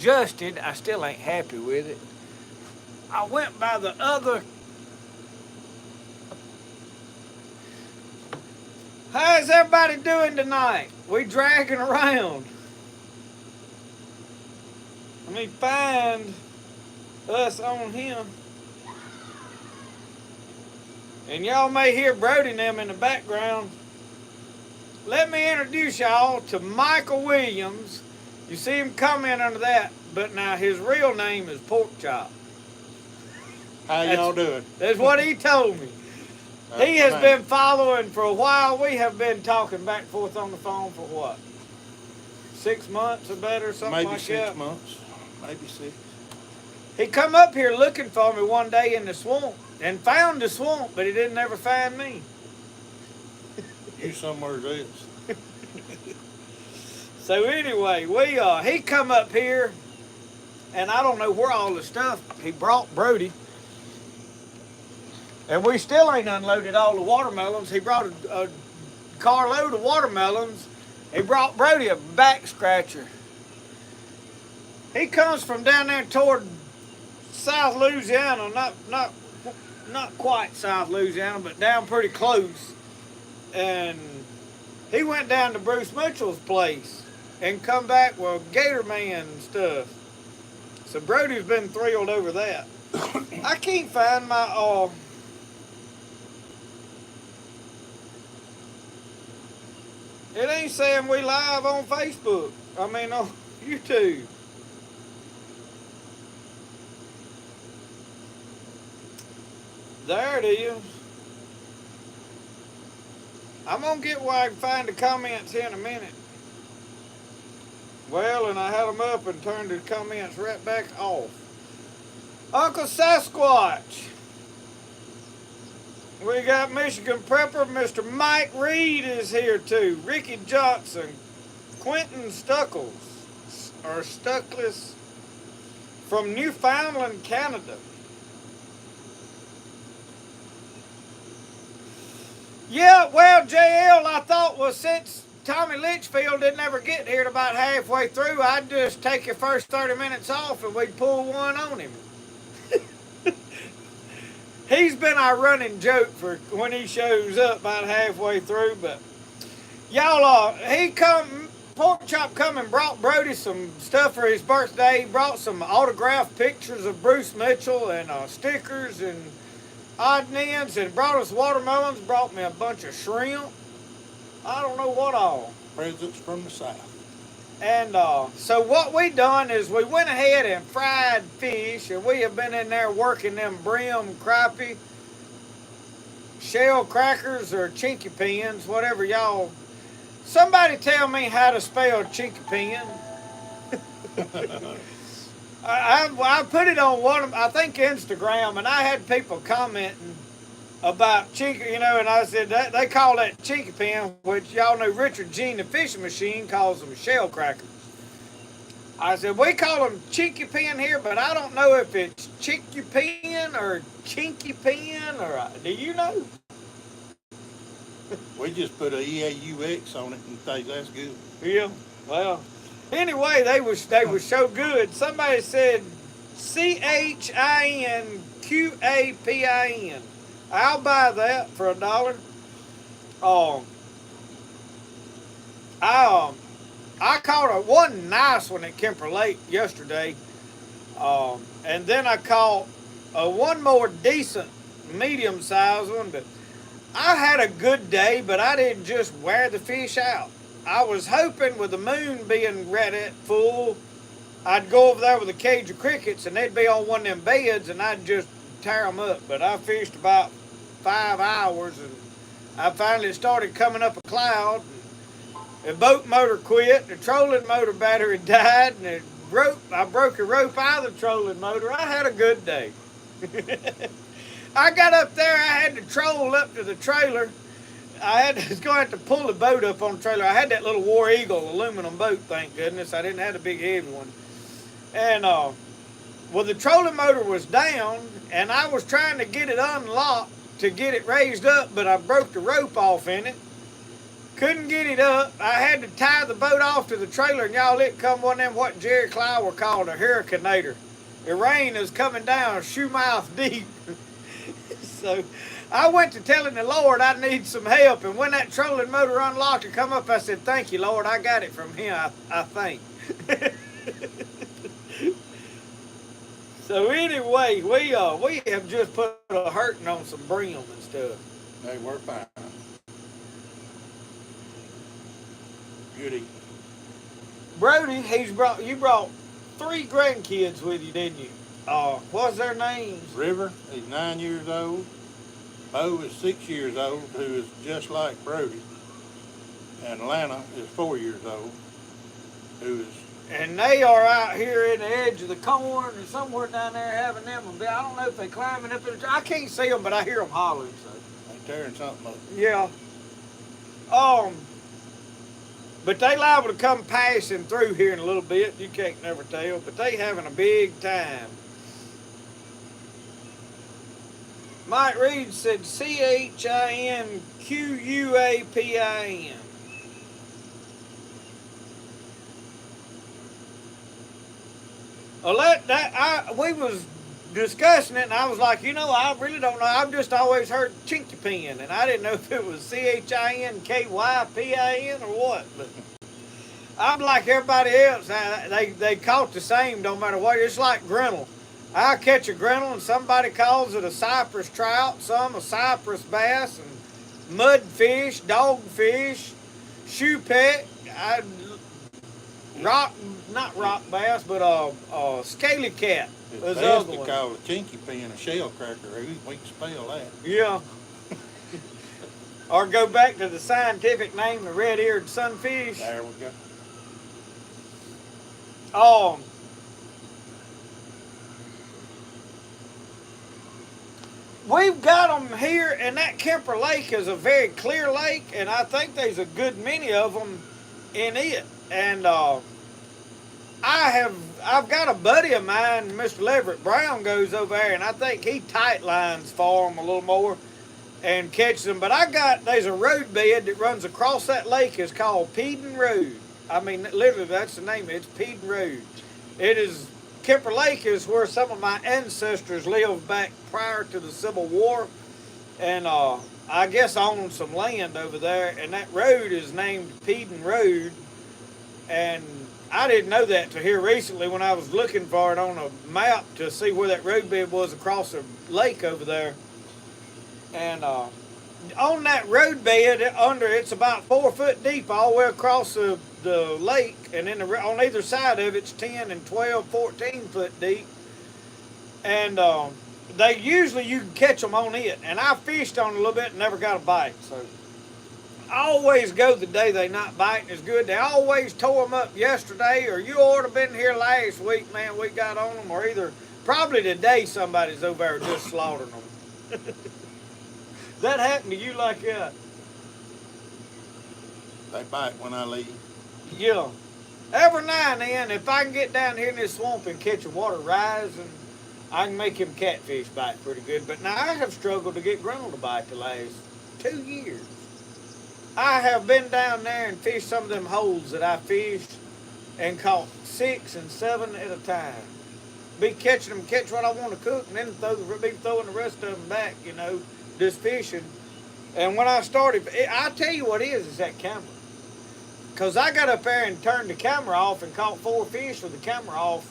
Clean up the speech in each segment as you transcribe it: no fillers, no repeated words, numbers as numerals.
adjusted. I still ain't happy with it. I went by the other. How's everybody doing tonight? We dragging around. Let me find us on him. And y'all may hear Brody and them in the background. Let me introduce y'all to Michael Williams. You see him comment under that, but now his real name is Pork Chop. How y'all doing? That's what he told me. He has been following for a while. We have been talking back and forth on the phone for what? 6 months or better, something maybe like that? Maybe 6 months. Maybe 6. He come up here looking for me one day in the swamp and found the swamp, but he didn't ever find me. You somewhere else. So anyway, he come up here, and I don't know where all the stuff he brought Brody. And we still ain't unloaded all the watermelons. He brought a carload of watermelons. He brought Brody a back scratcher. He comes from down there toward South Louisiana, not quite South Louisiana, but down pretty close. And he went down to Bruce Mitchell's place and come back with Gator Man and stuff. So Brody's been thrilled over that. I can't find my it ain't saying we live on Facebook. I mean on YouTube. There it is. I'm gonna get where I can find the comments here in a minute. Well, and I had them up and turned the comments right back off. Uncle Sasquatch. We got Michigan Prepper. Mr. Mike Reed is here too. Ricky Johnson. Quentin Stuckles. Or Stuckless. From Newfoundland, Canada. Yeah, well, JL, I thought, well, since Tommy Litchfield didn't ever get here about halfway through, I'd just take your first 30 minutes off and we'd pull one on him. He's been our running joke for when he shows up about halfway through, but y'all, Pork Chop come and brought Brody some stuff for his birthday. He brought some autographed pictures of Bruce Mitchell and stickers and odd and ends, and brought us watermelons, brought me a bunch of shrimp. I don't know what all. Presents from the South. And so what we done is we went ahead and fried fish, and we have been in there working them brim, crappie, shell crackers, or chinky pins, whatever y'all. Somebody tell me how to spell chinky pin. I put it on I think Instagram, and I had people commenting about chinky, and I said they call that chinky pin, which y'all know Richard Gene, the fishing machine, calls them shell crackers. I said, we call them chinky pin here, but I don't know if it's chinky pin or chinky pin, or do you know? We just put a EAUX on it and think that's good. Yeah, well, anyway, they was so good. Somebody said CHINQAPIN. I'll buy that for $1. I caught one nice one at Kemper Lake yesterday, and then I caught one more decent medium-sized one. But I had a good day, but I didn't just wear the fish out. I was hoping with the moon being right at full, I'd go over there with a cage of crickets and they'd be on one of them beds and I'd just tear them up. But I fished about 5 hours and I finally started coming up a cloud. The boat motor quit, the trolling motor battery died, and I broke a rope out of the trolling motor. I had a good day. I got up there, I had to troll up to the trailer. I was going to have to pull the boat up on the trailer. I had that little War Eagle aluminum boat, thank goodness. I didn't have a big heavy one. And well, the trolling motor was down, and I was trying to get it unlocked to get it raised up, but I broke the rope off in it. Couldn't get it up. I had to tie the boat off to the trailer, and y'all, it come one of them what Jerry Clower called a hurricaneator. The rain is coming down shoe mouth deep. So I went to telling the Lord I need some help, and when that trolling motor unlocked and come up, I said, "Thank you, Lord, I got it from him, I think." So anyway, we have just put a hurting on some brim and stuff. They were fine. Goody. Brody, you brought 3 grandkids with you, didn't you? What's their names? River is 9 years old. Bo is 6 years old, who is just like Brody. And Lana is 4 years old, who is... And they are out here in the edge of the corn and somewhere down there having them. I don't know if they're climbing up in the... I can't see them, but I hear them hollering. So. They're tearing something up. Yeah. But they liable to come passing through here in a little bit. You can't never tell. But they having a big time. Mike Reed said CHINQUAPIN. Well, we was discussing it, and I was like, I really don't know. I've just always heard chinky pin, and I didn't know if it was CHINKYPIN or what. But I'm like everybody else. They caught the same, don't matter what. It's like grinnell. I catch a grinnell, and somebody calls it a cypress trout, some a cypress bass, and mudfish, dogfish, shoe pet. Not rock bass, but scaly cat. It's best to call a chinky pin a shell cracker. We can spell that. Yeah. Or go back to the scientific name, the red-eared sunfish. There we go. We've got them here, and that Kemper Lake is a very clear lake, and I think there's a good many of them in it. And I've got a buddy of mine, Mr. Leverett Brown, goes over there, and I think he tight lines for them a little more and catches them. But there's a road bed that runs across that lake. It's called Peden Road. I mean, literally, that's the name. It's Peden Road. Kemper Lake is where some of my ancestors lived back prior to the Civil War. And I guess owned some land over there. And that road is named Peden Road. And I didn't know that till here recently when I was looking for it on a map to see where that roadbed was across the lake over there. And on that roadbed, it's about 4 foot deep all the way across the lake. And then on either side of it's 10 and 12, 14 foot deep. And you can catch them on it. And I fished on it a little bit and never got a bite. So I always go the day they not biting is good. They always tore them up yesterday, or you ought to have been here last week, man. We got on them, or probably today somebody's over there just slaughtering them. That happened to you like that? They bite when I leave. Yeah. Every now and then, if I can get down here in this swamp and catch a water rising, I can make him catfish bite pretty good. But now I have struggled to get grinnell to bite the last 2 years. I have been down there and fished some of them holes that I fished and caught 6 and 7 at a time. Be catching them, catch what I want to cook, and then be throwing the rest of them back, just fishing. And when I started, I tell you what is that camera. Because I got up there and turned the camera off and caught 4 fish with the camera off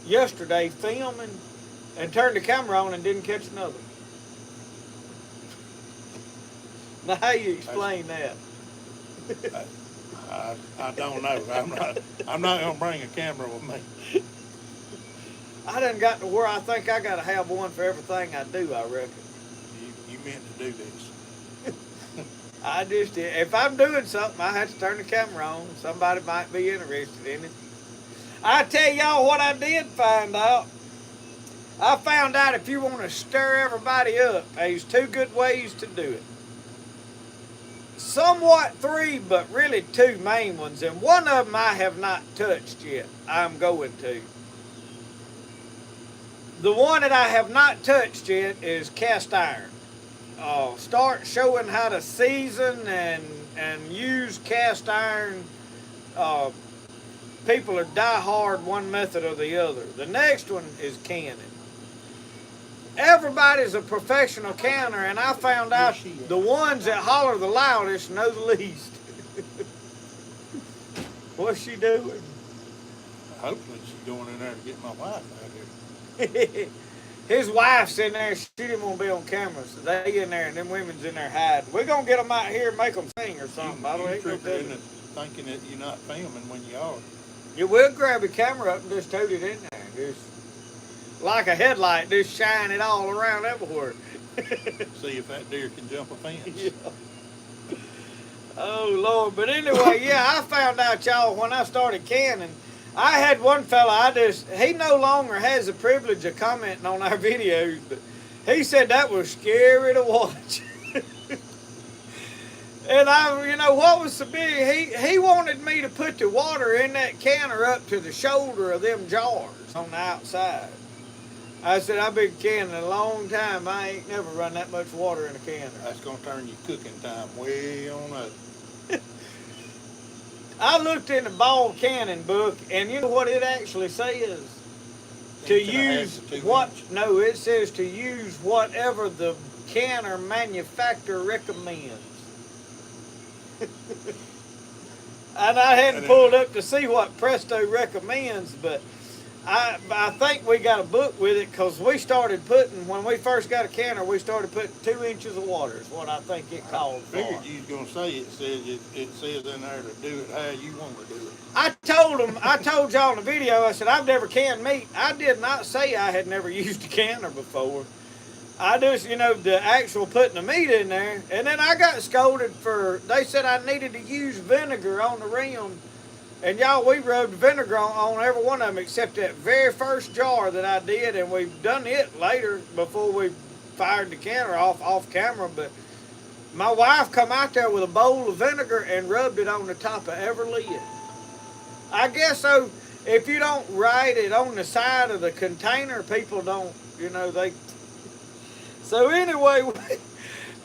yesterday filming, and turned the camera on and didn't catch another. Now how you explain that? I don't know. I'm not gonna bring a camera with me. I done got to where I think I gotta have one for everything I do, I reckon. You meant to do this. I just did. If I'm doing something, I have to turn the camera on. Somebody might be interested in it. I tell y'all what I did find out. I found out if you want to stir everybody up, there's 2 good ways to do it. Somewhat 3, but really 2 main ones. And one of them I have not touched yet. I'm going to. The one that I have not touched yet is cast iron. Start showing how to season and use cast iron. People are die hard one method or the other. The next one is canning. Everybody's a professional canner, and I found out the ones that holler the loudest know the least. What's she doing? Hopefully she's going in there to get my wife out here. His wife's in there. She didn't want to be on camera, so they in there, and them women's in there hiding. We're going to get them out here and make them sing or something. You trick her into thinking that you're not filming when you are. You will grab a camera up and just tote it in there. Just like a headlight, just shine it all around everywhere. See if that deer can jump a fence. Yeah. Oh, Lord. But anyway, yeah, I found out, y'all, when I started canning, I had one fella, he no longer has the privilege of commenting on our videos, but he said that was scary to watch. And what was the big, he wanted me to put the water in that canner up to the shoulder of them jars on the outside. I said, I've been canning a long time. I ain't never run that much water in a canner. That's going to turn your cooking time way on up. I looked in the ball canning book, and you know what it actually says? To use what? No, it says to use whatever the canner manufacturer recommends. And I hadn't pulled up to see what Presto recommends, but I think we got a book with it because we started putting, when we first got a canner, we started putting 2 inches of water is what I think it called for. I figured you was going to say it says in there to do it how you want to do it. I told y'all in the video, I said, I've never canned meat. I did not say I had never used a canner before. I just, the actual putting the meat in there. And then I got scolded they said I needed to use vinegar on the rim. And y'all, we rubbed vinegar on every one of them except that very first jar that I did. And we've done it later before we fired the canner off camera. But my wife come out there with a bowl of vinegar and rubbed it on the top of every lid. I guess so. If you don't write it on the side of the container, people don't, they... So anyway,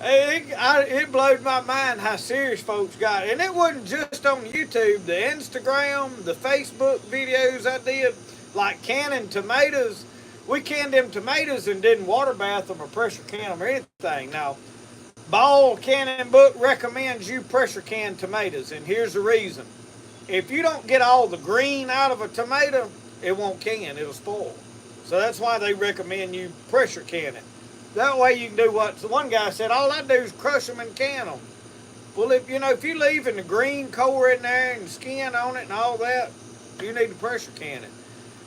it blowed my mind how serious folks got. And it wasn't just on YouTube. The Instagram, the Facebook videos I did, like canning tomatoes. We canned them tomatoes and didn't water bath them or pressure can them or anything. Now, Ball Canning Book recommends you pressure can tomatoes. And here's the reason. If you don't get all the green out of a tomato, it won't can. It'll spoil. So that's why they recommend you pressure can it. That way you can do what the one guy said, all I do is crush them and can them. Well, if you leave in the green core in there and skin on it and all that, you need to pressure can it.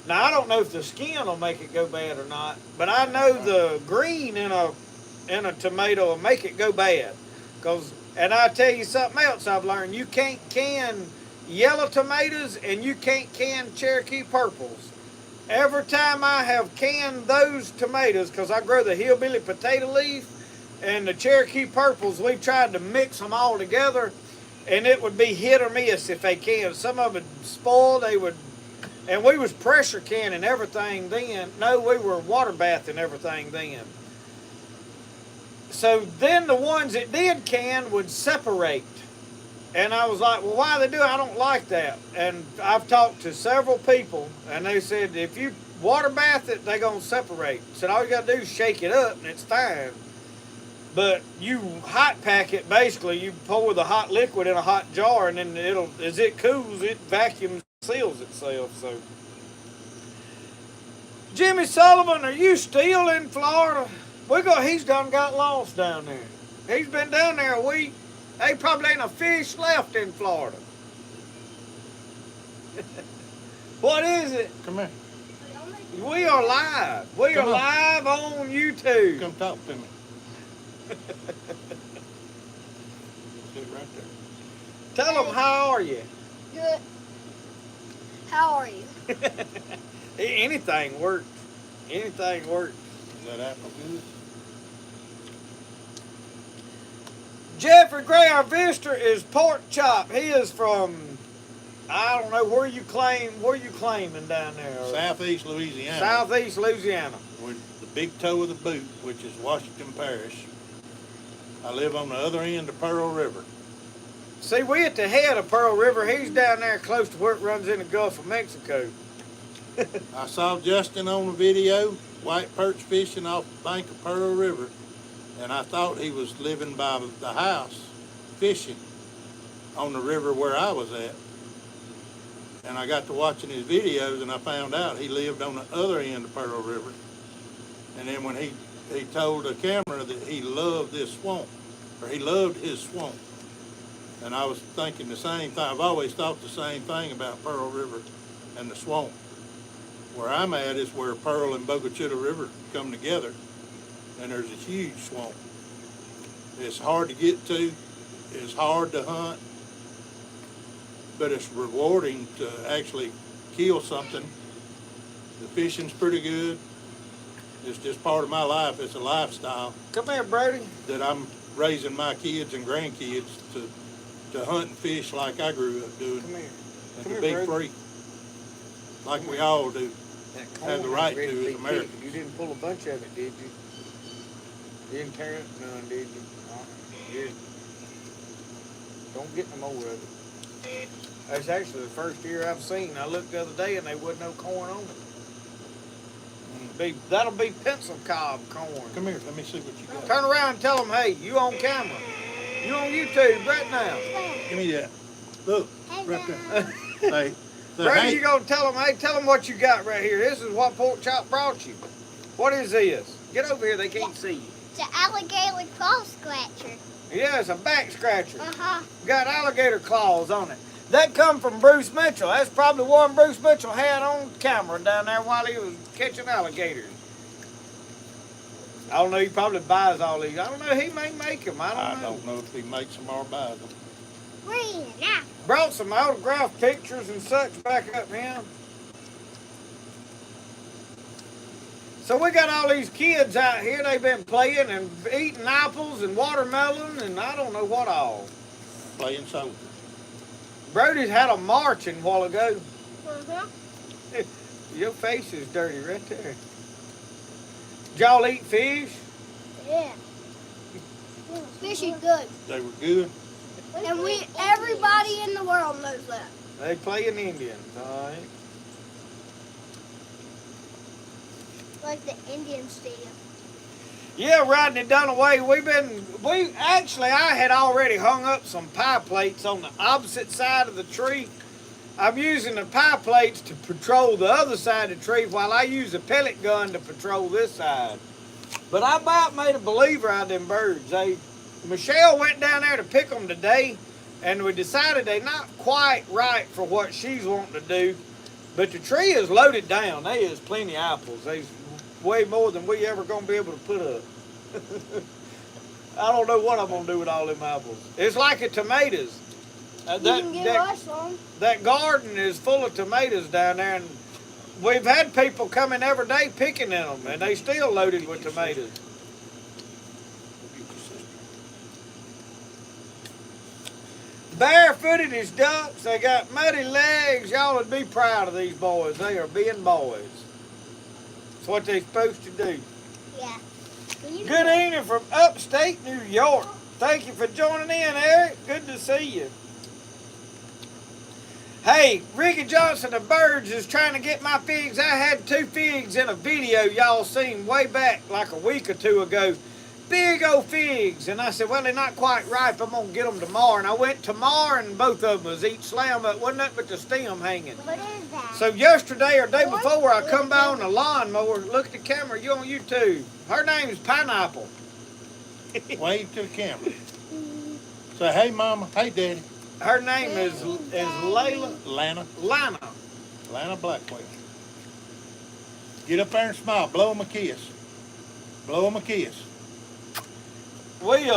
Now, I don't know if the skin will make it go bad or not, but I know the green in a tomato will make it go bad. And I'll tell you something else I've learned. You can't can yellow tomatoes and you can't can Cherokee purples. Every time I have canned those tomatoes, because I grow the hillbilly potato leaf and the Cherokee purples, we've tried to mix them all together, and it would be hit or miss if they canned. Some of it spoiled, and we was pressure canning everything then. No, we were water bathing everything then. So then the ones that did can would separate. And I was like, well, why they do it? I don't like that. And I've talked to several people, and they said, if you water bath it, they're going to separate. I said, all you got to do is shake it up, and it's fine. But you hot pack it, basically. You pour the hot liquid in a hot jar, and then as it cools, it vacuums, seals itself. So, Jimmy Sullivan, are you still in Florida? He's done got lost down there. He's been down there a week. They probably ain't a fish left in Florida. What is it? Come here. We are live. We are live on YouTube. Come talk to me. Sit right there. Tell them, how are you? Good. How are you? Anything works. Anything works. Is that apple good? Jeffrey Gray, our visitor, is Pork Chop. He is from, I don't know, where you claiming down there? Southeast Louisiana. Southeast Louisiana. With the big toe of the boot, which is Washington Parish. I live on the other end of Pearl River. See, we at the head of Pearl River. He's down there close to where it runs in the Gulf of Mexico. I saw Justin on the video, white perch fishing off the bank of Pearl River, and I thought he was living by the house fishing on the river where I was at. And I got to watching his videos, and I found out he lived on the other end of Pearl River. And then when he told the camera that he loved this swamp, or he loved his swamp. And I was thinking the same thing. I've always thought the same thing about Pearl River and the swamp. Where I'm at is where Pearl and Boca Chita River come together, and there's a huge swamp. It's hard to get to, it's hard to hunt, but it's rewarding to actually kill something. The fishing's pretty good. It's just part of my life. It's a lifestyle. Come here, Brody. That I'm raising my kids and grandkids to hunt and fish like I grew up doing. Come here. And Come to here, be Brody. free, like we all do. Have the right to as Americans. You didn't pull a bunch of it, did you? You didn't tear it none, did you? Good. Don't get no more of it. That's actually the first year I've seen. I looked the other day and there wasn't no corn on it. That'll be pencil cob corn. Come here, let me see what you got. Turn around and tell them, hey, you on camera. You on YouTube right now. Give me that. Look, right there. Hey, Brady, hey. you gonna tell them, hey, tell them what you got right here. This is what Pork Chop brought you. What is this? Get over here, they can't see you. It's an alligator claw scratcher. Yeah, it's a back scratcher. Uh-huh. Got alligator claws on it. That come from Bruce Mitchell. That's probably one Bruce Mitchell had on camera down there while he was catching alligators. I don't know, he probably buys all these. I don't know, he may make them. I don't know if he makes them or buys them. Wait, now. Brought some autographed pictures and such back up here. So we got all these kids out here. They've been playing and eating apples and watermelon and I don't know what all. Playing soldier. Brody's had a marching a while ago. Uh-huh. Your face is dirty right there. Did y'all eat fish? Yeah. Fish is good. They were good. And everybody in the world knows that. They playing Indians, all right? Like the Indian stadium. Yeah, riding it done away. I had already hung up some pie plates on the opposite side of the tree. I'm using the pie plates to patrol the other side of the tree while I use a pellet gun to patrol this side. But I about made a believer out of them birds. Michelle went down there to pick them today, and we decided they're not quite right for what she's wanting to do. But the tree is loaded down. There is plenty of apples. There's way more than we ever going to be able to put up. I don't know what I'm going to do with all them apples. It's like a tomatoes. That garden is full of tomatoes down there, and we've had people coming every day picking in them, and they still loaded with tomatoes. Barefooted as ducks. They got muddy legs. Y'all would be proud of these boys. They are being boys. It's what they're supposed to do. Yeah. Good evening from upstate New York. Thank you for joining in, Eric. Good to see you. Hey, Ricky Johnson of Birds is trying to get my figs. I had 2 figs in a video y'all seen way back like a week or 2 ago. Big old figs. And I said, well, they're not quite ripe. I'm going to get them tomorrow. And I went tomorrow and both of them was each slam up. Wasn't nothing but the stem hanging. What is that? So yesterday or day before, I come by on the lawnmower. Look at the camera. You on YouTube. Her name's Pineapple. Wave to the camera. Say, hey, Mama. Hey, Daddy. Her name is Layla. Lana. Lana Blackwell. Get up there and smile. Blow them a kiss. Blow them a kiss. We've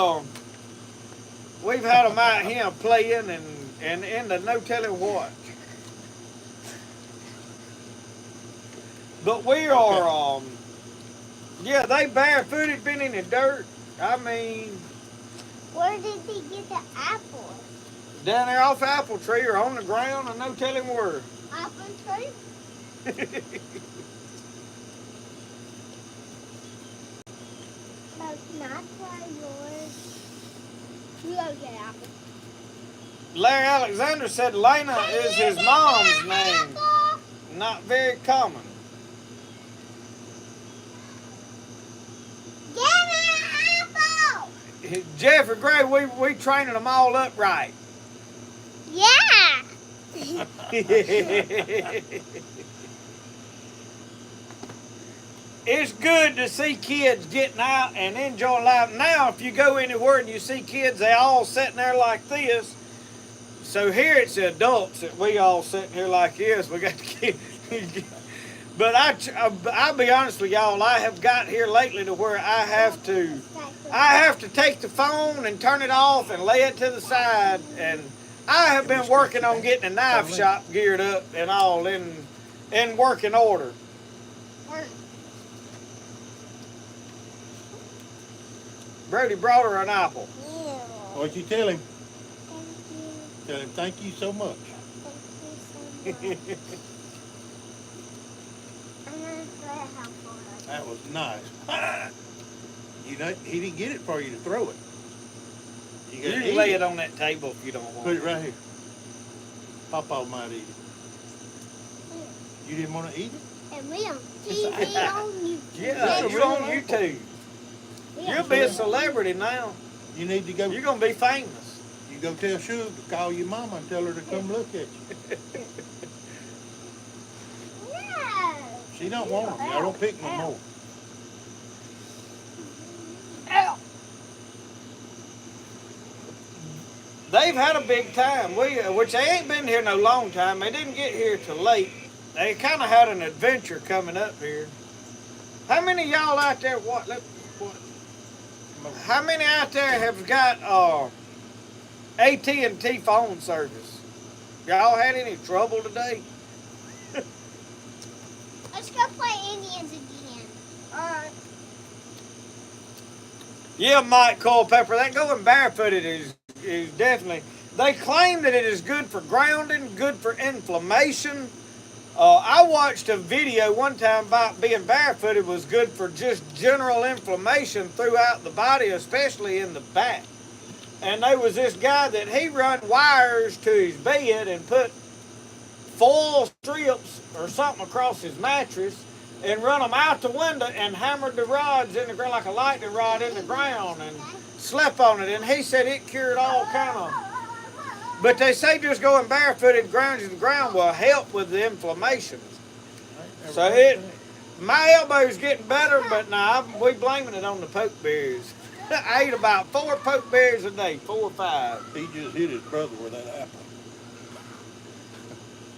had them out here playing and into no telling what. But we are, yeah, they barefooted, been in the dirt. I mean. Where did they get the apples? Down there off the apple tree or on the ground and no telling where. Apple tree? That's not why yours. You go get apples. Larry Alexander said Lena is his mom's name. Not very common. Jeffrey Gray, we training them all up right. Yeah. It's good to see kids getting out and enjoying life. Now, if you go anywhere and you see kids, they all sitting there like this. So here it's the adults that we all sitting here like this. We got the kids. But I'll be honest with y'all, I have got here lately to where I have to take the phone and turn it off and lay it to the side. And I have been working on getting a knife shop geared up and all in working order. Brody brought her an apple. What'd you tell him? Tell him thank you so much. That was nice. You know, he didn't get it for you to throw it. You can lay it on that table if you don't want Put it right here. Papa might eat it. You didn't want to eat it? And we on TV on YouTube. Yeah, you're on YouTube. You'll be a celebrity now. You need to go. You're going to be famous. You go tell Sugar to call your mama and tell her to come look at you. No. She don't want them. I don't pick no more. Ow. They've had a big time, which they ain't been here no long time. They didn't get here till late. They kind of had an adventure coming up here. How many of y'all out there, how many out there have got AT&T phone service? Y'all had any trouble today? Let's go play Indians again. Alright. Yeah, Mike Culpepper, that going barefooted is definitely, they claim that it is good for grounding, good for inflammation. I watched a video one time about being barefooted was good for just general inflammation throughout the body, especially in the back. And there was this guy that he run wires to his bed and put foil strips or something across his mattress and run them out the window and hammered the rods in the ground like a lightning rod in the ground and slept on it. And he said it cured all kind of. But they say just going barefooted ground to the ground will help with the inflammation. So my elbow's getting better, but nah, we blaming it on the pokeberries. I ate about 4 pokeberries a day, 4 or 5. He just hit his brother with that apple.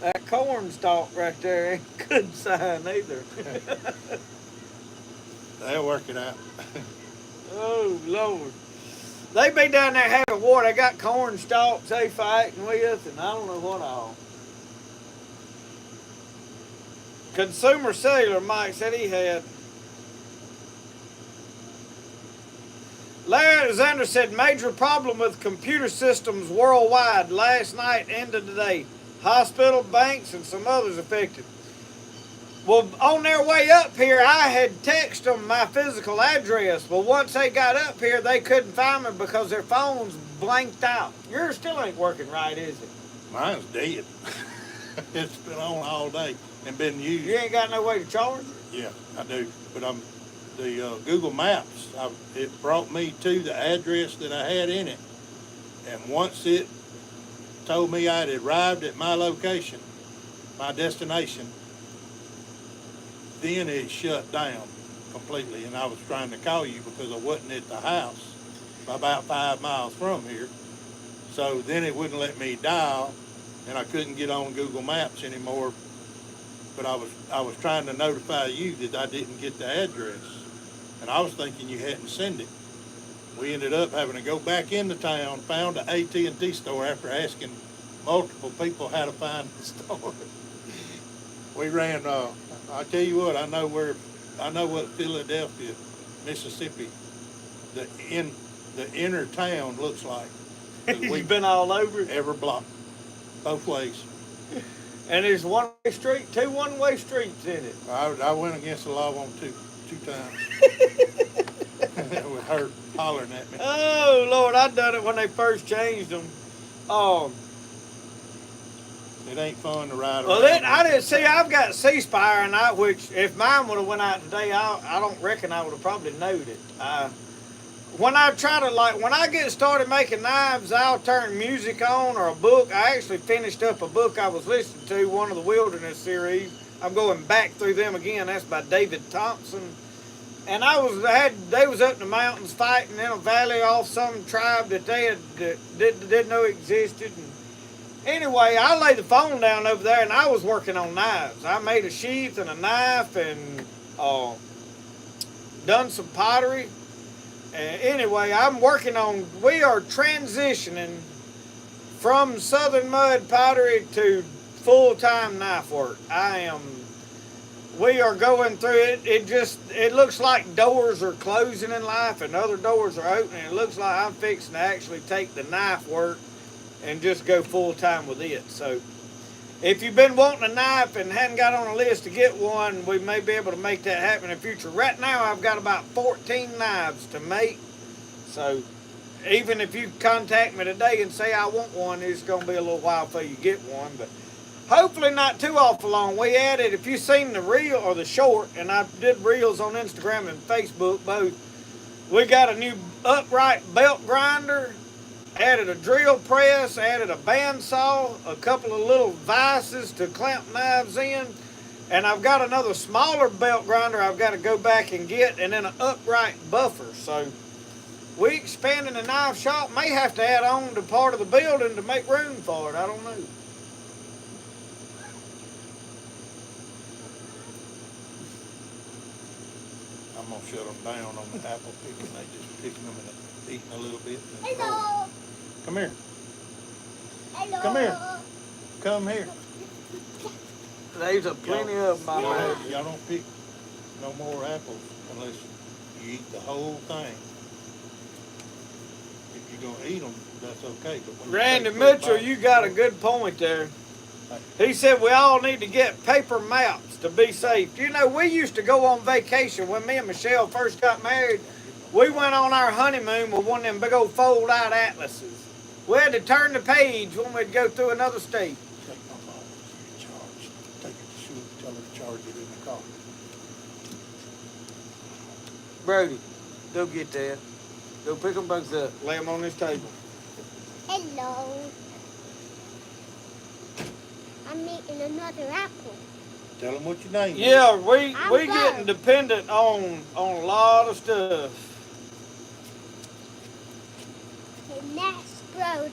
That corn stalk right there ain't a good sign either. They'll work it out. Oh, Lord. They be down there having war. They got corn stalks they fighting with, and I don't know what all. Consumer Cellular, Mike said he had. Larry Alexander said major problem with computer systems worldwide. Last night ended today. Hospital, banks, and some others affected. Well, on their way up here, I had texted them my physical address. Well, once they got up here, they couldn't find me because their phones blanked out. Yours still ain't working right, is it? Mine's dead. It's been on all day and been used. You ain't got no way to charge it? Yeah, I do. But the Google Maps, it brought me to the address that I had in it. And once it told me I'd arrived at my location, my destination, then it shut down completely. And I was trying to call you because I wasn't at the house, about 5 miles from here. So then it wouldn't let me dial, and I couldn't get on Google Maps anymore. But I was trying to notify you that I didn't get the address, and I was thinking you hadn't sent it. We ended up having to go back into town, found an AT&T store after asking multiple people how to find the store. We ran. I tell you what, I know what Philadelphia, Mississippi, the inner town looks like. We've been all over every block, both ways. And there's one-way street, 2 one-way streets in it. I went against the law on two times. With her hollering at me. Oh Lord, I done it when they first changed them. It ain't fun to ride Well, around. I didn't see. I've got C Spire, and which if mine would have went out today, I don't reckon I would have probably knowed it. When I try to when I get started making knives, I'll turn music on or a book. I actually finished up a book I was listening to, one of the Wilderness series. I'm going back through them again. That's by David Thompson. And they was up in the mountains fighting in a valley off some tribe that they didn't know existed. And anyway, I laid the phone down over there and I was working on knives. I made a sheath and a knife and done some pottery. Anyway, we are transitioning from Southern Mud Pottery to full-time knife work. We are going through it. It looks like doors are closing in life and other doors are opening. It looks like I'm fixing to actually take the knife work and just go full-time with it. So if you've been wanting a knife and hadn't got on a list to get one, we may be able to make that happen in the future. Right now, I've got about 14 knives to make. So even if you contact me today and say I want one, it's going to be a little while before you get one. But hopefully not too awful long. We added, if you've seen the reel or the short, and I did reels on Instagram and Facebook both, we got a new upright belt grinder, added a drill press, added a bandsaw, a couple of little vices to clamp knives in, and I've got another smaller belt grinder I've got to go back and get, and then an upright buffer. So we expanding the knife shop, may have to add on to part of the building to make room for it. I don't know. I'm gonna shut them down on the apple picking. They just picking them and eating a little bit. Hello. Come here. Hello. Come here. Come here. There's a plenty of them. Y'all don't pick no more apples unless you eat the whole thing. If you're gonna eat them, that's okay. But when Randy you Mitchell, you got a good point there. He said we all need to get paper maps to be safe. You know, we used to go on vacation when me and Michelle first got married. We went on our honeymoon with one of them big old fold-out atlases. We had to turn the page when we'd go through another state. Take my phone, charge. Take it to school, tell her to charge it in the car. Brody, go get that. Go pick them bugs up. Lay them on this table. Hello. I'm eating another apple. Tell them what your name is. Yeah, we I'm getting dependent on a lot of stuff. And that's Brody.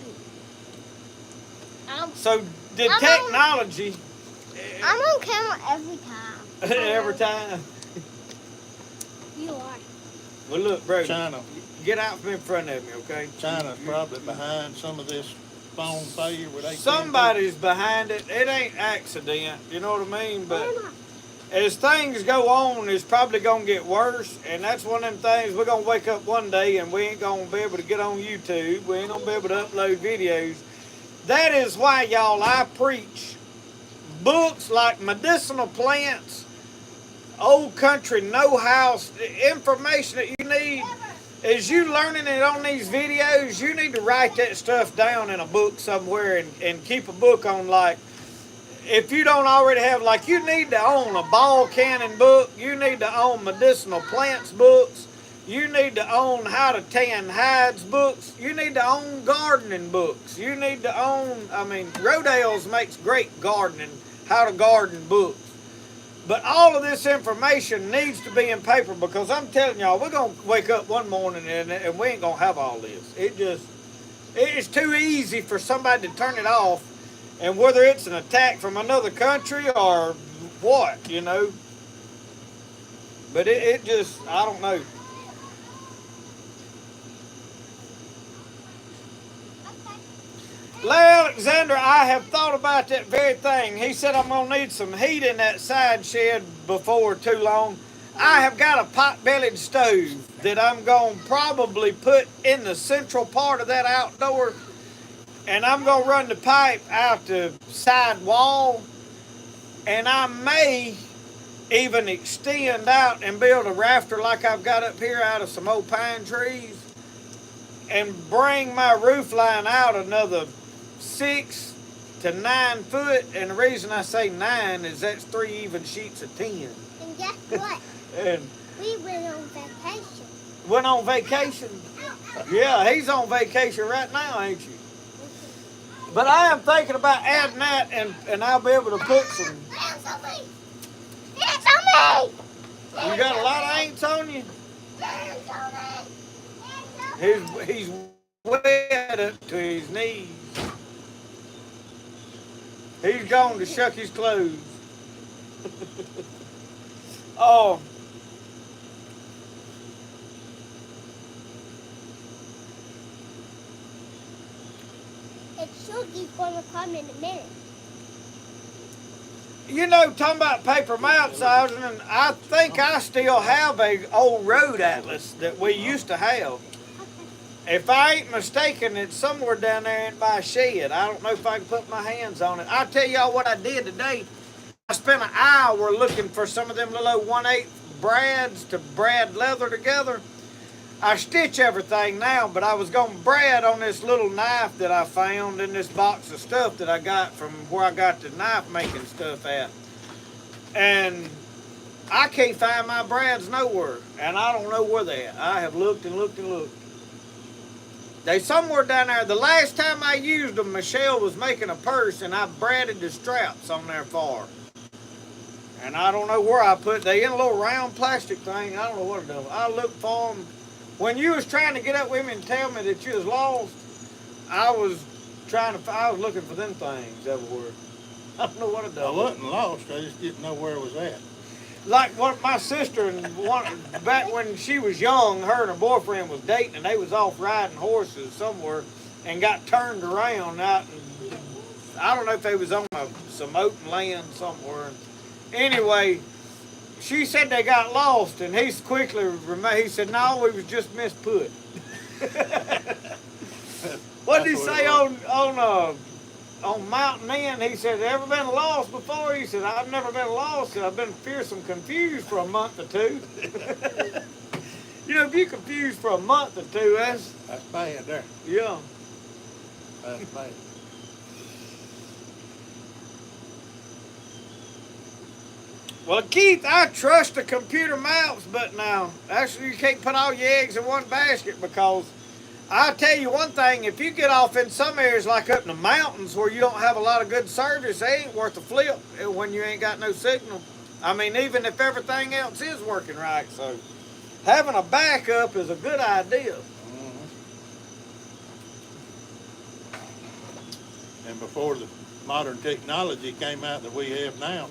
So the I'm technology I'm on camera every time. every time. You are. Well, look, Brody, China. get out from in front of me, okay? China's probably behind some of this phone failure with AT&T. Somebody's behind it. It ain't accident, you know what I mean? But as things go on, it's probably going to get worse. And that's one of them things, we're going to wake up one day and we ain't going to be able to get on YouTube. We ain't going to be able to upload videos. That is why, y'all, I preach books like medicinal plants, old country know-how, information that you need. As you learning it on these videos, you need to write that stuff down in a book somewhere and keep a book on, like, if you don't already have, like, you need to own a ball cannon book, you need to own medicinal plants books, you need to own how to tan hides books, you need to own gardening books, you need to own, Rodale's makes great gardening, how to garden books. But all of this information needs to be in paper, because I'm telling y'all, we're going to wake up one morning and we ain't going to have all this. It's too easy for somebody to turn it off, and whether it's an attack from another country or what, you know. But it just, I don't know. Larry Alexander, I have thought about that very thing. He said I'm going to need some heat in that side shed before too long. I have got a pot-bellied stove that I'm going to probably put in the central part of that outdoor, and I'm going to run the pipe out the side wall, and I may even extend out and build a rafter like I've got up here out of some old pine trees and bring my roof line out another 6 to 9 foot, and the reason I say 9 is that's 3 even sheets of 10. And guess what? And We went on vacation. went on vacation. Yeah, he's on vacation right now, ain't you? But I am thinking about adding that, and I'll be able to put some. Hands on me! Hands on me! You got a lot of ants on you? Hands on me! Hands on me! He's wet up to his knees. He's gone to shuck his clothes. Oh. And Sugar's gonna come in a minute. You know, talking about paper maps, I think I still have a old road atlas that we used to have. If I ain't mistaken, it's somewhere down there in my shed. I don't know if I can put my hands on it. I'll tell y'all what I did today. I spent an hour looking for some of them little 1/8 brads to brad leather together. I stitch everything now, but I was going to brad on this little knife that I found in this box of stuff that I got from where I got the knife making stuff at. And I can't find my brads nowhere, and I don't know where they at. I have looked and looked and looked. They somewhere down there. The last time I used them, Michelle was making a purse, and I braided the straps on there for her. And I don't know where I put. They in a little round plastic thing. I don't know what it is. I looked for them. When you was trying to get up with me and tell me that you was lost, I was looking for them things everywhere. I don't know what it does. I wasn't lost. I just didn't know where it was at. Like what my sister back when she was young, her and her boyfriend was dating, and they was off riding horses somewhere and got turned around out. And I don't know if they was on some open land somewhere. Anyway, she said they got lost, and he quickly he said, "No, we was just misput." What did he say on Mountain Inn? He said, "Ever been lost before?" He said, "I've never been lost. I've been fearsome confused for a month or two." You know, if you're confused for a month or two, that's bad there. Yeah. That's bad. Well, Keith, I trust the computer maps, but now, actually, you can't put all your eggs in one basket, because I'll tell you one thing, if you get off in some areas like up in the mountains where you don't have a lot of good service, they ain't worth a flip when you ain't got no signal. I mean, even if everything else is working right, so having a backup is a good idea. And before the modern technology came out that we have now,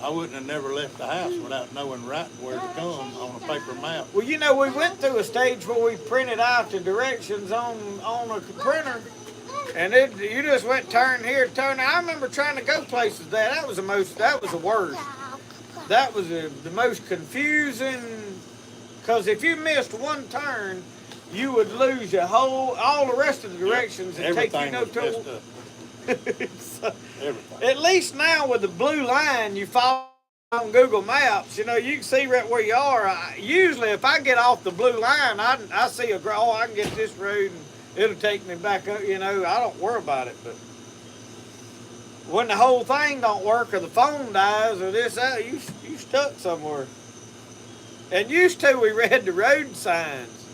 I wouldn't have never left the house without knowing right where to come on a paper map. Well, you know, we went through a stage where we printed out the directions on a printer, and you just went turn here, turn there. I remember trying to go places there. That was the worst. That was the most confusing, because if you missed one turn, you would lose all the rest of the directions and take you no tool. So, at least now with the blue line you follow on Google Maps, you know, you can see right where you are. Usually if I get off the blue line, I see I can get this road and it'll take me back up, you know, I don't worry about it. But when the whole thing don't work, or the phone dies, or this, that, you stuck somewhere. And used to, we read the road signs.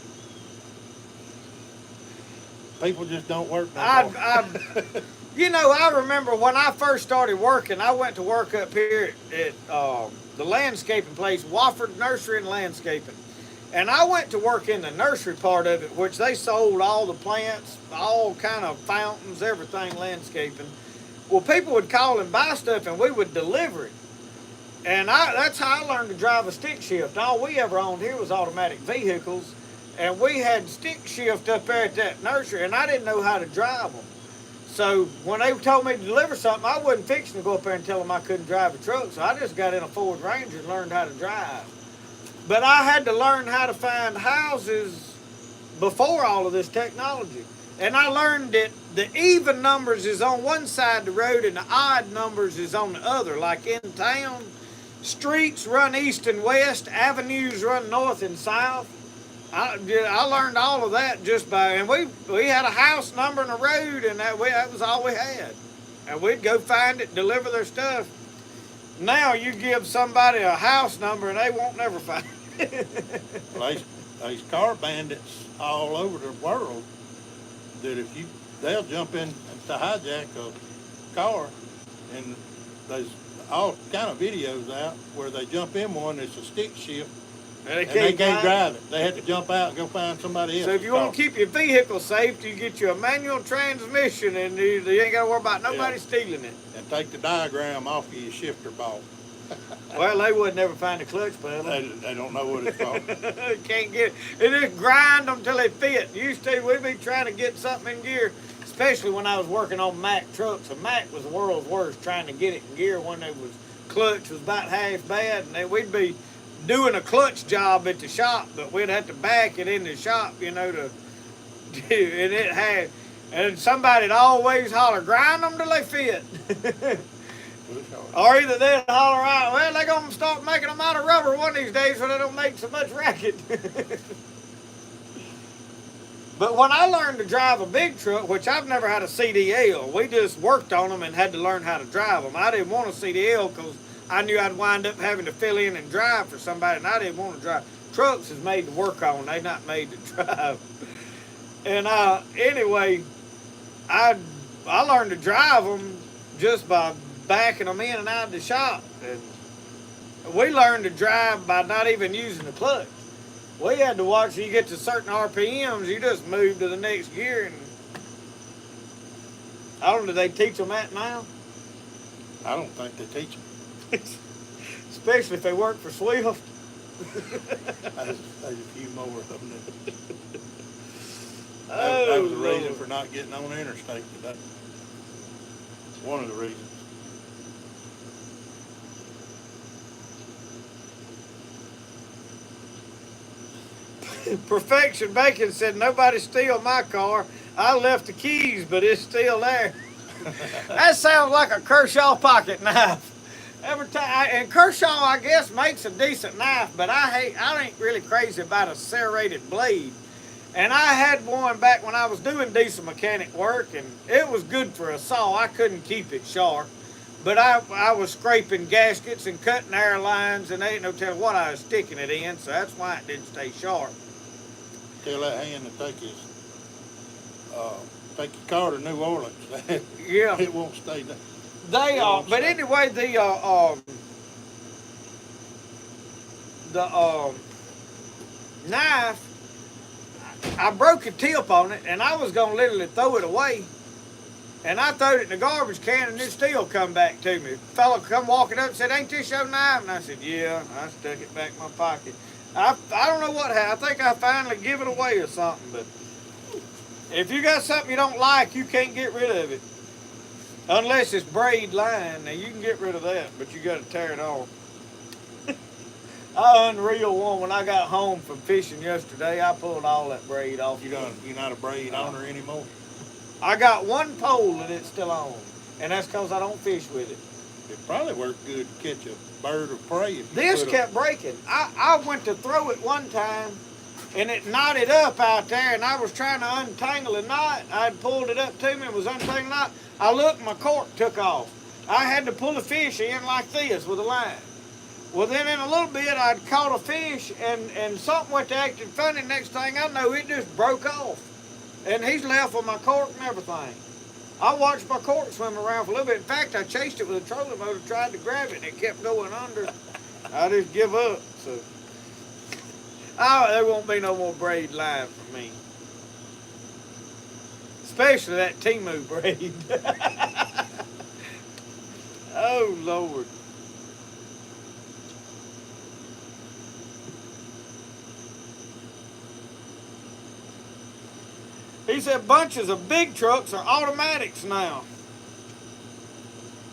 People just don't work no more. You know, I remember when I first started working, I went to work up here at the landscaping place, Wofford Nursery and Landscaping. And I went to work in the nursery part of it, which they sold all the plants, all kind of fountains, everything landscaping. Well, people would call and buy stuff, and we would deliver it. And that's how I learned to drive a stick shift. All we ever owned here was automatic vehicles, and we had stick shift up there at that nursery, and I didn't know how to drive them. So when they told me to deliver something, I wasn't fixing to go up there and tell them I couldn't drive a truck. So I just got in a Ford Ranger and learned how to drive. But I had to learn how to find houses before all of this technology. And I learned that the even numbers is on one side of the road and the odd numbers is on the other. Like in town, streets run east and west, avenues run north and south. I learned all of that just by, and we had a house number and a road, and that was all we had. And we'd go find it, deliver their stuff. Now you give somebody a house number and they won't never find it. There's car bandits all over the world that they'll jump in to hijack a car, and there's all kind of videos out where they jump in one, it's a stick shift, and they can't drive it. They have to jump out and go find somebody else. So if you want to keep your vehicle safe, you get you a manual transmission, and you ain't got to worry about nobody stealing it. And take the diagram off of your shifter ball. Well, they would never find a clutch pedal. They don't know what it's called. Can't get it. It just grind them till they fit. Used to, we'd be trying to get something in gear, especially when I was working on Mack trucks. And Mack was the world's worst trying to get it in gear when it was clutch was about half bad, and we'd be doing a clutch job at the shop, but we'd have to back it in the shop, to do, and it had, and somebody'd always holler, grind them till they fit. Or either they'd holler out, well, they're going to start making them out of rubber one of these days so they don't make so much racket. But when I learned to drive a big truck, which I've never had a CDL, we just worked on them and had to learn how to drive them. I didn't want a CDL because I knew I'd wind up having to fill in and drive for somebody, and I didn't want to drive. Trucks is made to work on, they're not made to drive. And anyway, I learned to drive them just by backing them in and out of the shop. And we learned to drive by not even using the clutch. We had to watch, you get to certain RPMs, you just move to the next gear. And I don't know, do they teach them that now? I don't think they teach them. Especially if they work for Swift. There's a few more of them. That was the reason for not getting on the interstate today. One of the reasons. Perfection Bacon said, nobody steal my car. I left the keys, but it's still there. That sounds like a Kershaw pocket knife. Every time, and Kershaw, I guess, makes a decent knife, but I ain't really crazy about a serrated blade. And I had one back when I was doing diesel mechanic work, and it was good for a saw. I couldn't keep it sharp. But I was scraping gaskets and cutting air lines, and there ain't no telling what I was sticking it in, so that's why it didn't stay sharp. Tell that hand to take your car to New Orleans. Yeah. It won't stay there. They are, but anyway, the knife, I broke a tip on it, and I was gonna literally throw it away. And I threw it in the garbage can, and it still come back to me. A fella come walking up and said, ain't this your knife? And I said, yeah. I stuck it back in my pocket. I don't know what happened. I think I finally give it away or something. But if you got something you don't like, you can't get rid of it. Unless it's braid line. Now, you can get rid of that, but you got to tear it off. I unreal one. When I got home from fishing yesterday, I pulled all that braid off. You're not a braid owner anymore? I got one pole that it's still on, and that's because I don't fish with it. It probably worked good to catch a bird of prey. This kept breaking. I went to throw it one time, and it knotted up out there, and I was trying to untangle a knot. I'd pulled it up to me and was untangling a knot. I looked, my cork took off. I had to pull the fish in like this with a line. Well, then in a little bit, I'd caught a fish, and something went to acting funny. Next thing I know, it just broke off. And he's left with my cork and everything. I watched my cork swim around for a little bit. In fact, I chased it with a trolling motor, tried to grab it, and it kept going under. I just give up. So, there won't be no more braid line for me. Especially that Timu braid. Oh, Lord. He said bunches of big trucks are automatics now.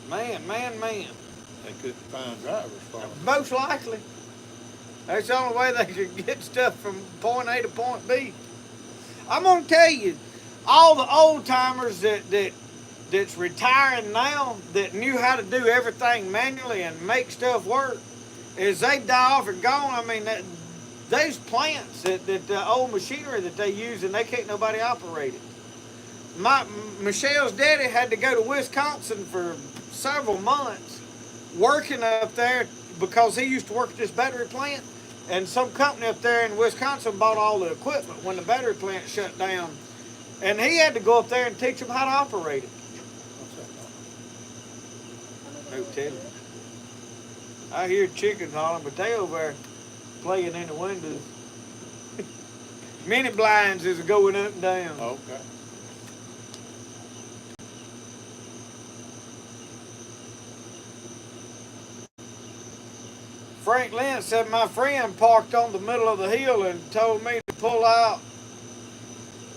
Man. They couldn't find drivers for them. Most likely. That's the only way they could get stuff from point A to point B. I'm going to tell you, all the old timers that's retiring now that knew how to do everything manually and make stuff work, is they die off and gone. I mean, there's plants that the old machinery that they use and they can't nobody operate it. Michelle's daddy had to go to Wisconsin for several months working up there because he used to work at this battery plant, and some company up there in Wisconsin bought all the equipment when the battery plant shut down, and he had to go up there and teach them how to operate it. No telling. I hear chickens hollering, but they over there playing in the windows. Many blinds is going up and down. Okay. Frank Lynch said my friend parked on the middle of the hill and told me to pull out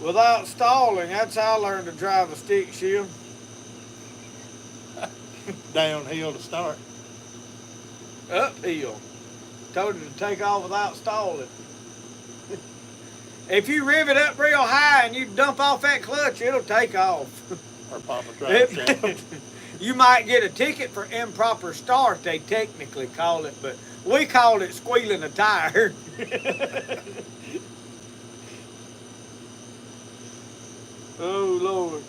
without stalling. That's how I learned to drive a stick shift. Downhill to start. Uphill. Told him to take off without stalling. If you rev it up real high and you dump off that clutch, it'll take off. Or pop a drive shaft. You might get a ticket for improper start, they technically call it, but we called it squealing a tire. Oh, Lord.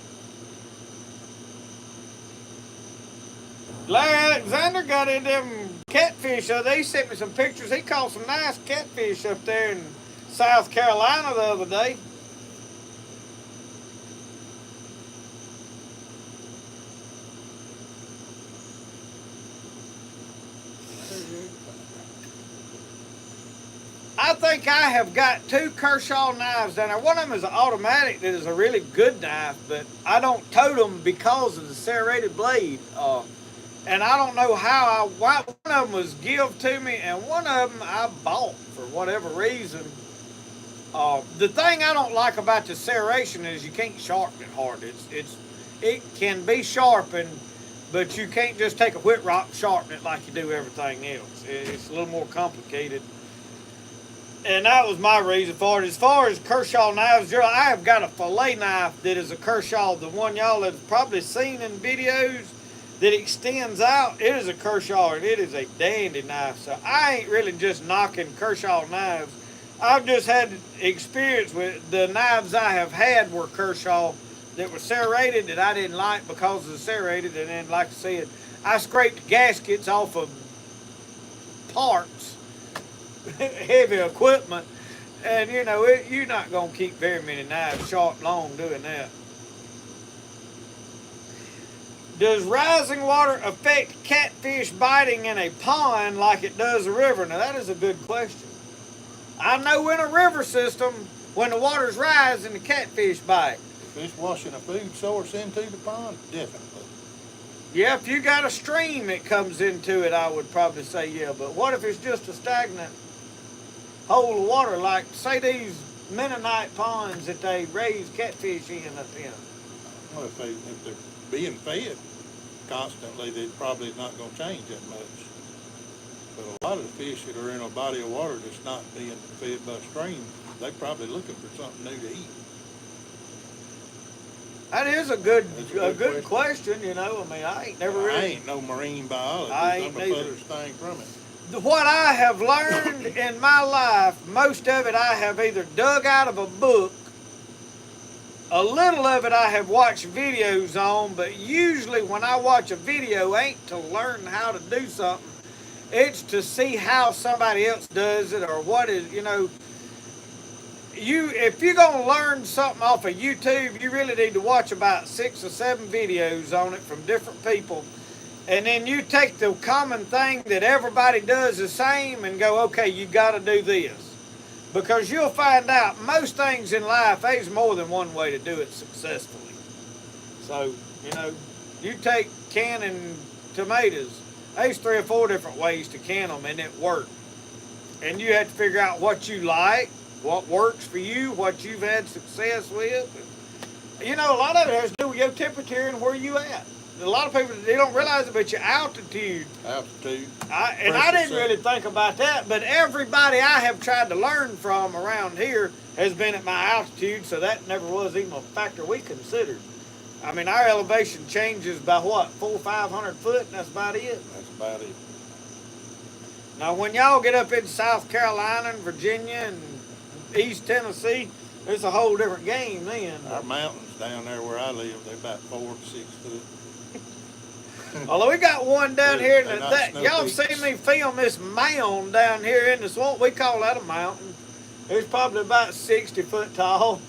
Larry Alexander got in them catfish. They sent me some pictures. He caught some nice catfish up there in South Carolina the other day. I think I have got 2 Kershaw knives down there. One of them is an automatic that is a really good knife, but I don't tote them because of the serrated blade. And I don't know how one of them was give to me, and one of them I bought for whatever reason. The thing I don't like about the serration is you can't sharpen it hard. It can be sharpened, but you can't just take a whip rock and sharpen it like you do everything else. It's a little more complicated. And that was my reason for it. As far as Kershaw knives, I have got a fillet knife that is a Kershaw, the one y'all have probably seen in videos that extends out. It is a Kershaw, and it is a dandy knife. So I ain't really just knocking Kershaw knives. I've just had experience with the knives I have had were Kershaw that were serrated that I didn't like because of the serrated. And then, like I said, I scraped gaskets off of parts, heavy equipment, and you know, you're not going to keep very many knives sharp long doing that. Does rising water affect catfish biting in a pond like it does a river? Now that is a good question. I know in a river system, when the water's rising, the catfish bite. If it's washing a food source into the pond, definitely. Yeah, if you got a stream that comes into it, I would probably say yeah. But what if it's just a stagnant hole of water, like say these Mennonite ponds that they raise catfish in up in? Well, if they're being fed constantly, they're probably not going to change that much. But a lot of the fish that are in a body of water that's not being fed by stream, they're probably looking for something new to eat. That is a good question, you know. I mean, I ain't never really. I ain't no marine biologist. I ain't I'm the furthest thing from it. What I have learned in my life, most of it I have either dug out of a book, a little of it I have watched videos on, but usually when I watch a video, ain't to learn how to do something. It's to see how somebody else does it or what is, you know. If you're going to learn something off of YouTube, you really need to watch about 6 or 7 videos on it from different people. And then you take the common thing that everybody does the same and go, okay, you got to do this. Because you'll find out most things in life, there's more than one way to do it successfully. So, you know, you take canning tomatoes, there's 3 or 4 different ways to can them and it works. And you have to figure out what you like, what works for you, what you've had success with. You know, a lot of it has to do with your temperature and where you at. A lot of people, they don't realize it, but your altitude. Altitude. I didn't really think about that, but everybody I have tried to learn from around here has been at my altitude, so that never was even a factor we considered. I mean, our elevation changes by what, 400 or 500 foot, and that's about it. That's about it. Now, when y'all get up in South Carolina and Virginia and East Tennessee, it's a whole different game then. Our mountains down there where I live, they're about 4 to 6 foot. Although we got one down here, They're not that snow y'all peaks. seen me film this mound down here in the swamp. We call that a mountain. It's probably about 60 foot tall.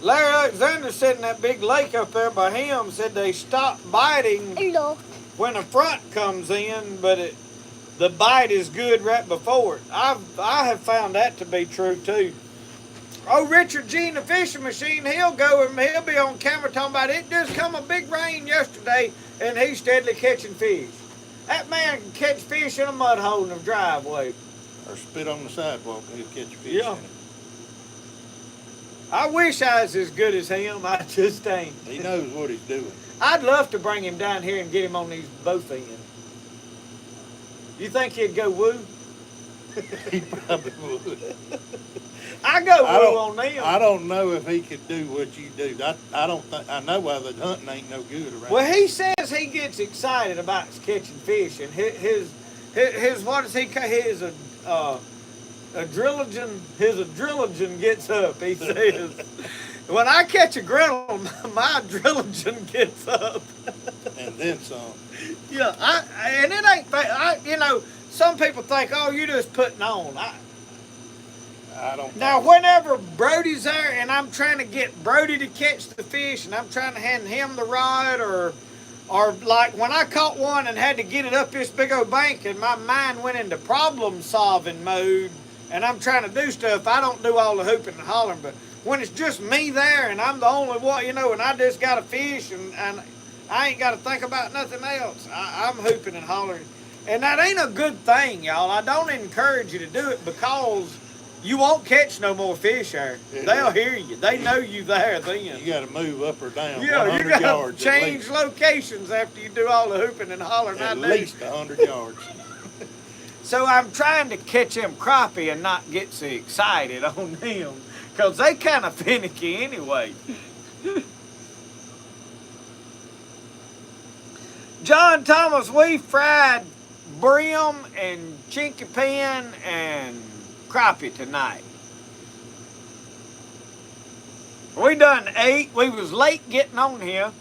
Larry Alexander said in that big lake up there by him, said they stopped biting Hello. when the front comes in, but the bite is good right before it. I have found that to be true too. Oh, Richard G, the fishing machine, he'll be on camera talking about it. Just come a big rain yesterday, and he's steadily catching fish. That man can catch fish in a mud hole in the driveway. Or spit on the sidewalk, he'll catch a fish Yeah. in it. I wish I was as good as him. I just ain't. He knows what he's doing. I'd love to bring him down here and get him on these both ends. You think he'd go woo? He probably would. I go woo on them. I don't know if he could do what you do. I don't think, I know why the hunting ain't no good around. Well, he says he gets excited about catching fish, and his what does he call his adrenaline? His adrenaline gets up. He says, when I catch a griddle, my adrenaline gets up. And then some. Yeah, and it ain't. Some people think, oh, you just putting on. I don't. Now, whenever Brody's there and I'm trying to get Brody to catch the fish and I'm trying to hand him the rod or like when I caught one and had to get it up this big old bank and my mind went into problem solving mode and I'm trying to do stuff, I don't do all the hooping and hollering. But when it's just me there and I'm the only one, and I just got a fish and I ain't got to think about nothing else, I'm hooping and hollering. And that ain't a good thing, y'all. I don't encourage you to do it because you won't catch no more fish there. They'll hear you. They know you there then. You got to move up or down. Yeah, 100 you got yards to change locations after you do all the hooping and hollering. At least 100 yards. So I'm trying to catch them crappie and not get so excited on them because they kind of finicky anyway. John Thomas, we fried brim and chinky pen and crappie tonight. We done ate. We was late getting on here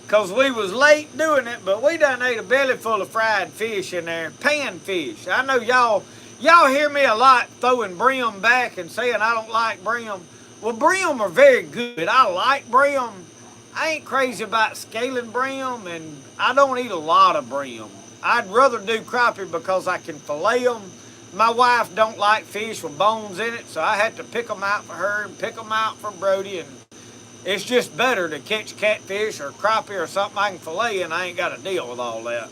because we was late doing it, but we done ate a belly full of fried fish in there, pan fish. I know y'all hear me a lot throwing brim back and saying I don't like brim. Well, brim are very good. I like brim. I ain't crazy about scaling brim, and I don't eat a lot of brim. I'd rather do crappie because I can fillet them. My wife don't like fish with bones in it, so I had to pick them out for her and pick them out for Brody. And it's just better to catch catfish or crappie or something I can fillet, and I ain't got to deal with all that.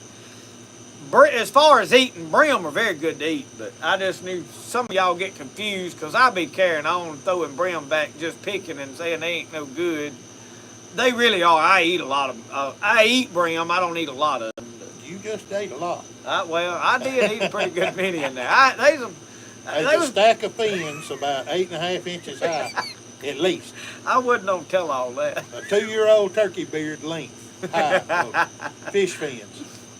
As far as eating, brim are very good to eat, but I just knew some of y'all get confused because I be carrying on throwing brim back, just picking and saying they ain't no good. They really are. I eat a lot of I eat brim. I don't eat a lot of them. You just ate a lot. Well, I did eat a pretty good many in there. There's a stack of fins about 8.5 inches high, at least. I wouldn't don't tell all that. A 2-year-old turkey beard length high of fish fins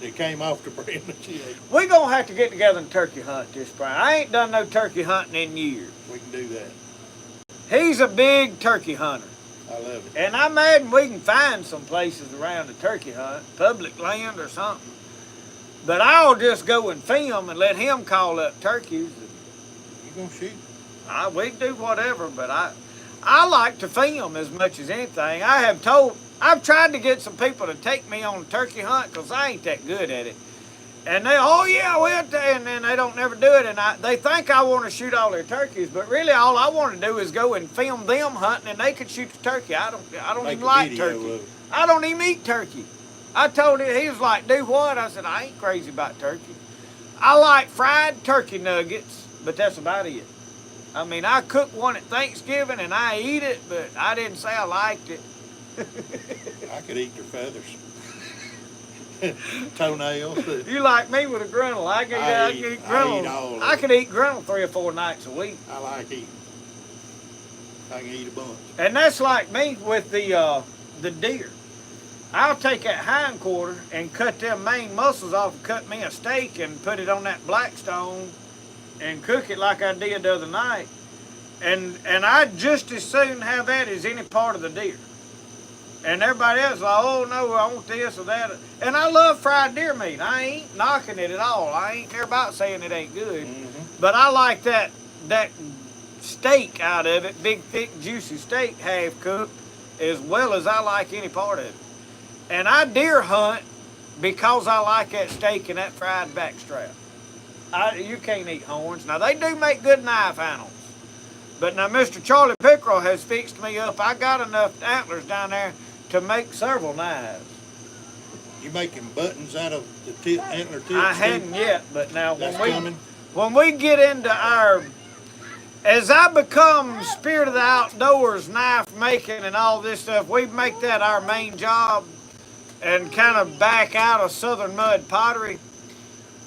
that came off the brim that you ate. We're going to have to get together and turkey hunt this spring. I ain't done no turkey hunting in years. We can do that. He's a big turkey hunter. I love it. And I imagine we can find some places around the turkey hunt, public land or something. But I'll just go and film and let him call up turkeys. You gonna shoot? We can do whatever, but I like to film as much as anything. I've tried to get some people to take me on a turkey hunt because I ain't that good at it. And they, oh yeah, and then they don't never do it. And they think I want to shoot all their turkeys, but really all I want to do is go and film them hunting, and they could shoot the turkey. I don't Make even a like video turkey. of it. I don't even eat turkey. I told him, he was like, do what? I said, I ain't crazy about turkey. I like fried turkey nuggets, but that's about it. I mean, I cook one at Thanksgiving and I eat it, but I didn't say I liked it. I could eat their feathers. Toenails. You like me with a griddle. I can eat griddle. I could eat griddle 3 or 4 nights a week. I like eating. I can eat a bunch. And that's like me with the deer. I'll take that hind quarter and cut them main muscles off and cut me a steak and put it on that Blackstone and cook it like I did the other night. And I'd just as soon have that as any part of the deer. And everybody else like, oh no, I want this or that. And I love fried deer meat. I ain't knocking it at all. I ain't care about saying it ain't good. Mm-hmm. But I like that steak out of it, big, thick, juicy steak, half cooked, as well as I like any part of it. And I deer hunt because I like that steak and that fried backstrap. You can't eat horns. Now, they do make good knife handles. But now Mr. Charlie Pickerel has fixed me up. I got enough antlers down there to make several knives. You making buttons out of the antler tips? I hadn't yet, but now when we get into as I become spirit of the outdoors, knife making and all this stuff, we make that our main job and kind of back out of Southern mud pottery.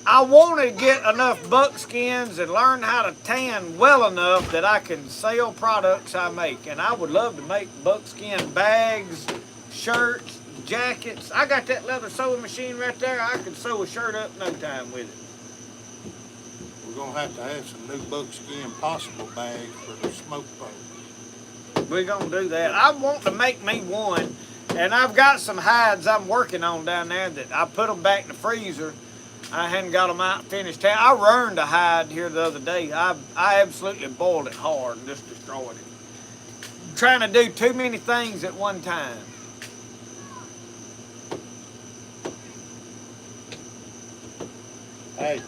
I want to get enough buckskins and learn how to tan well enough that I can sell products I make. And I would love to make buckskin bags, shirts, jackets. I got that leather sewing machine right there. I could sew a shirt up no time with it. We're going to have some new buckskin possible bags for the smoke bowl. We're going to do that. I want to make me one. And I've got some hides I'm working on down there that I put them back in the freezer. I hadn't got them out finished. I ruined a hide here the other day. I absolutely boiled it hard and just destroyed it. Trying to do too many things at one time. Hey.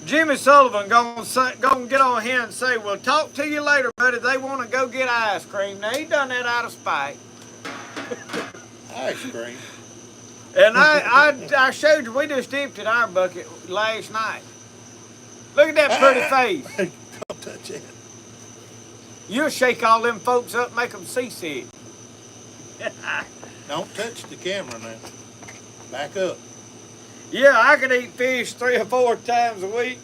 Jimmy Sullivan gonna get on here and say, "Well, talk to you later, buddy. They want to go get ice cream." Now he done that out of spite. Ice cream. And I showed you, we just emptied our bucket last night. Look at that pretty face. Don't touch it. You'll shake all them folks up, make them seasick. Don't touch the camera now. Back up. Yeah, I could eat fish 3 or 4 times a week.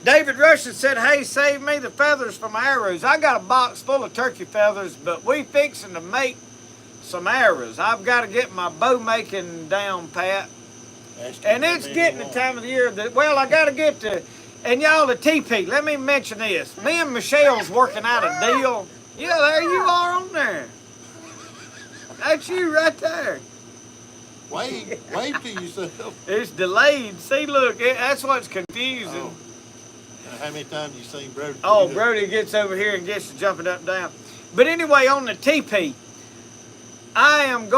David Russian said, "Hey, save me the feathers for my arrows." I got a box full of turkey feathers, but we fixing to make some arrows. I've got to get my bow making down pat. And it's getting the time of the year that, well, I got to get to, and y'all, the TP, let me mention this. Me and Michelle's working out a deal. Yeah, there you are on there. That's you right there. Wave to yourself. It's delayed. See, look, that's what's confusing. Oh. How many times you seen Brody? Oh, Brody gets over here and gets to jumping up and down. But anyway, on the TP, I'm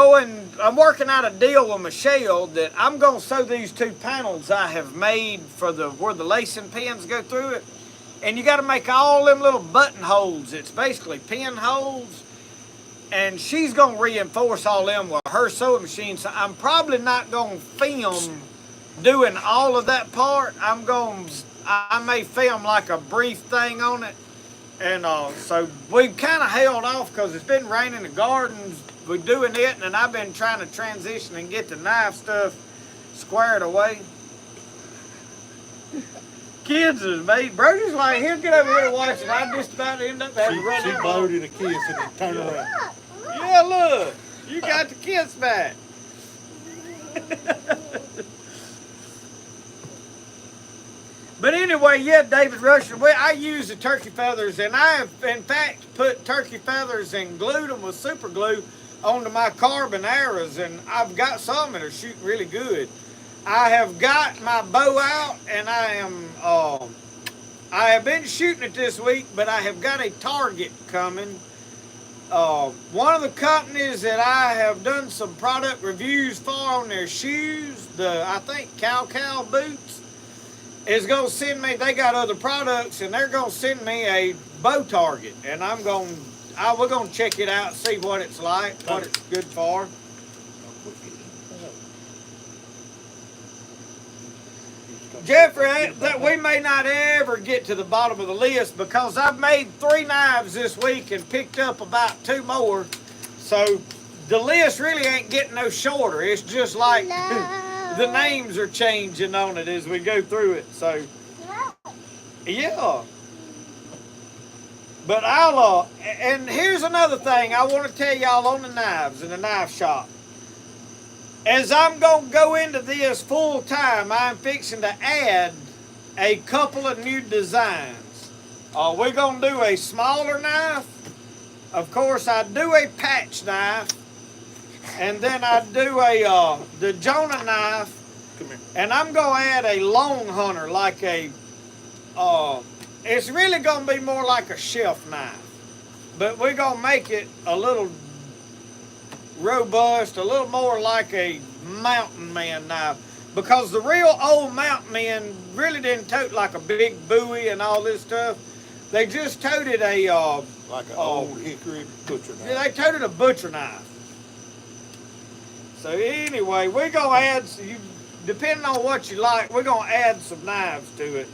working out a deal with Michelle that I'm going to sew these 2 panels I have made for where the lacing pins go through it. And you got to make all them little button holes. It's basically pin holes. And she's going to reinforce all them with her sewing machine. So I'm probably not going to film doing all of that part. I may film like a brief thing on it. And so we've kind of held off because it's been raining the gardens. We're doing it, and I've been trying to transition and get the knife stuff squared away. Kids is made. Brody's like, "Here, get over here and watch it." I just about end up having to run She out. blowed in a kiss and then turned around. Yeah, look. You got the kiss back. But anyway, yeah, David Russian, I use the turkey feathers, and I have, in fact, put turkey feathers and glued them with super glue onto my carbon arrows, and I've got some that are shooting really good. I have got my bow out, and I have been shooting it this week, but I have got a target coming. One of the companies that I have done some product reviews for on their shoes, I think Cow boots, is going to send me, they got other products, and they're going to send me a bow target, and we're going to check it out, see what it's like, what it's good for. Jeffrey, that we may not ever get to the bottom of the list because I've made 3 knives this week and picked up about 2 more. So the list really ain't getting no shorter. It's just like the names are changing on it as we go through it. So, yeah. But and here's another thing I want to tell y'all on the knives in the knife shop. As I'm going to go into this full time, I'm fixing to add a couple of new designs. We're going to do a smaller knife. Of course, I do a patch knife. And then I do the Jonah knife. Come here. And I'm going to add a long hunter, like a, it's really going to be more like a shelf knife. But we're going to make it a little robust, a little more like a mountain man knife, because the real old mountain men really didn't tote like a big bowie and all this stuff. They just toted a like an old hickory butcher knife. Yeah, they toted a butcher knife. So anyway, we're gonna add, depending on what you like, we're gonna add some knives to it.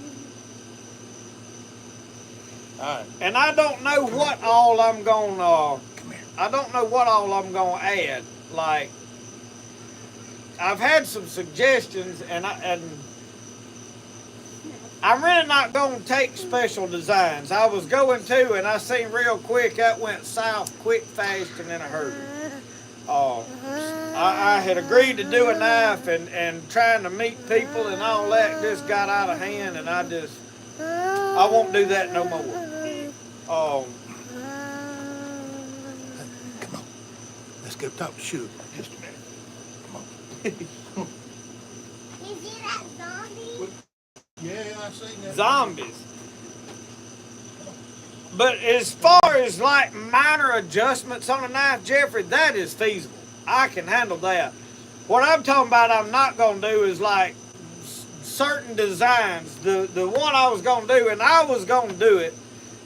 All right. And I don't know what all I'm gonna. Come here. I don't know what all I'm gonna add. Like, I've had some suggestions, and I'm really not gonna take special designs. I was going to, and I seen real quick that went south quick, fast, and in a hurry. I had agreed to do a knife, and trying to meet people and all that just got out of hand, and I won't do that no more. Come on. Let's go talk to Sugar just a minute. Come on. You see that zombie? Yeah, I seen that. Zombies. But as far as like minor adjustments on a knife, Jeffrey, that is feasible. I can handle that. What I'm talking about I'm not going to do is like certain designs. The one I was going to do, and I was going to do it,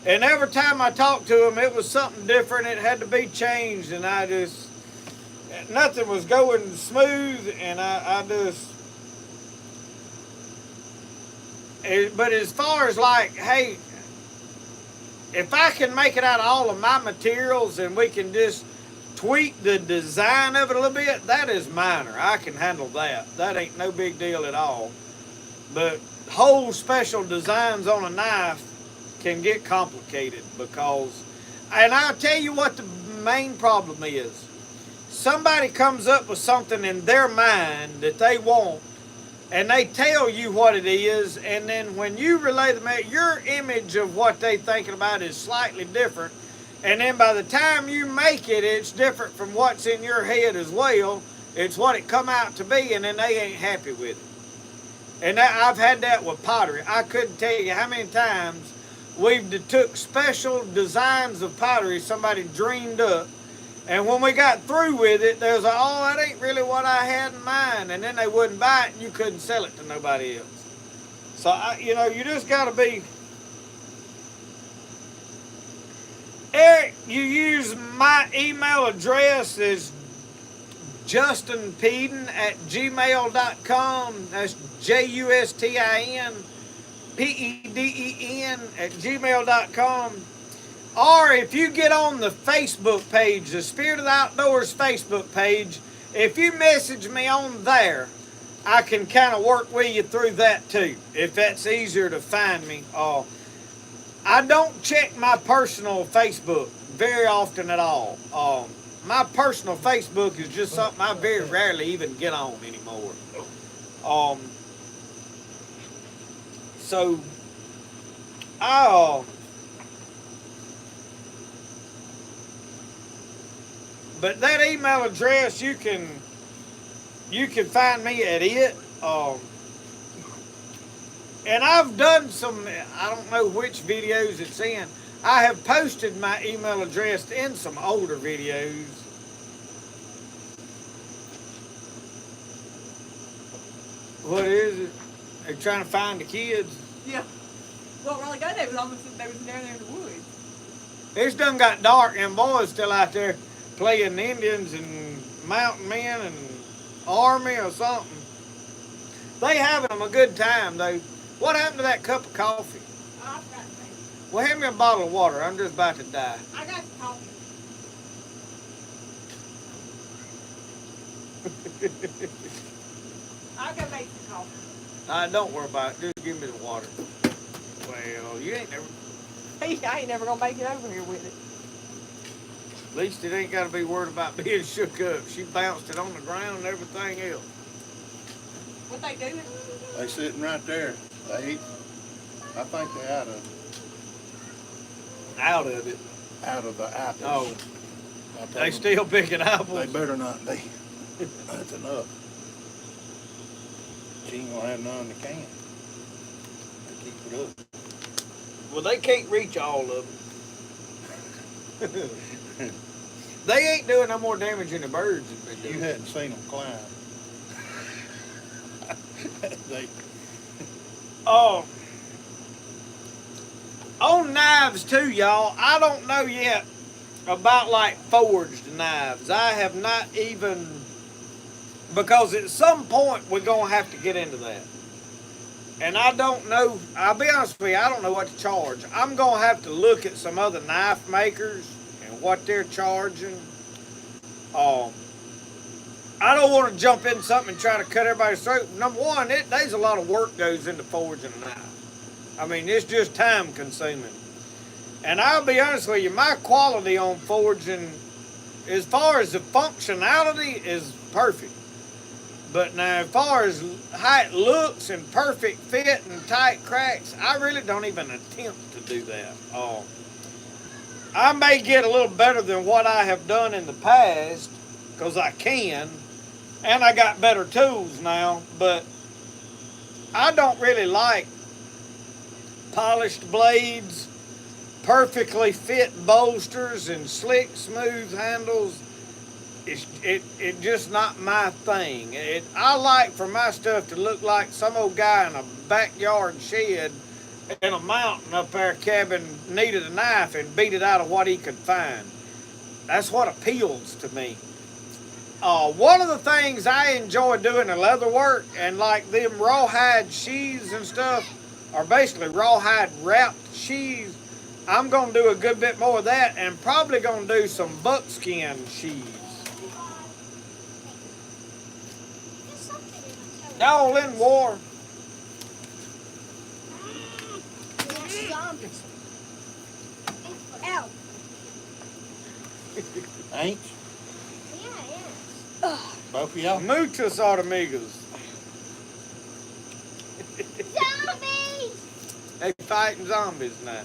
and every time I talked to him, it was something different. It had to be changed, and nothing was going smooth, and but as far as like, hey, if I can make it out of all of my materials and we can just tweak the design of it a little bit, that is minor. I can handle that. That ain't no big deal at all. But whole special designs on a knife can get complicated because, and I'll tell you what the main problem is. Somebody comes up with something in their mind that they want, and they tell you what it is, and then when you relay them, your image of what they thinking about is slightly different, and then by the time you make it, it's different from what's in your head as well. It's what it come out to be, and then they ain't happy with it. And I've had that with pottery. I couldn't tell you how many times we've took special designs of pottery somebody dreamed up, and when we got through with it, there was like, oh, that ain't really what I had in mind, and then they wouldn't buy it, and you couldn't sell it to nobody else. So, you just got to be... Eric, you use my email address as justinpeden@gmail.com. That's justinpeden@gmail.com. Or if you get on the Facebook page, the Spirit of the Outdoors Facebook page, if you message me on there, I can kind of work with you through that too, if that's easier to find me. I don't check my personal Facebook very often at all. My personal Facebook is just something I very rarely even get on anymore. So, but that email address, you can find me at it. And I've done some, I don't know which videos it's in. I have posted my email address in some older videos. What is it? They're trying to find the kids. Yeah. Well, really good. They was down there in the woods. It's done got dark and boys still out there playing Indians and mountain men and army or something. They having them a good time though. What happened to that cup of coffee? Oh, I forgot to say. Well, hand me a bottle of water. I'm just about to die. I got the coffee. I'll go make some coffee. Don't worry about it. Just give me the water. Well, you ain't never. I ain't never gonna make it over here with it. At least it ain't got to be worried about being shook up. She bounced it on the ground and everything else. What they doing? They sitting right there. They eat. I think they're out of it. Out of it. Out of the apples. Oh, I told they them still picking They apples. better not be. That's enough. She ain't gonna have none in the can. They keep it up. Well, they can't reach all of them. They ain't doing no more damage than the birds have been You doing. hadn't seen them climb. They, Oh, on knives too, y'all. I don't know yet about like forged knives. I have not even, because at some point we're gonna have to get into that. And I don't know. I'll be honest with you. I don't know what to charge. I'm gonna have to look at some other knife makers and what they're charging. I don't want to jump in something and try to cut everybody's throat. Number one, there's a lot of work goes into forging a knife. I mean, it's just time consuming. And I'll be honest with you, my quality on forging, as far as the functionality, is perfect. But now, as far as how it looks and perfect fit and tight cracks, I really don't even attempt to do that. I may get a little better than what I have done in the past, because I can, and I got better tools now, but I don't really like polished blades, perfectly fit bolsters, and slick, smooth handles. It's just not my thing. I like for my stuff to look like some old guy in a backyard shed in a mountain up there cabin needed a knife and beat it out of what he could find. That's what appeals to me. One of the things I enjoy doing in leather work, and like them rawhide sheaths and stuff, are basically rawhide wrapped sheaths. I'm going to do a good bit more of that, and probably going to do some buckskin sheaths. Y'all in war. Zombies. Ow. ain't Yeah, yeah. both of y'all? Muchos automigas. Zombies! They fighting zombies now.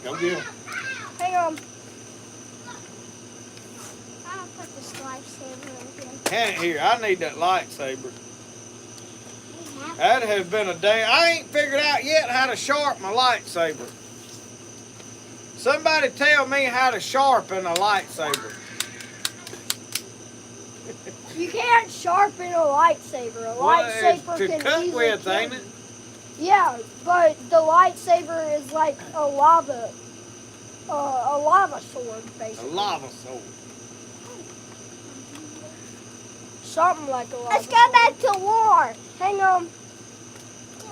Go get 'em. Hang on. I'll put this lightsaber in Can't hear. I need that lightsaber. That has been a day. I ain't figured out yet how to sharpen a lightsaber. Somebody tell me how to sharpen a lightsaber. You can't sharpen a lightsaber. A lightsaber Well, it's to can cut easily with, kill ain't you. it? Yeah, but the lightsaber is like a lava sword, A basically. lava sword. Something like a lava. Let's go back to war. Hang on.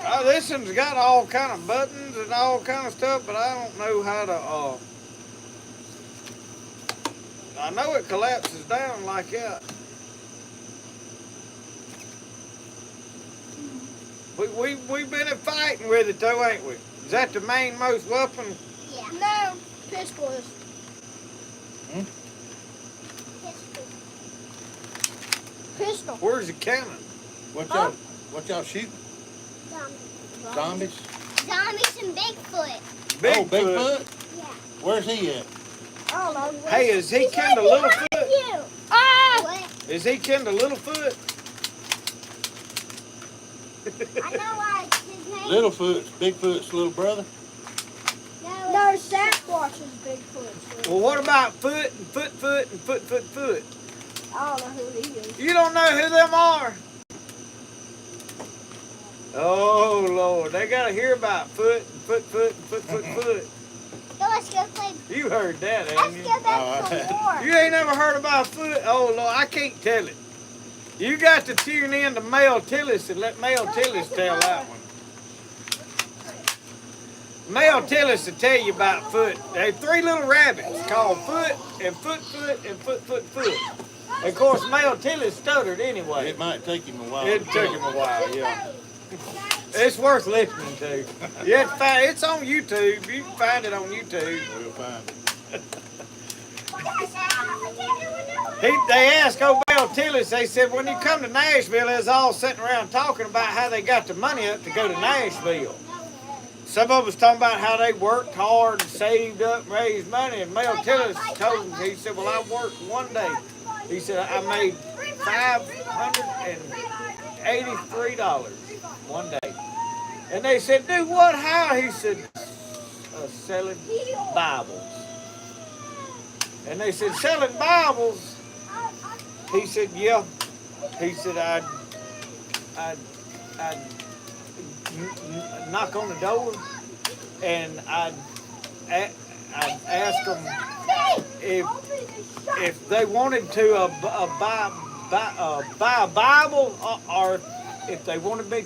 Oh, this one's got all kind of buttons and all kind of stuff, but I don't know how to. I know it collapses down like that. We've been fighting with it though, ain't we? Is that the main most weapon? Yeah. No, pistol is. Hmm? Pistol. Where's the cannon? What y'all shooting? Zombies? Zombies and Bigfoot. Oh, Bigfoot? Yeah. Where's he at? I don't know. Hey, is he kin to Littlefoot? You. Ah! What? Is he kin to Littlefoot? I know what his name. Littlefoot's Bigfoot's little brother. No, Sasquatch is Bigfoot. Well, what about Foot and Foot and Foot? I don't know who he is. You don't know who them are? Oh, Lord. They got to hear about Foot and Foot. So let's go play. You heard that, Let's ain't you? go back to war. You ain't never heard about Foot? Oh, Lord, I can't tell it. You got to tune in to Mel Tillis and let Mel Tillis tell that one. Mel Tillis will tell you about Foot. They have 3 little rabbits called Foot and Foot and Foot. Of course, Mel Tillis stuttered anyway. It might take him a while. It took him a while, yeah. It's worth listening to. You have to find, it's on YouTube. You can find it on YouTube. We'll find it. They asked old Mel Tillis, they said, when you come to Nashville, they was all sitting around talking about how they got the money up to go to Nashville. Some of us talking about how they worked hard and saved up and raised money. And Mel Tillis told them, he said, well, I worked one day. He said, I made $583 one day. And they said, do what, how? He said, selling Bibles. And they said, selling Bibles? He said, yeah. He said, I'd knock on the door and I'd ask them if they wanted to buy a Bible or if they wanted me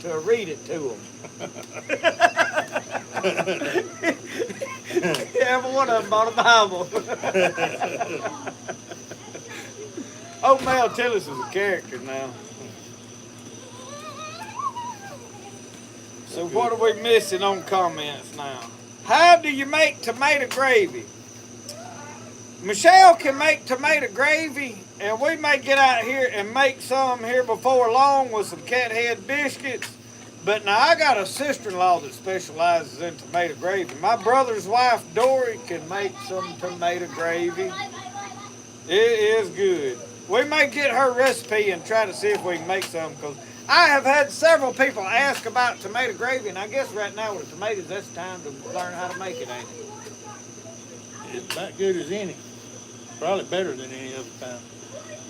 to read it to them. Every one of them bought a Bible. Old Mel Tillis is a character now. So what are we missing on comments now? How do you make tomato gravy? Michelle can make tomato gravy, and we may get out here and make some here before long with some cat head biscuits. But now I got a sister-in-law that specializes in tomato gravy. My brother's wife, Dory, can make some tomato gravy. It is good. We may get her recipe and try to see if we can make some, because I have had several people ask about tomato gravy, and I guess right now with the tomatoes, that's time to learn how to make it, ain't it? It's about good as any. Probably better than any other time.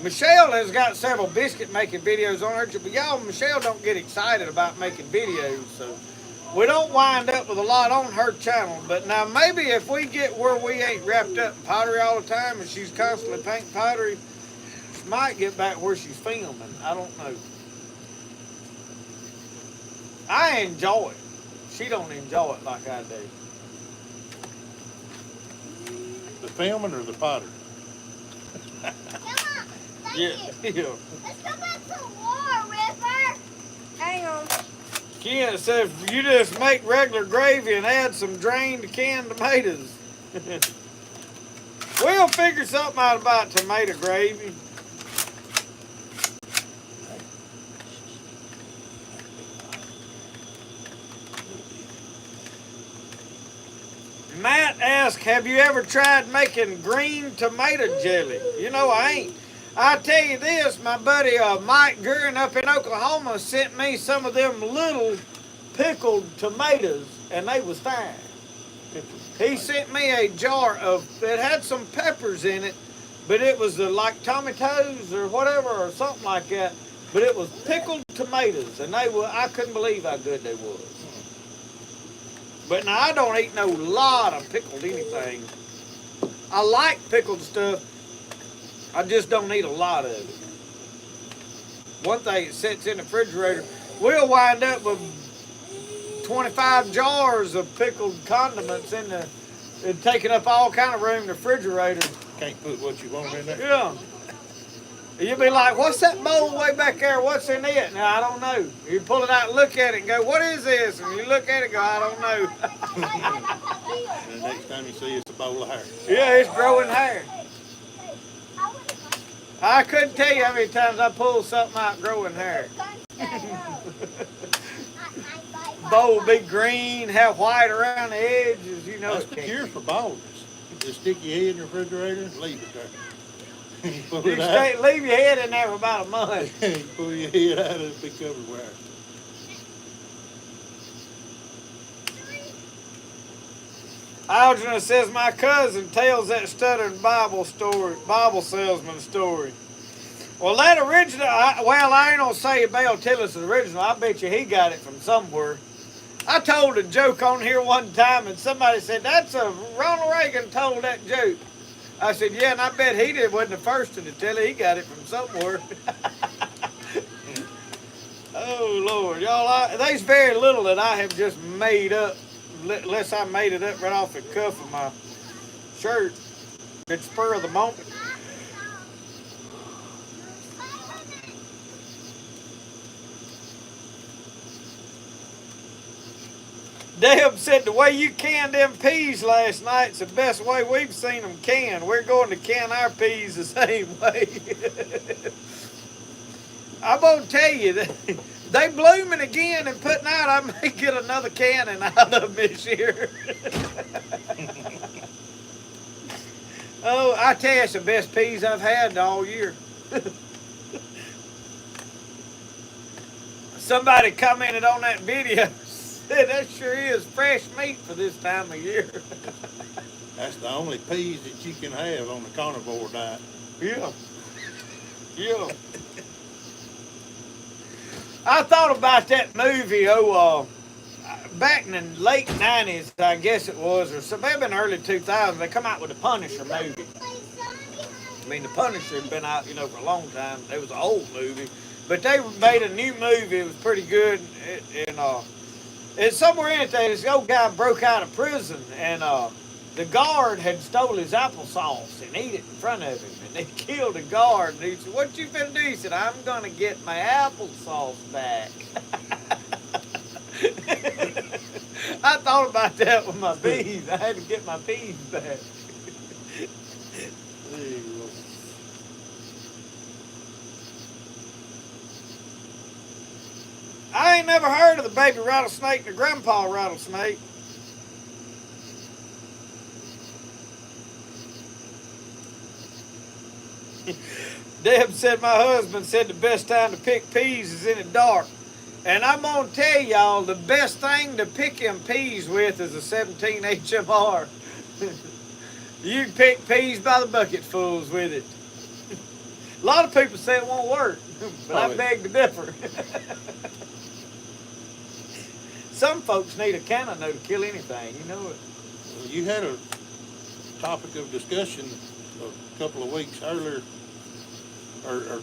Michelle has got several biscuit making videos on her, but y'all, Michelle don't get excited about making videos, so we don't wind up with a lot on her channel. But now maybe if we get where we ain't wrapped up in pottery all the time and she's constantly painting pottery, she might get back where she's filming. I don't know. I enjoy it. She don't enjoy it like I do. The filming or the pottery? Yeah. Let's go back to war, River. Hang on. Ken says you just make regular gravy and add some drained canned tomatoes. We'll figure something out about tomato gravy. Matt asked, have you ever tried making green tomato jelly? You know, I ain't. I tell you this, my buddy Mike Guerin up in Oklahoma sent me some of them little pickled tomatoes, and they was fine. He sent me a jar of, it had some peppers in it, but it was like tomatoes or whatever or something like that, but it was pickled tomatoes, and they were, I couldn't believe how good they was. But now I don't eat no lot of pickled anything. I like pickled stuff. I just don't eat a lot of it. One thing, it sits in the refrigerator. We'll wind up with 25 jars of pickled condiments in the, and taking up all kind of room in the refrigerator. Can't put what you want in there. Yeah. You'll be like, what's that bowl way back there? What's in it? Now, I don't know. You pull it out and look at it and go, what is this? And you look at it and go, I don't know. And the next time you see it's a bowl of hair. Yeah, it's growing hair. I couldn't tell you how many times I pulled something out growing hair. Bowl be green, have white around the edges, you know. That's the cure for baldness. Just stick your head in the refrigerator and leave it there. You pull it out. Leave your head in there for about a month. You pull your head out and it'll be covered wire. Algernon says my cousin tells that stuttering Bible salesman story. Well, that original, I ain't gonna say Mel Tillis is original. I bet you he got it from somewhere. I told a joke on here one time, and somebody said, that's a Ronald Reagan told that joke. I said, yeah, and I bet he wasn't the first to tell it. He got it from somewhere. Oh Lord, y'all! There's very little that I have just made up, unless I made it up right off the cuff of my shirt. It's spur of the moment. Deb said the way you canned them peas last night's the best way we've seen them canned. We're going to can our peas the same way. I'm going to tell you, they blooming again and putting out. I may get another canning out of them this year. Oh, I tell you, it's the best peas I've had all year. Somebody commented on that video. That sure is fresh meat for this time of year. That's the only peas that you can have on the carnivore diet. Yeah. Yeah. I thought about that movie, back in the late 90s, I guess it was, or maybe in the early 2000s, they come out with the Punisher movie. I mean, the Punisher had been out, for a long time. It was an old movie. But they made a new movie. It was pretty good. And somewhere in it, this old guy broke out of prison, and the guard had stole his applesauce and ate it in front of him. And they killed the guard. And he said, "What you finna do?" He said, "I'm going to get my applesauce back." I thought about that with my peas. I had to get my peas back. I ain't never heard of the baby rattlesnake and the grandpa rattlesnake. Deb said my husband said the best time to pick peas is in the dark. And I'm going to tell y'all, the best thing to pick them peas with is a 17 HMR. You can pick peas by the bucketfuls with it. A lot of people say it won't work, but I beg to differ. Some folks need a cannon though to kill anything, you know it. Well, you had a topic of discussion a couple of weeks earlier, or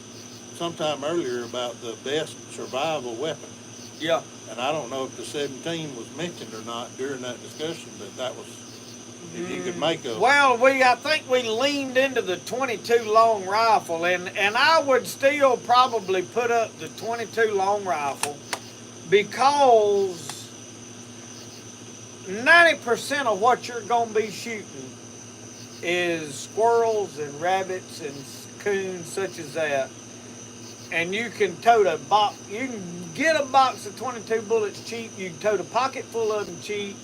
sometime earlier, about the best survival weapon. Yeah. And I don't know if the 17 was mentioned or not during that discussion, but that was, if you could make a... Well, I think we leaned into the 22 long rifle, and I would still probably put up the 22 long rifle because 90% of what you're going to be shooting is squirrels and rabbits and coons such as that. And you can tote a box, you can get a box of 22 bullets cheap, you can tote a pocket full of them cheap,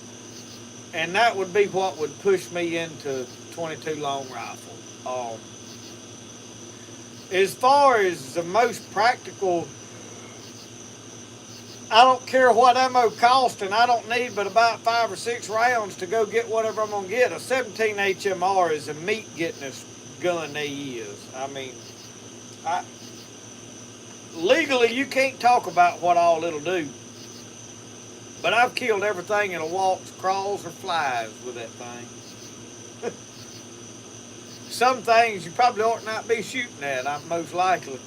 and that would be what would push me into 22 long rifle. As far as the most practical, I don't care what ammo costs, and I don't need but about 5 or 6 rounds to go get whatever I'm going to get. A 17 HMR is a meat-gettingest gun they is. I mean, legally, you can't talk about what all it'll do. But I've killed everything that walks, crawls, or flies with that thing. Some things you probably ought not be shooting at, most likely.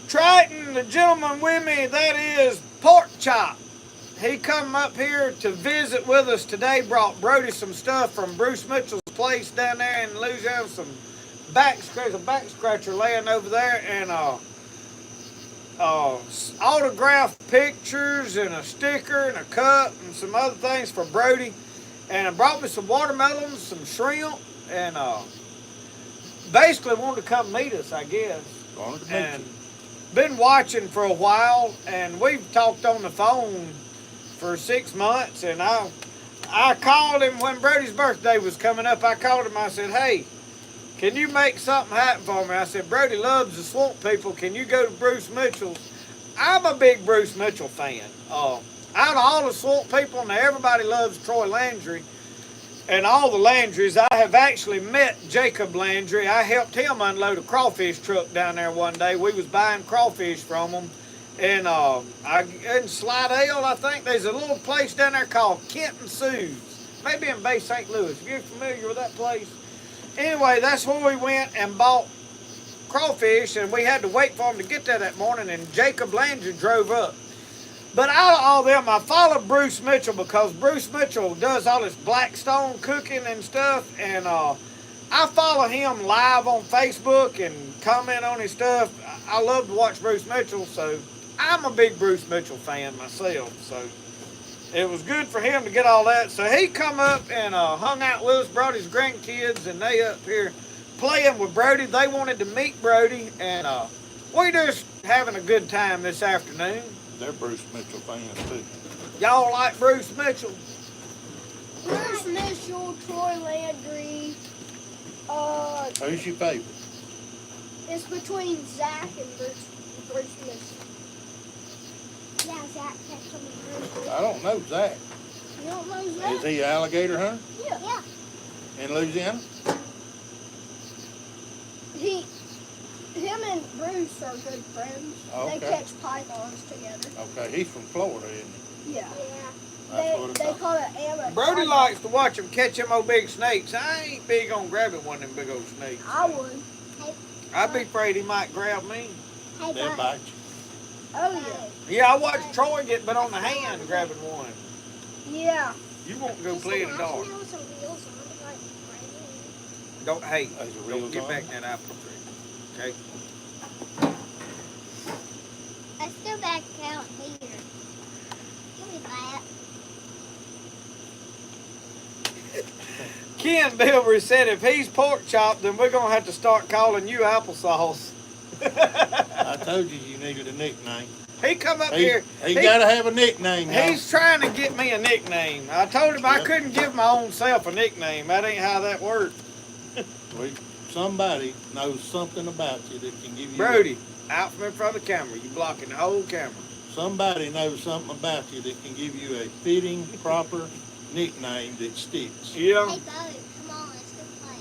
Triton, the gentleman with me, that is Pork Chop. He come up here to visit with us today, brought Brody some stuff from Bruce Mitchell's place down there in Louisiana, some back scratcher laying over there, and autographed pictures and a sticker and a cup and some other things for Brody. And I brought me some watermelons, some shrimp, and basically wanted to come meet us, I guess. Wanted to meet you. Been watching for a while, and we've talked on the phone for 6 months, and I called him when Brody's birthday was coming up. I called him, I said, "Hey, can you make something happen for me?" I said, "Brody loves the swamp people. Can you go to Bruce Mitchell's?" I'm a big Bruce Mitchell fan. Out of all the swamp people, and everybody loves Troy Landry, and all the Landrys. I have actually met Jacob Landry. I helped him unload a crawfish truck down there one day. We was buying crawfish from him. And in Slidell, I think, there's a little place down there called Kent and Sue's. Maybe in Bay St. Louis. If you're familiar with that place. Anyway, that's where we went and bought crawfish, and we had to wait for him to get there that morning, and Jacob Landry drove up. But out of all them, I follow Bruce Mitchell because Bruce Mitchell does all this Blackstone cooking and stuff, and I follow him live on Facebook and comment on his stuff. I love to watch Bruce Mitchell, so I'm a big Bruce Mitchell fan myself. So it was good for him to get all that. So he come up and hung out with us, brought his grandkids, and they up here playing with Brody. They wanted to meet Brody, and we just having a good time this afternoon. They're Bruce Mitchell fans too. Y'all like Bruce Mitchell? Bruce Mitchell, Troy Landry. Who's your favorite? It's between Zach and Bruce Mitchell. Yeah, Zach kept coming Bruce. I don't know Zach. You don't know Zach? Is he an alligator hunter Yeah. in Louisiana? Him and Bruce are good friends. Okay. They catch pythons together. Okay, he's from Florida, isn't he? Yeah. That's what They call it amateur. Brody likes to watch him catch them old big snakes. I ain't big on grabbing one of them big old snakes. I would. I'd be afraid he might grab me. They'll bite you. Oh, Yeah, I watched Troy get bit on the hand grabbing one. yeah. You won't go play in the dark. Don't, hey, Those are don't reels get on back it? in that apple tree. Okay? Let's go back out here. Give me that. Ken Bilber said if he's pork chop, then we're going to have to start calling you applesauce. I told you you needed a nickname. He come up here. He got to have a nickname now. He's trying to get me a nickname. I told him I couldn't give my own self a nickname. That ain't how that works. Somebody knows something about you that can give you... Brody, out from in front of the camera. You blocking the whole camera. Somebody knows something about you that can give you a fitting, proper nickname that sticks. You know, Hey, Bo, come on, let's go play.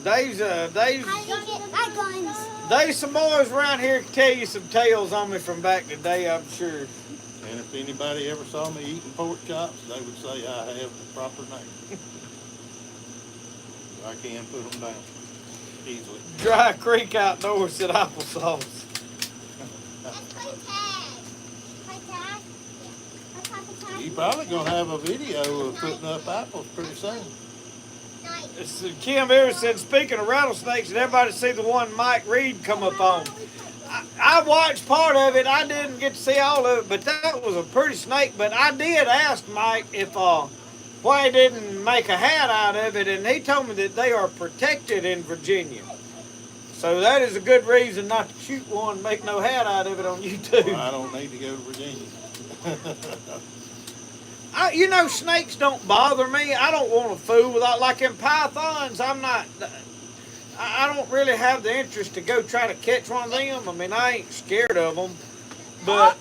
Dave's How do you get that guns? There's some boys around here can tell you some tales on me from back in the day, I'm sure. And if anybody ever saw me eating pork chops, they would say I have the proper name. I can put them down easily. Dry Creek Outdoors said applesauce. Let's play tag. Play tag? Yeah. Let's have a tag. You're probably going to have a video of putting up apples pretty soon. Nice. Kim Ever said, speaking of rattlesnakes, did everybody see the one Mike Reed come up on? I watched part of it. I didn't get to see all of it, but that was a pretty snake. But I did ask Mike if why he didn't make a hat out of it, and he told me that they are protected in Virginia. So that is a good reason not to shoot one and make no hat out of it on YouTube. Well, I don't need to go to Virginia. You know, snakes don't bother me. I don't want to fool with it. Like in pythons, I don't really have the interest to go try to catch one of them. I mean, I ain't scared of them. But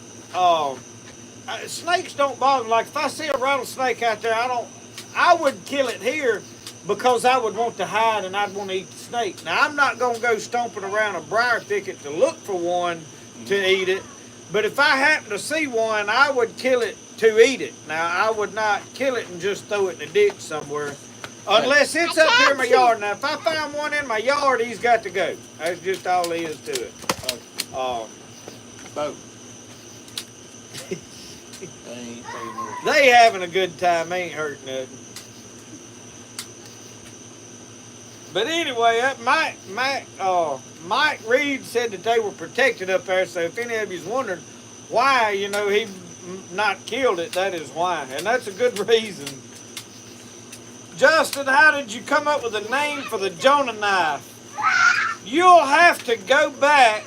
snakes don't bother me. Like if I see a rattlesnake out there, I would kill it here because I would want to hide and I'd want to eat the snake. Now, I'm not going to go stomping around a briar thicket to look for one to eat it. But if I happen to see one, I would kill it to eat it. Now, I would not kill it and just throw it in a ditch somewhere. Unless it's up here in my yard. Now, if I find one in my yard, he's got to go. That's just all there is to it. Boat. They having a good time. Ain't hurt nothing. But anyway, Mike Reed said that they were protected up there. So if any of you's wondering why, he not killed it, that is why. And that's a good reason. Justin, how did you come up with a name for the Jonah knife? You'll have to go back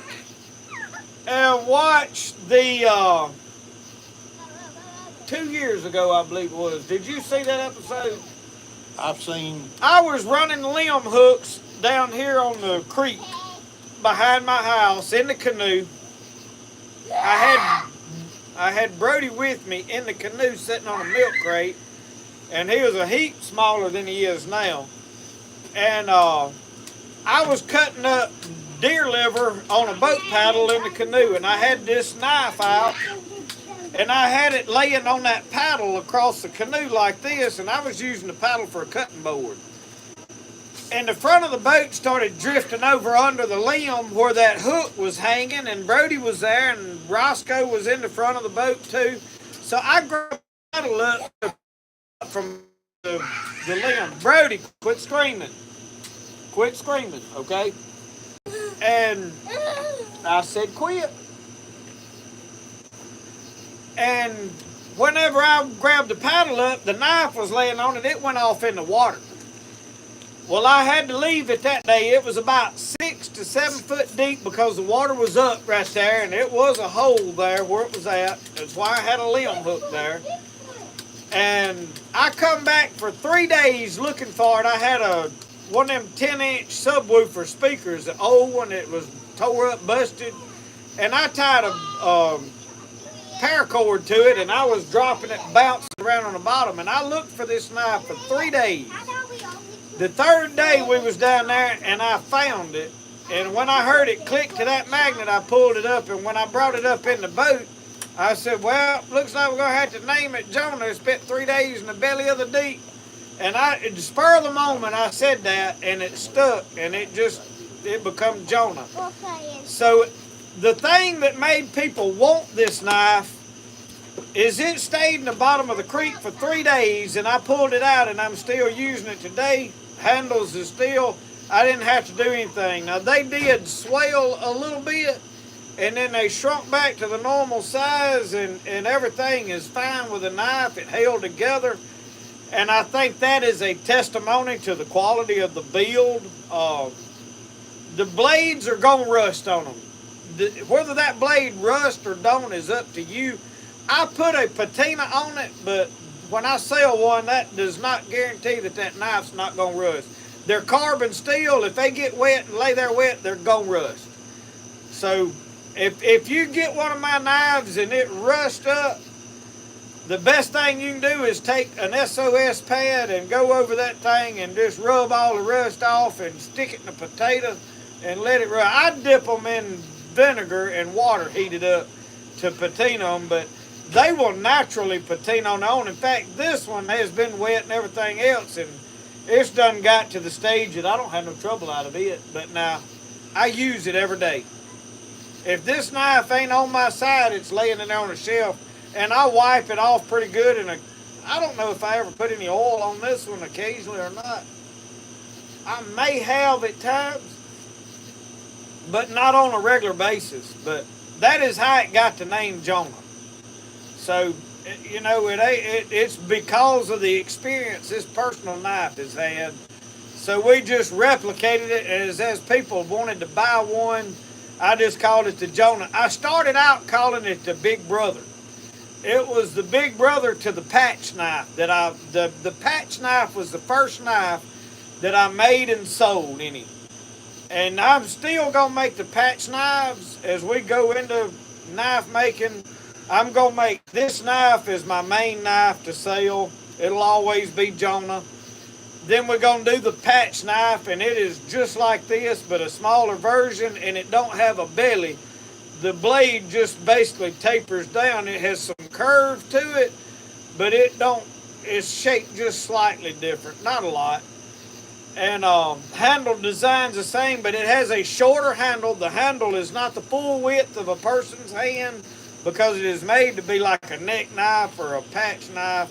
and watch the 2 years ago, I believe it was. Did you see that episode? I've seen... I was running limb hooks down here on the creek behind my house in the canoe. I had Brody with me in the canoe sitting on a milk crate, and he was a heap smaller than he is now. And I was cutting up deer liver on a boat paddle in the canoe, and I had this knife out, and I had it laying on that paddle across the canoe like this, and I was using the paddle for a cutting board. and the front of the boat started drifting over under the limb where that hook was hanging, and Brody was there, and Roscoe was in the front of the boat too. So I grabbed the paddle up from the limb. Brody, quit screaming. Quit screaming, okay? And I said, quit. And whenever I grabbed the paddle up, the knife was laying on it. It went off in the water. Well, I had to leave it that day. It was about 6 to 7 foot deep because the water was up right there, and it was a hole there where it was at. That's why I had a limb hook there. And I come back for 3 days looking for it. I had one of them 10-inch subwoofer speakers, the old one that was tore up, busted, and I tied a paracord to it, and I was dropping it, bouncing around on the bottom, and I looked for this knife for 3 days. The third day we was down there, and I found it, and when I heard it click to that magnet, I pulled it up, and when I brought it up in the boat, I said, well, looks like we're going to have to name it Jonah. It spent 3 days in the belly of the deep. And at the spur of the moment, I said that, and it stuck, and it become Jonah. So the thing that made people want this knife is it stayed in the bottom of the creek for 3 days, and I pulled it out, and I'm still using it today. Handles is still, I didn't have to do anything. Now, they did swell a little bit, and then they shrunk back to the normal size, and everything is fine with the knife. It held together. And I think that is a testimony to the quality of the build. The blades are going to rust on them. Whether that blade rust or don't is up to you. I put a patina on it, but when I sell one, that does not guarantee that knife's not going to rust. They're carbon steel. If they get wet and lay there wet, they're going to rust. So if you get one of my knives and it rusts up, the best thing you can do is take an SOS pad and go over that thing and just rub all the rust off and stick it in a potato and let it rust. I dip them in vinegar and water heated up to patina them, but they will naturally patina on their own. In fact, this one has been wet and everything else, and it's done got to the stage that I don't have no trouble out of it. But now, I use it every day. If this knife ain't on my side, it's laying in there on a shelf, and I wipe it off pretty good, and I don't know if I ever put any oil on this one occasionally or not. I may have at times, but not on a regular basis. But that is how it got the name Jonah. So, you know, it's because of the experience this personal knife has had. So we just replicated it as people wanted to buy one. I just called it the Jonah. I started out calling it the Big Brother. It was the big brother to the patch knife that the patch knife was the first knife that I made and sold any. And I'm still gonna make the patch knives as we go into knife making. I'm gonna make this knife as my main knife to sell. It'll always be Jonah. Then we're gonna do the patch knife, and it is just like this, but a smaller version, and it don't have a belly. The blade just basically tapers down. It has some curve to it, but it's shaped just slightly different, not a lot. And handle design's the same, but it has a shorter handle. The handle is not the full width of a person's hand because it is made to be like a neck knife or a patch knife.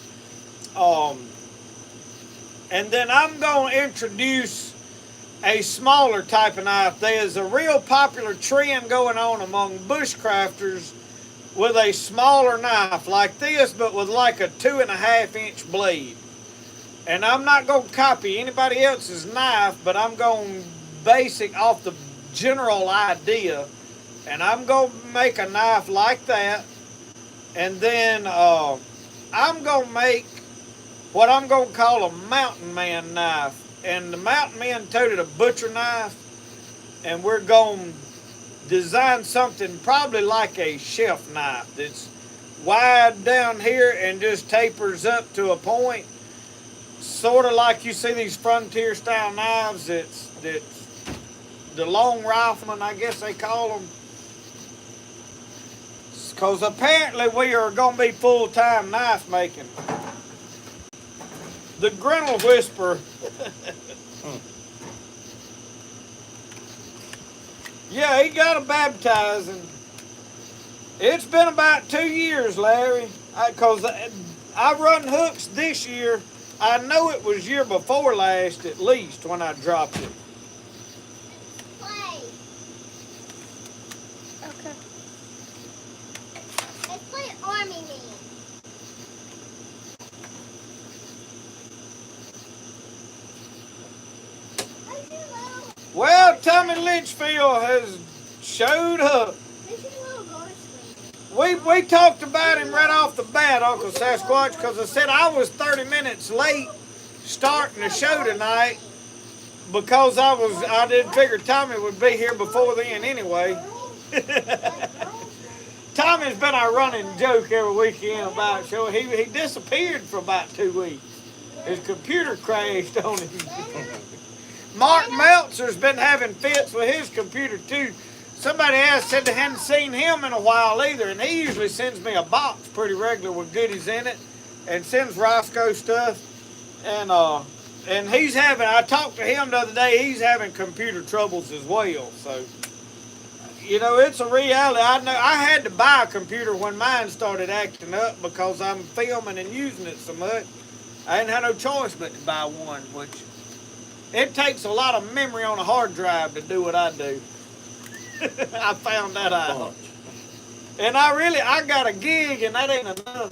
And then I'm going to introduce a smaller type of knife. There's a real popular trend going on among bushcrafters with a smaller knife like this, but with like a 2.5-inch blade. And I'm not going to copy anybody else's knife, but I'm going to base it off the general idea. And I'm going to make a knife like that. And then I'm going to make what I'm going to call a mountain man knife. And the mountain man toted a butcher knife, and we're going to design something probably like a shelf knife that's wide down here and just tapers up to a point, sort of like you see these frontier style knives. That's the long rifleman, I guess they call them, because apparently we are going to be full-time knife making. The Grinnell Whisperer Yeah, he got a baptizing. It's been about 2 years, Larry. Because I run hooks this year. I know it was year before last at least when I dropped it. Play. Okay. Let's play Army Man. Where's your little, Well, Tommy Litchfield has showed up. where's your little ghost screen? We talked about him right off the bat, Uncle Sasquatch, because I said I was 30 minutes late starting the show tonight because I didn't figure Tommy would be here before then anyway. Tommy's been our running joke every weekend about show. He disappeared for about 2 weeks. His computer crashed on him. Mark Meltzer's been having fits with his computer too. Somebody else said they hadn't seen him in a while either, and he usually sends me a box pretty regular with goodies in it, and sends Roscoe stuff. And he's having. I talked to him the other day. He's having computer troubles as well. So, you know, it's a reality. I know I had to buy a computer when mine started acting up because I'm filming and using it so much. I didn't have no choice but to buy one, which it takes a lot of memory on a hard drive to do what I do. I found that out. And I got a gig and that ain't enough.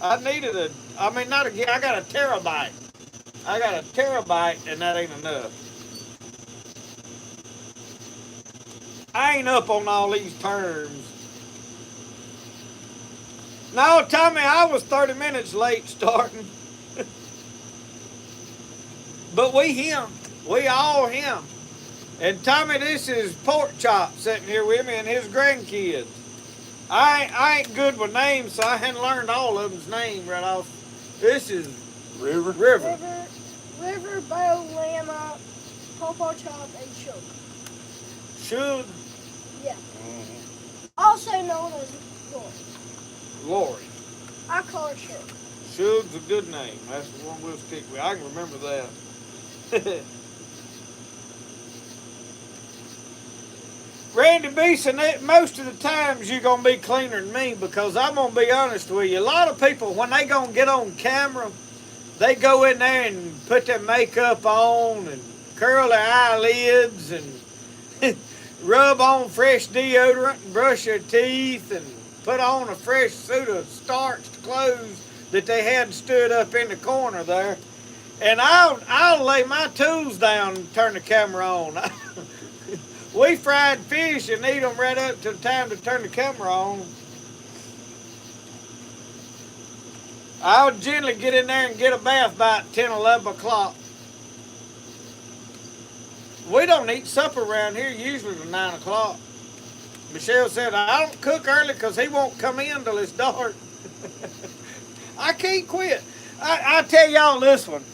I got a terabyte. I got a terabyte and that ain't enough. I ain't up on all these terms. No, Tommy, I was 30 minutes late starting. But we all him. And Tommy, this is Pork Chop sitting here with me and his grandkids. I ain't good with names, so I hadn't learned all of them's name right off. This is River. River. River, Bo, Lama, Pawpaw Chop, and Shug. Shug. Yeah. Also known as Lori. Lori. I call her Shug. Shug's a good name. That's the one we'll stick with. I can remember that. Randy Beeson, most of the times you're going to be cleaner than me because I'm going to be honest with you. A lot of people, when they going to get on camera, they go in there and put their makeup on and curl their eyelids and rub on fresh deodorant and brush their teeth and put on a fresh suit of starched clothes that they had stood up in the corner there. And I'll lay my tools down and turn the camera on. We fried fish and eat them right up to the time to turn the camera on. I'll generally get in there and get a bath about 10, 11 o'clock. We don't eat supper around here usually till 9 o'clock. Michelle said, I don't cook early because he won't come in till it's dark. I can't quit. I tell y'all this one.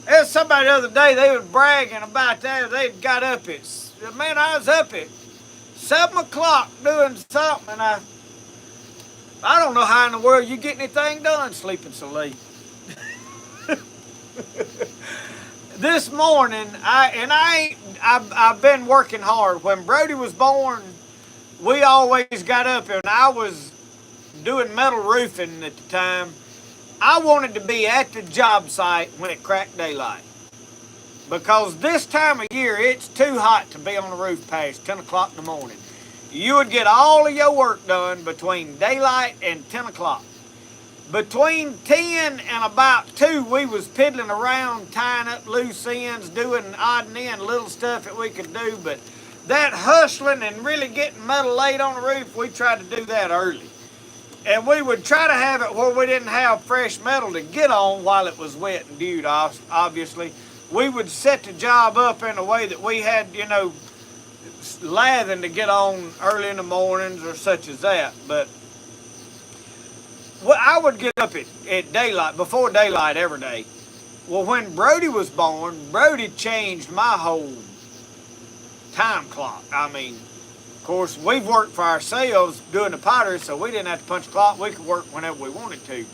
There's somebody the other day, they was bragging about that. They'd got up at, man, I was up at 7 o'clock doing something, and I don't know how in the world you get anything done sleeping so late. This morning, I've been working hard. When Brody was born, we always got up, and I was doing metal roofing at the time. I wanted to be at the job site when it cracked daylight. Because this time of year, it's too hot to be on the roof past 10 o'clock in the morning. You would get all of your work done between daylight and 10 o'clock. Between 10 and about 2, we was piddling around, tying up loose ends, doing odd and end little stuff that we could do. But that hustling and really getting metal laid on the roof, we tried to do that early. And we would try to have it where we didn't have fresh metal to get on while it was wet and dewed, obviously. We would set the job up in a way that we had, lathing to get on early in the mornings or such as that. But I would get up at daylight, before daylight every day. Well, when Brody was born, Brody changed my whole time clock. I mean, of course, we've worked for ourselves doing the pottery, so we didn't have to punch a clock. We could work whenever we wanted to.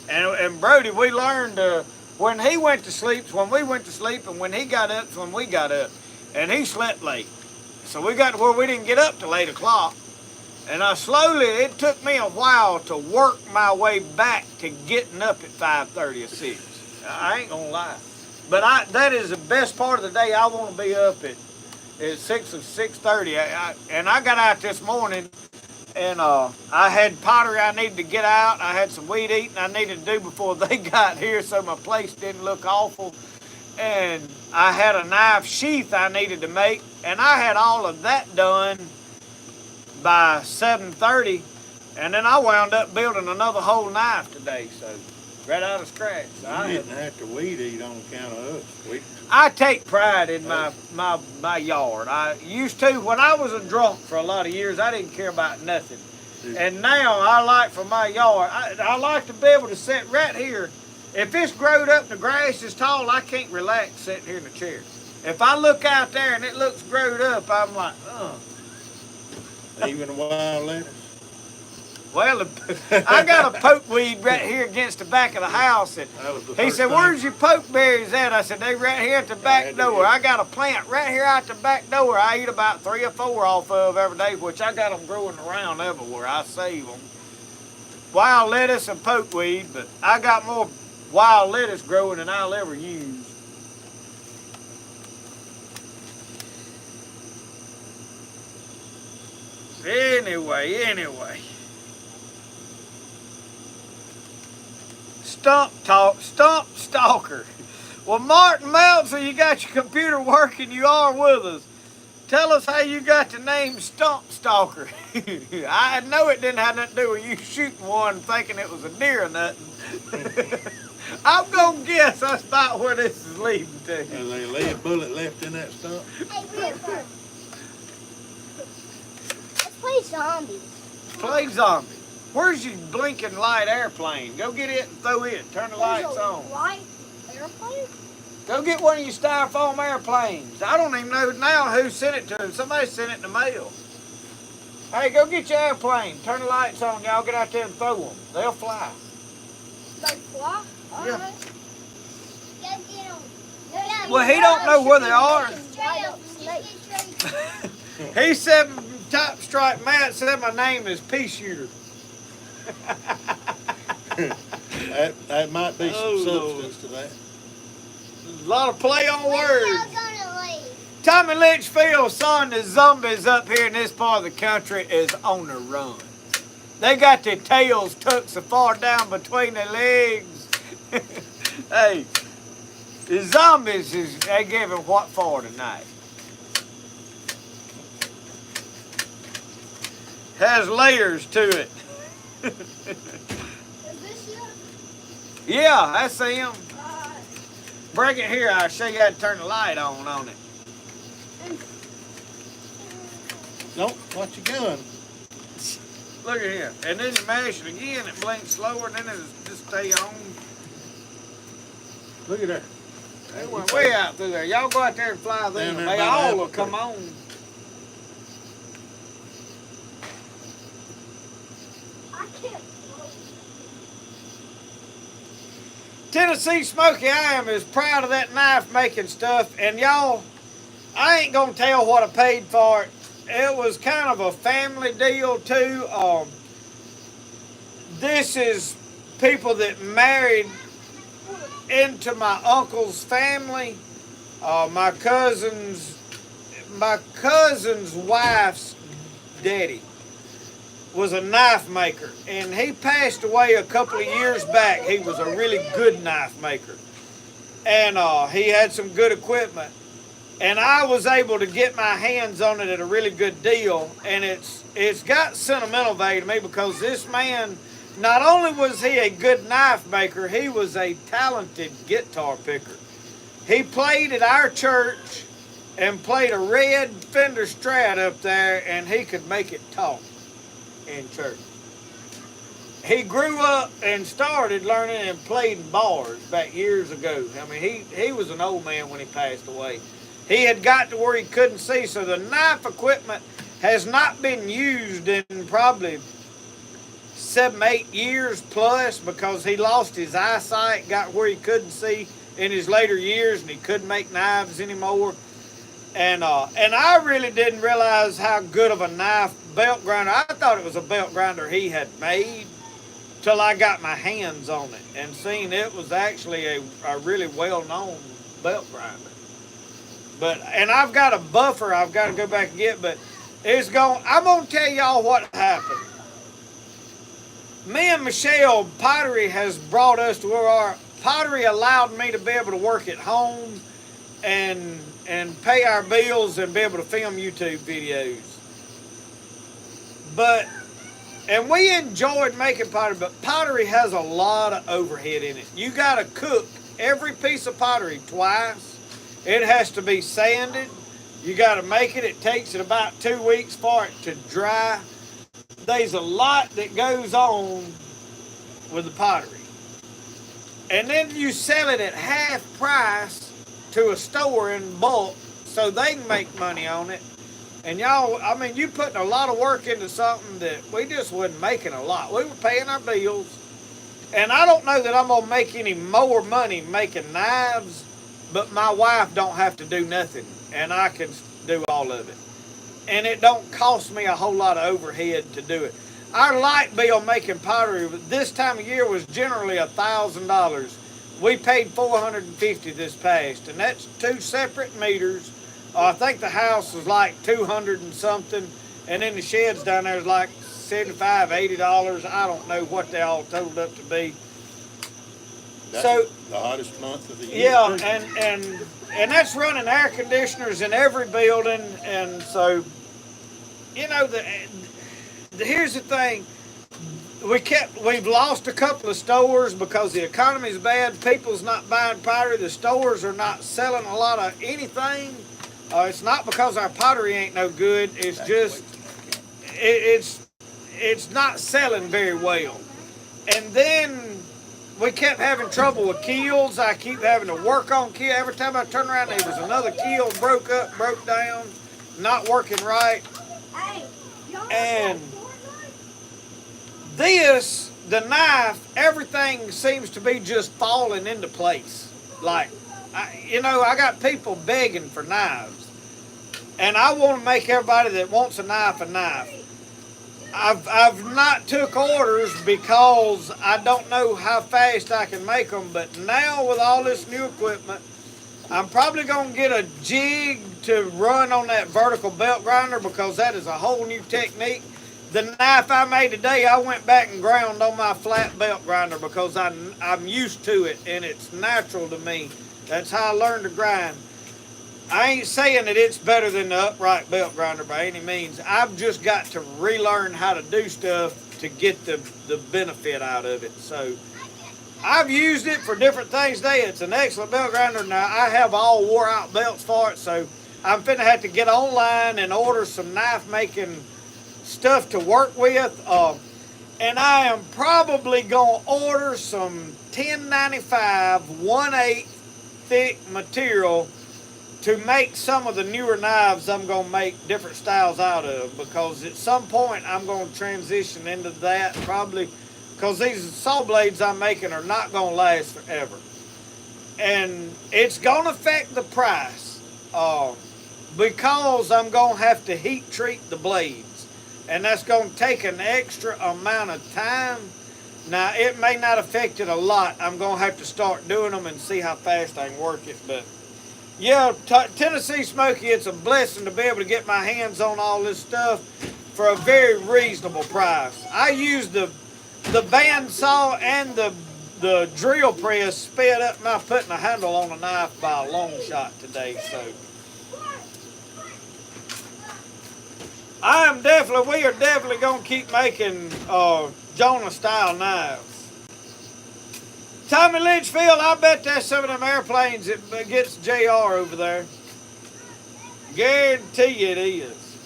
And Brody, we learned to When he went to sleep, when we went to sleep, and when he got up, when we got up. And he slept late. So we got to where we didn't get up till 8 o'clock. And it took me a while to work my way back to getting up at 5:30 or 6. I ain't gonna lie. But that is the best part of the day. I want to be up at 6 or 6:30. And I got out this morning, and I had pottery I needed to get out. I had some weed eating I needed to do before they got here so my place didn't look awful. And I had a knife sheath I needed to make, and I had all of that done by 7:30, and then I wound up building another whole knife today, so right out of scratch. So You didn't have to weed eat on account of us. I take pride in my yard. I used to, when I was a drunk for a lot of years, I didn't care about nothing. And now I like for my yard, I like to be able to sit right here. If it's growed up, the grass is tall, I can't relax sitting here in the chair. If I look out there and it looks growed up, I'm like, Even wild lettuce. Well, I got a pokeweed right here against the back of the house. And he said, where's your pokeberries at? I said, they right here at the back door. I got a plant right here out the back door. I eat about 3 or 4 off of every day, which I got them growing around everywhere. I save them. Wild lettuce and pokeweed, but I got more wild lettuce growing than I'll ever use. Anyway. Stump Stalker. Well, Martin Meltzer, you got your computer working, you are with us. Tell us how you got the name Stump Stalker. I know it didn't have nothing to do with you shooting one thinking it was a deer or nothing. I'm going to guess that's about where this is leading to. Is there a lead bullet left in that stump? Hey, Ripper. Let's play zombies. Play zombie. Where's your blinking light airplane? Go get it and throw it. Turn the lights on. Light airplane? Go get one of your styrofoam airplanes. I don't even know now who sent it to him. Somebody sent it in the mail. Hey, go get your airplane. Turn the lights on. Y'all get out there and throw them. They'll fly. They fly? Yeah. Alright. Go get them. Well, he don't know where they are. Straight up, snake. He said, Top Stripe Matt said my name is Pea Shooter. That might be some substance to that. A lot of play on Where words. y'all gonna leave? Tommy Litchfield, son, the zombies up here in this part of the country is on the run. They got their tails tucked so far down between their legs. Hey, the zombies, they giving what for tonight? Has layers to it. Is this you? Yeah, that's him. Break it here, I'll show you how to turn the light on it. Nope, watch your gun. Look at here. And then you mash it again, it blinks slower, and then it'll just stay on. Look at that. They went way out through there. Y'all go out there and fly them. Down there They by the all apple will come tree. on. I can't. Tennessee Smoky I am is proud of that knife making stuff. And y'all, I ain't gonna tell what I paid for it. It was kind of a family deal too. This is people that married into my uncle's family. My cousin's wife's daddy was a knife maker, and he passed away a couple of years back. He was a really good knife maker, and he had some good equipment, and I was able to get my hands on it at a really good deal. And it's got sentimental value to me because this man, not only was he a good knife maker, he was a talented guitar picker. He played at our church and played a red Fender Strat up there, and he could make it talk in church. He grew up and started learning and played in bars back years ago. I mean, he was an old man when he passed away. He had got to where he couldn't see, so the knife equipment has not been used in probably 7, 8 years plus because he lost his eyesight, got where he couldn't see in his later years, and he couldn't make knives anymore. And I really didn't realize how good of a knife belt grinder. I thought it was a belt grinder he had made till I got my hands on it and seen it was actually a really well-known belt grinder. And I've got a buffer I've got to go back and get, but I'm going to tell y'all what happened. Me and Michelle, Pottery has brought us to where we are. Pottery allowed me to be able to work at home and pay our bills and be able to film YouTube videos. And we enjoyed making pottery, but pottery has a lot of overhead in it. You got to cook every piece of pottery twice. It has to be sanded. You got to make it. It takes it about 2 weeks for it to dry. There's a lot that goes on with the pottery. And then you sell it at half price to a store in bulk so they can make money on it. And y'all, I mean, you putting a lot of work into something that we just wasn't making a lot. We were paying our bills. And I don't know that I'm going to make any more money making knives, but my wife don't have to do nothing, and I can do all of it. And it don't cost me a whole lot of overhead to do it. Our light bill making pottery this time of year was generally $1,000. We paid $450 this past, and that's 2 separate meters. I think the house was like $200 and something, and then the sheds down there is like $75, $80. I don't know what they all totaled up to be. That's so the hottest month of the year. Yeah, and that's running air conditioners in every building, and so you know here's the thing. We've lost a couple of stores because the economy's bad. People's not buying pottery. The stores are not selling a lot of anything. It's not because our pottery ain't no good. It's just it's not selling very well. And then we kept having trouble with keels. I keep having to work on keel. Every time I turn around, there was another keel broke down, not working right. And the knife, everything seems to be just falling into place. Like, I got people begging for knives. And I want to make everybody that wants a knife a knife. I've not took orders because I don't know how fast I can make them. But now with all this new equipment, I'm probably going to get a jig to run on that vertical belt grinder because that is a whole new technique. The knife I made today, I went back and ground on my flat belt grinder because I'm used to it and it's natural to me. That's how I learned to grind. I ain't saying that it's better than the upright belt grinder by any means. I've just got to relearn how to do stuff to get the benefit out of it. So I've used it for different things today. It's an excellent belt grinder. Now I have all wore out belts for it, so I'm finna have to get online and order some knife making stuff to work with. And I am probably gonna order some 1095 1/8 thick material to make some of the newer knives I'm going to make different styles out of, because at some point I'm going to transition into that probably, because these saw blades I'm making are not going to last forever. And it's going to affect the price because I'm going to have to heat treat the blades, and that's going to take an extra amount of time. Now, it may not affect it a lot. I'm going to have to start doing them and see how fast I can work it, but yeah, Tennessee Smoky, it's a blessing to be able to get my hands on all this stuff for a very reasonable price. I used the band saw and the drill press sped up my putting a handle on a knife by a long shot today. So we are definitely going to keep making Jonah style knives. Tommy Litchfield, I bet that's some of them airplanes that gets JR over there. Guarantee you it is.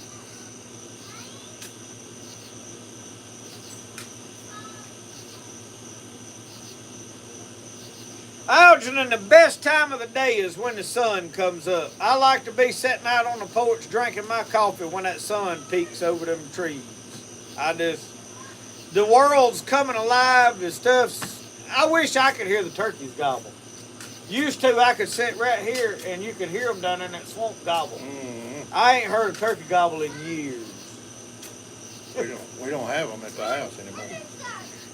Algernon, the best time of the day is when the sun comes up. I like to be sitting out on the porch drinking my coffee when that sun peeks over them trees. the world's coming alive and stuff's. I wish I could hear the turkeys gobble. Used to, I could sit right here and you could hear them down in that swamp gobble. Mm-hmm. I ain't heard a turkey gobble in years. We don't have them at the house anymore.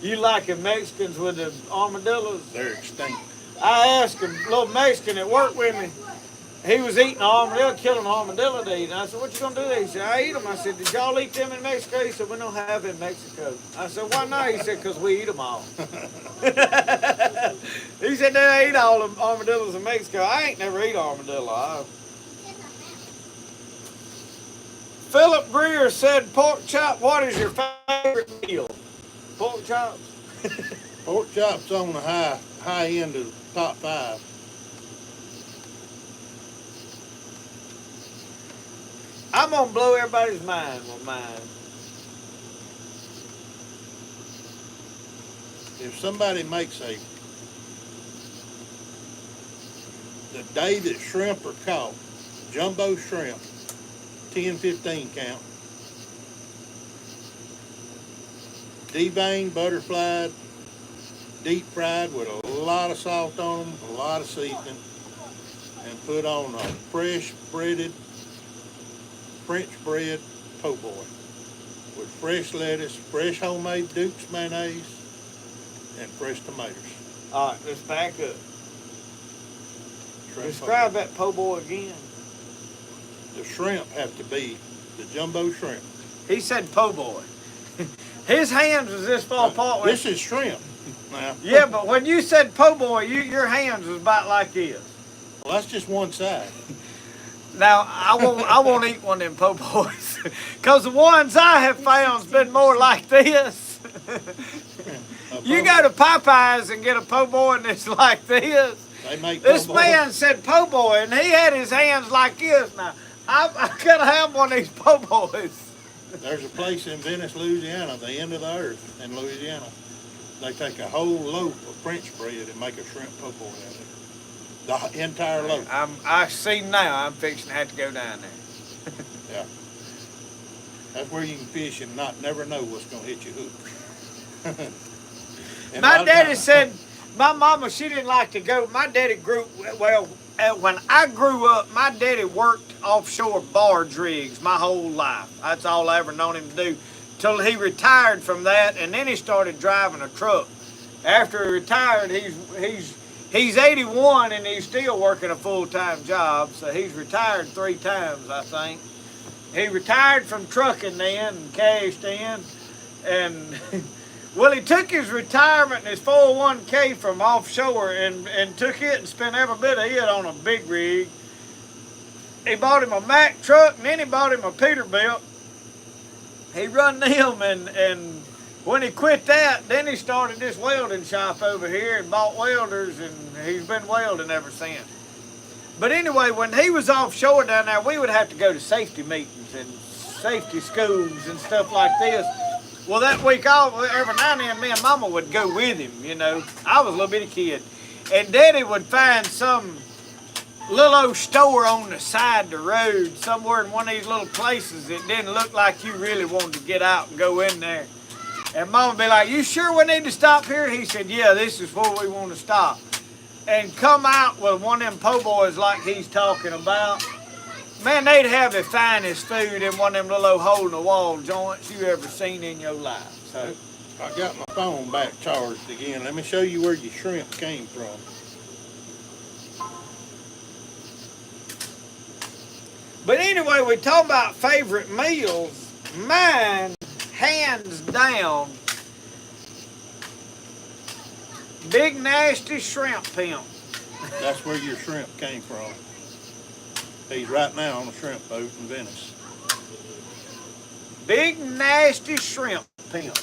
You like the Mexicans with the armadillos? They're extinct. I asked a little Mexican that worked with me. He was eating an armadillo, killing an armadillo to eat. And I said, what you going to do? He said, I eat them. I said, did y'all eat them in Mexico? He said, we don't have them in Mexico. I said, why not? He said, because we eat them all. He said, they eat all the armadillos in Mexico. I ain't never eat armadillo. Philip Greer said, pork chop, what is your favorite meal? Pork chops? Pork chops on the high end of the top 5. I'm going to blow everybody's mind with mine. If somebody makes the day that shrimp are caught, jumbo shrimp, 10, 15 count, deveined, butterflied, deep fried with a lot of salt on them, a lot of seasoning, and put on a fresh breaded French bread po' boy with fresh lettuce, fresh homemade Duke's mayonnaise, and fresh tomatoes. All right, let's back up. Shrimp Describe po' boy. that po' boy again. The shrimp have to be the jumbo shrimp. He said po' boy. His hands was this far apart. This is shrimp. Now. Yeah, but when you said po' boy, your hands was about like this. Well, that's just one side. Now, I won't eat one of them po' boys. Because the ones I have found's been more like this. You go to Popeyes and get a po' boy and it's like this. They make This po' boy. man said po' boy and he had his hands like this. Now, I could have one of these po' boys. There's a place in Venice, Louisiana, the end of the earth in Louisiana. They take a whole loaf of French bread and make a shrimp po' boy out of it. The entire loaf. I see now. I'm fixing to have to go down there. Yeah. That's where you can fish and never know what's going to hit your hook. And a lot My of daddy times- said, my mama, she didn't like to go. My daddy when I grew up, my daddy worked offshore barge rigs my whole life. That's all I ever known him to do. Till he retired from that, and then he started driving a truck. After he retired, he's 81 and he's still working a full-time job. So he's retired 3 times, I think. He retired from trucking then and cashed in, and well, he took his retirement and his 401k from offshore and took it and spent every bit of it on a big rig. He bought him a Mack truck and then he bought him a Peterbilt. He run them and when he quit that, then he started this welding shop over here and bought welders, and he's been welding ever since. But anyway, when he was offshore down there, we would have to go to safety meetings and safety schools and stuff like this. Well, that week off, every now and then, me and Mama would go with him, you know. I was a little bitty kid. And Daddy would find some little old store on the side of the road, somewhere in one of these little places that didn't look like you really wanted to get out and go in there. And Mama would be like, you sure we need to stop here? He said, yeah, this is where we want to stop. And come out with one of them po' boys like he's talking about. Man, they'd have the finest food in one of them little old hole-in-the-wall joints you ever seen in your life. So, I got my phone back charged again. Let me show you where your shrimp came from. but anyway, we talk about favorite meals. Mine, hands down, big nasty shrimp pimp. That's where your shrimp came from. He's right now on a shrimp boat in Venice. Big nasty shrimp pimp.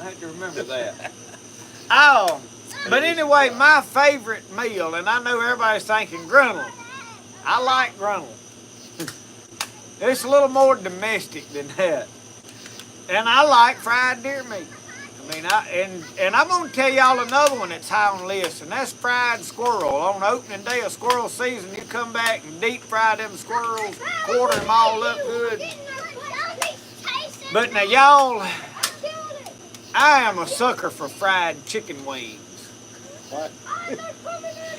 I have to remember that. Oh, but anyway, my favorite meal, and I know everybody's thinking grunnel. I like grunnel. It's a little more domestic than that. And I like fried deer meat. I mean, and I'm gonna tell y'all another one that's high on the list, and that's fried squirrel. On opening day of squirrel season, you come back and deep fry them squirrels, quarter them all up good. But now y'all, I am a sucker for fried chicken wings. What?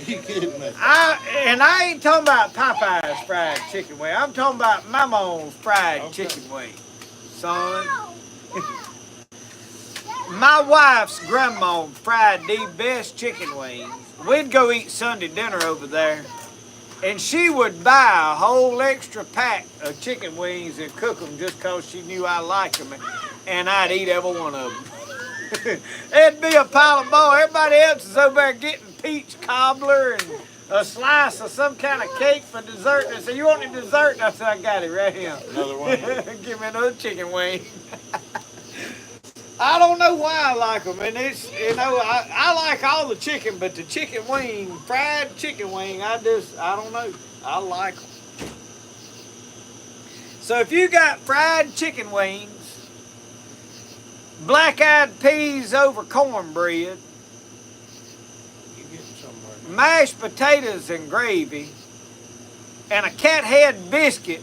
You kidding me? I ain't talking about Popeye's fried chicken wing. I'm talking about Mama's fried chicken wing, son. My wife's grandma fried the best chicken wings. We'd go eat Sunday dinner over there, and she would buy a whole extra pack of chicken wings and cook them just because she knew I liked them, and I'd eat every one of them. It'd be a pile of ball. Everybody else is over there getting peach cobbler and a slice of some kind of cake for dessert. And they said, "You want any dessert?" And I said, "I got it right here." Another one. Give me another chicken wing. I don't know why I like them, and it's, you know, I like all the chicken, but the chicken wing, fried chicken wing, I don't know, I like them. So if you got fried chicken wings, black-eyed peas over cornbread, You're getting somewhere. mashed potatoes and gravy, and a cat head biscuit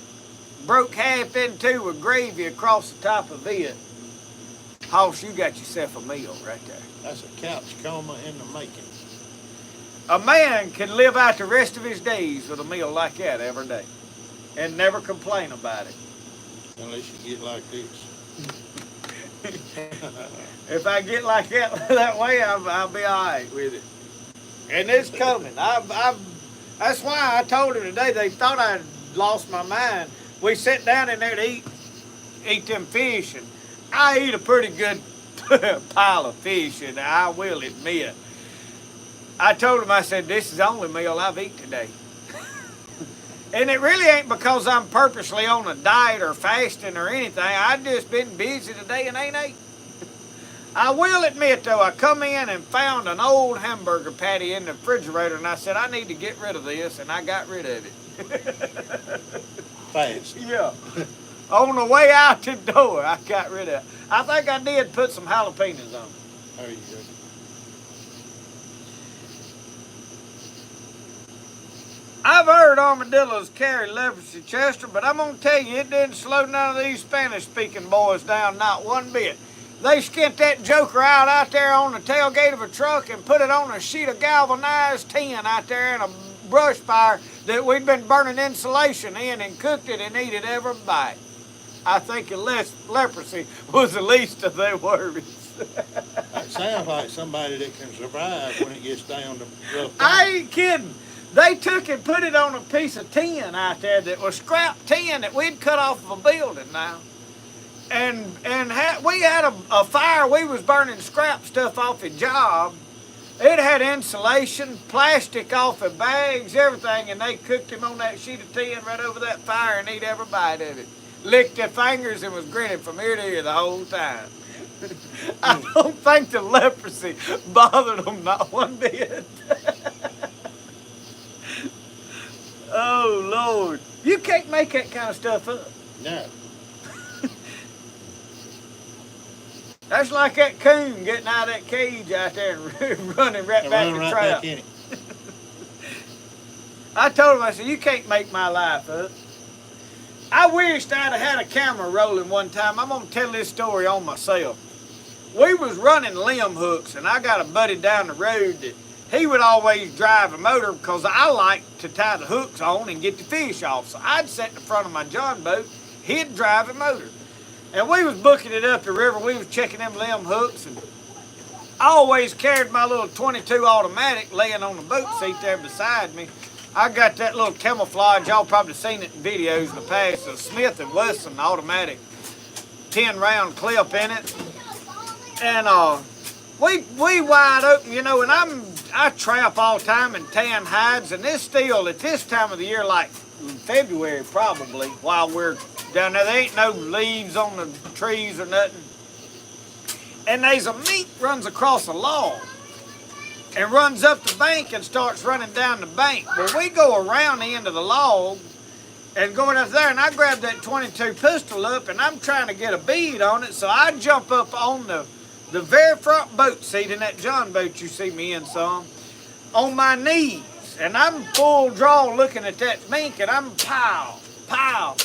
broke half in two with gravy across the top of it, Hoss, you got yourself a meal right there. That's a couch coma in the making. A man can live out the rest of his days with a meal like that every day and never complain about it. Unless you get like this. If I get like that way, I'll be all right with it. And it's coming. That's why I told him today, they thought I'd lost my mind. We sat down in there to eat them fish, and I eat a pretty good pile of fish, and I will admit. I told him, I said, this is the only meal I've eaten today. And it really ain't because I'm purposely on a diet or fasting or anything. I've just been busy today and ain't ate. I will admit, though, I come in and found an old hamburger patty in the refrigerator, and I said, I need to get rid of this, and I got rid of it. Fast. Yeah. On the way out the door, I got rid of it. I think I did put some jalapenos on it. There you go. I've heard armadillos carry leprosy, Chester, but I'm going to tell you, it didn't slow none of these Spanish-speaking boys down, not one bit. They skint that joker out there on the tailgate of a truck and put it on a sheet of galvanized tin out there in a brush fire that we'd been burning insulation in, and cooked it and ate it every bite. I think leprosy was the least of their worries. That sounds like somebody that can survive when it gets down to rough times. I ain't kidding. They took and put it on a piece of tin out there that was scrap tin that we'd cut off of a building now. And we had a fire. We was burning scrap stuff off a job. It had insulation, plastic off of bags, everything, and they cooked him on that sheet of tin right over that fire and ate every bite of it. Licked their fingers and was grinning from ear to ear the whole time. I don't think the leprosy bothered them not one bit. Oh, Lord. You can't make that kind of stuff up. No. That's like that coon getting out of that cage out there and running right back to trap. in it. I told him, I said, you can't make my life up. I wished I'd have had a camera rolling one time. I'm going to tell this story on myself. We was running limb hooks, and I got a buddy down the road that he would always drive a motor because I like to tie the hooks on and get the fish off. So I'd sit in the front of my John boat, he'd drive a motor. And we was booking it up the river. We was checking them limb hooks, and I always carried my little 22 automatic laying on the boat seat there beside me. I got that little camouflage, y'all probably seen it in videos in the past, a Smith & Wesson automatic 10-round clip in it. And we wide open, you know, and I trap all the time in tan hides, and this still, at this time of the year, like February probably, while we're down there, there ain't no leaves on the trees or nothing. And there's a mink runs across a log and runs up the bank and starts running down the bank. Well, we go around the end of the log and going up there, and I grab that 22 pistol up, and I'm trying to get a bead on it, so I jump up on the very front boat seat in that John boat you see me in some, on my knees, and I'm full draw looking at that mink, and I'm pow, pow,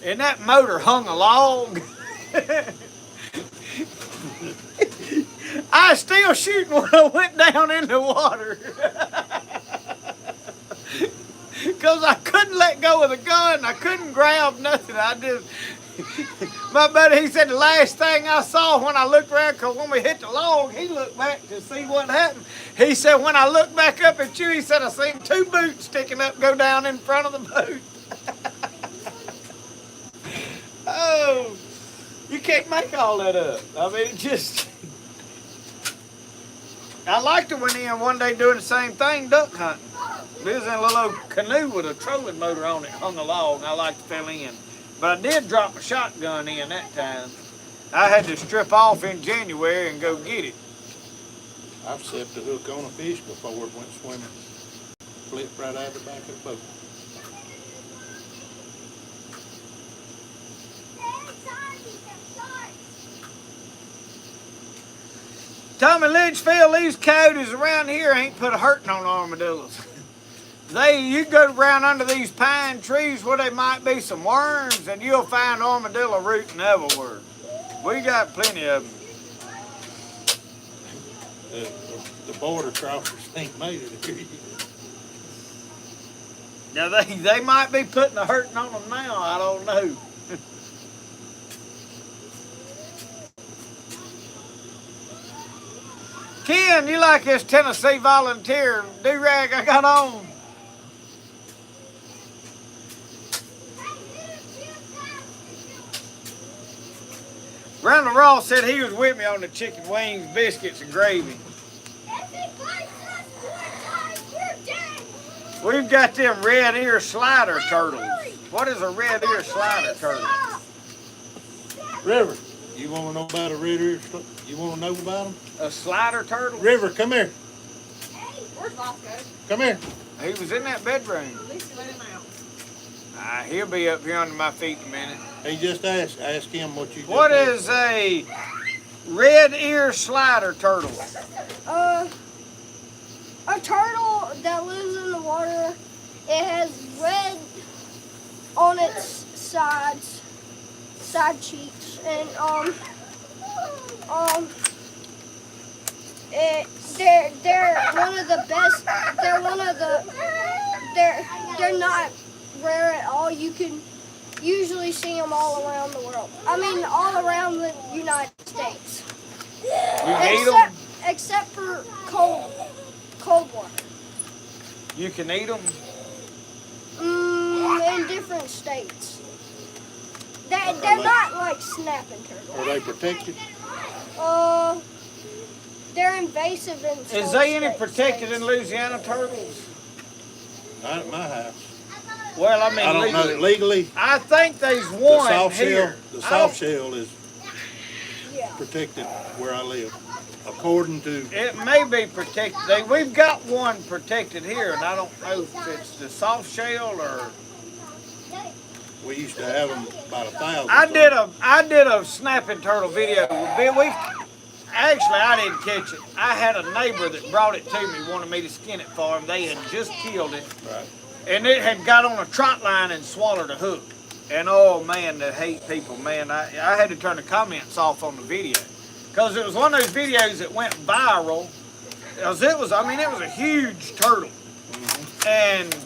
and that motor hung a log. I was still shooting when I went down in the water. Because I couldn't let go of the gun. I couldn't grab nothing. I just... My buddy, he said the last thing I saw when I looked around, because when we hit the log, he looked back to see what happened. He said, when I looked back up at you, he said, I seen 2 boots sticking up, go down in front of the boat. Oh, you can't make all that up. I mean, it just... I liked to went in one day doing the same thing, duck hunting. We was in a little canoe with a trolling motor on it on the log. I like to fill in. But I did drop a shotgun in that time. I had to strip off in January and go get it. I've set the hook on a fish before it went swimming. Flipped right out the back of the boat. Tommy Litchfield, these coyotes around here ain't put a hurting on armadillos. You go around under these pine trees where there might be some worms, and you'll find armadillo rooting everywhere. We got plenty of them. The border crossers ain't made it here. Now they might be putting a hurting on them now. I don't know. Ken, you like this Tennessee volunteer do-rag I got on? Randall Ross said he was with me on the chicken wings, biscuits, and gravy. We've got them red ear slider turtles. What is a red ear slider turtle? River, you want to know about a red ear? You want to know about them? A slider turtle? River, come here. Where's Bosco? Come here. He was in that bedroom. At least you let him out. He'll be up here under my feet in a minute. He just asked. Ask him what you. What is a red ear slider turtle? A turtle that lives in the water. It has red on its side cheeks, and they're one of the best. They're not rare at all. You can usually see them all around the world. I mean, all around the United States. Except for cold water. You can eat them? In different states. They're not like snapping turtles. Are they protected? They're invasive in some Is they any protected in Louisiana turtles? Not at my house. Well, I mean, I don't know legally. I think there's one The soft here. shell. The soft shell is protected where I live, according to. It may be protected. We've got one protected here, and I don't know if it's the soft shell or. We used to have them about 1,000. I did a snapping turtle video. Actually, I didn't catch it. I had a neighbor that brought it to me, wanted me to skin it for him. They had just killed it. Right. And it had got on a trot line and swallowed a hook. And oh man, the hate people, man. I had to turn the comments off on the video. Because it was one of those videos that went viral. Because it was a huge turtle. Mm-hmm. And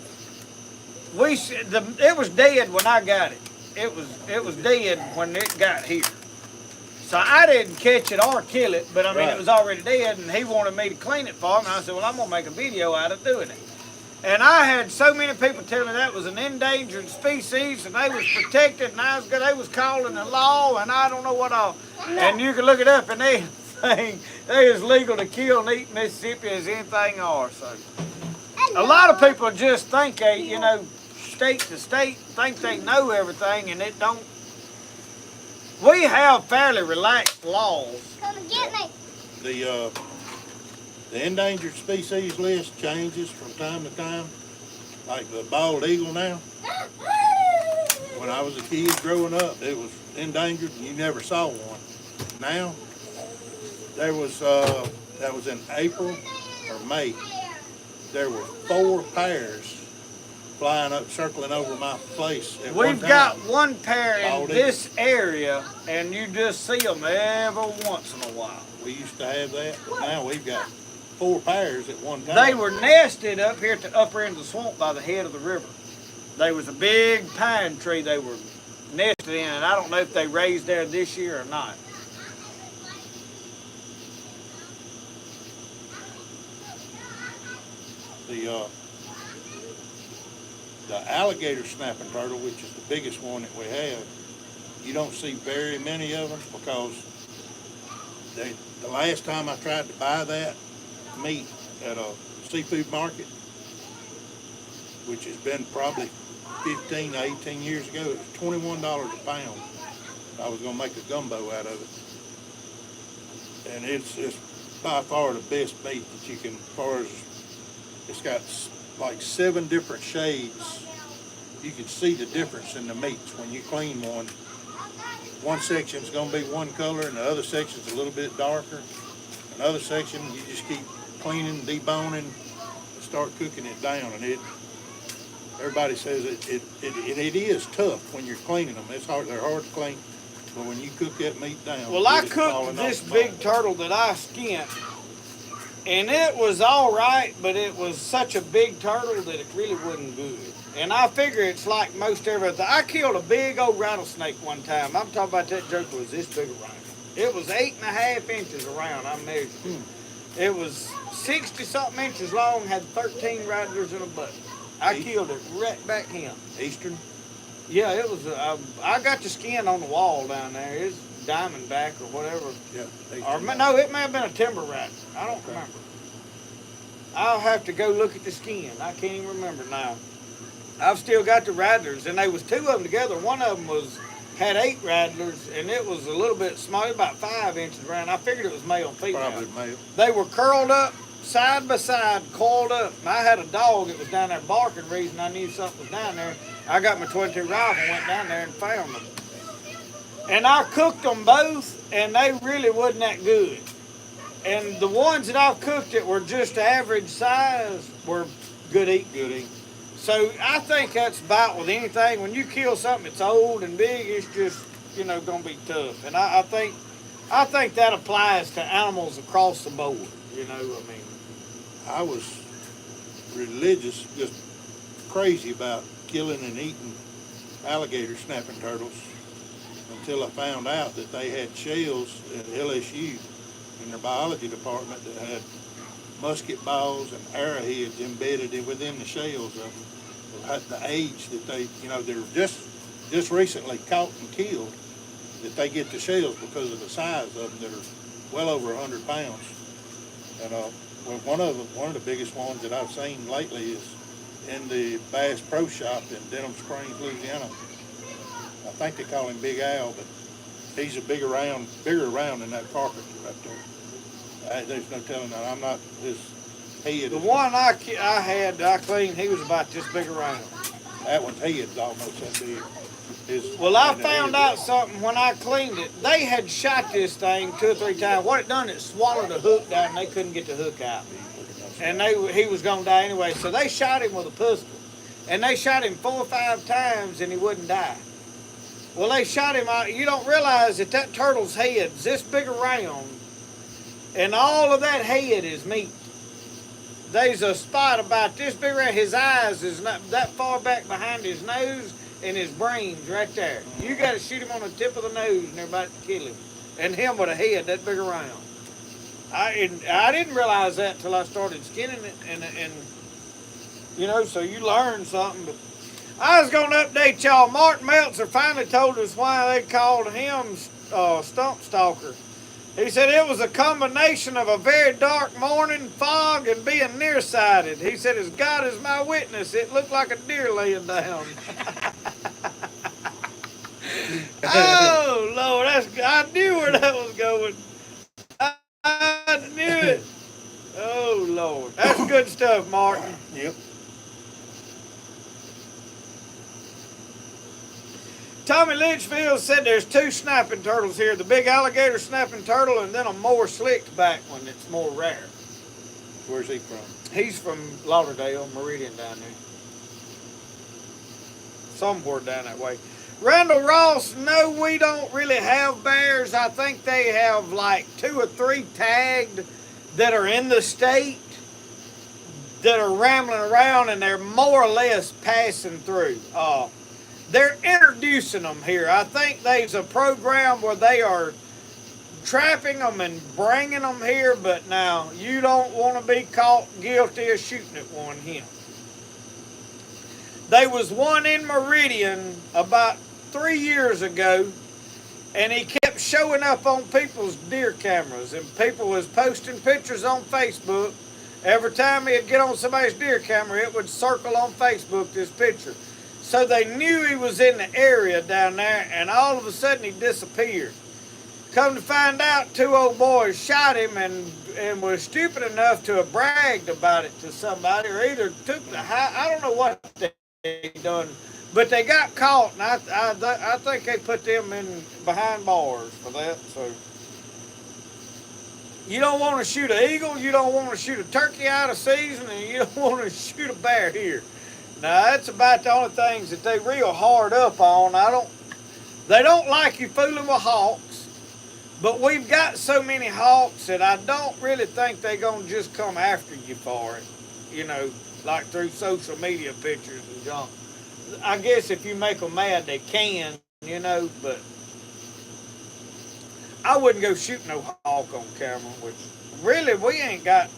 it was dead when I got it. It was dead when it got here. So I didn't catch it or kill it, but I mean, It was already dead, and he wanted me to clean it for him. And I said, well, I'm going to make a video out of doing it. And I had so many people tell me that was an endangered species, and they was protected, and they was calling the law, and I don't know what all. And you can look it up, and they is legal to kill and eat in Mississippi as anything are. So a lot of people just think state to state, think they know everything, and it don't. We have fairly relaxed laws. Come and get me. The endangered species list changes from time to time, like the bald eagle now. When I was a kid growing up, it was endangered and you never saw one. Now, that was in April or May, there were 4 pairs flying up, circling over my place at We've one time. got one pair All in day. this area, and you just see them every once in a while. We used to have that, but now we've got 4 pairs at one time. They were nested up here at the upper end of the swamp by the head of the river. There was a big pine tree they were nested in, and I don't know if they raised there this year or not. The alligator snapping turtle, which is the biggest one that we have, you don't see very many of them because the last time I tried to buy that meat at a seafood market, which has been probably 15 to 18 years ago, it was $21 a pound. I was going to make a gumbo out of it. And it's by far the best meat that you can, as far as it's got like 7 different shades. You can see the difference in the meats when you clean one. One section's going to be one color and the other section's a little bit darker. Another section, you just keep cleaning, deboning, and start cooking it down. And everybody says it is tough when you're cleaning them. It's hard, they're hard to clean, but when you cook that meat down. Well, I it's cooked falling this off the big bone. turtle that I skinned, and it was all right, but it was such a big turtle that it really wasn't good. And I figure it's like most everything. I killed a big old rattlesnake one time. I'm talking about that joker was this big around. It was 8.5 inches around, I measured it. It was 60-something inches long, had 13 rattlers in a butt. I killed it right back him. Eastern? Yeah, it was, I got the skin on the wall down there. It's diamondback or whatever. Yeah. Or no, it may have been a timber rattler. I don't remember. I'll have to go look at the skin. I can't even remember now. I've still got the rattlers, and there was 2 of them together. One of them had 8 rattlers, and it was a little bit small, about 5 inches around. I figured it was male and female. Probably male. They were curled up, side by side, coiled up. And I had a dog that was down there barking. Reason I knew something was down there. I got my .22 rifle, went down there and found them. And I cooked them both, and they really wasn't that good. And the ones that I've cooked that were just average size were good eating. Good eating. So I think that's about with anything. When you kill something that's old and big, it's just, going to be tough. And I think that applies to animals across the board. I was religious, just crazy about killing and eating alligator snapping turtles until I found out that they had shells at LSU in their biology department that had musket balls and arrowheads embedded within the shells of them. At the age that they were just recently caught and killed, that they get the shells because of the size of them that are well over 100 pounds. And one of the biggest ones that I've seen lately is in the Bass Pro Shop in Denham Springs, Louisiana. I think they call him Big Al, but he's bigger around than that carpenter right there. There's no telling that. I'm not his head. The one I cleaned, he was about this big around. That one's head's almost that big. Well, I found out something when I cleaned it. They had shot this thing 2 or 3 times. What it done, it swallowed a hook down, and they couldn't get the hook out. And he was going to die anyway. So they shot him with a pistol. And they shot him 4 or 5 times, and he wouldn't die. Well, they shot him out. You don't realize that turtle's head's this big around, and all of that head is meat. There's a spot about this big around. His eyes is not that far back behind his nose, and his brain's right there. You got to shoot him on the tip of the nose, and they're about to kill him. And him with a head that big around. I didn't realize that till I started skinning it, and so you learn something. But I was going to update y'all. Martin Meltzer finally told us why they called him Stump Stalker. He said it was a combination of a very dark morning, fog, and being nearsighted. He said, as God is my witness, it looked like a deer laying down. Oh, Lord, I knew where that was going. I knew it. Oh, Lord. That's good stuff, Martin. Yep. Tommy Litchfield said there's 2 snapping turtles here. The big alligator snapping turtle and then a more slicked back one that's more rare. Where's he from? He's from Lauderdale, Meridian down there. somewhere down that way. Randall Ross, no, we don't really have bears. I think they have like 2 or 3 tagged that are in the state that are rambling around, and they're more or less passing through. They're introducing them here. I think there's a program where they are trapping them and bringing them here, but now you don't want to be caught guilty of shooting at one here. There was one in Meridian about 3 years ago, and he kept showing up on people's deer cameras, and people was posting pictures on Facebook. Every time he'd get on somebody's deer camera, it would circle on Facebook, this picture. So they knew he was in the area down there, and all of a sudden he disappeared. Come to find out, 2 old boys shot him and was stupid enough to have bragged about it to somebody, or either took the I don't know what they done, but they got caught, and I think they put them in behind bars for that. So you don't want to shoot an eagle, you don't want to shoot a turkey out of season, and you don't want to shoot a bear here. Now that's about the only things that they real hard up on. They don't like you fooling with hawks, but we've got so many hawks that I don't really think they're gonna just come after you for it. You know, like through social media pictures and junk. I guess if you make them mad, they can, you know, but I wouldn't go shoot no hawk on camera, which really we ain't got.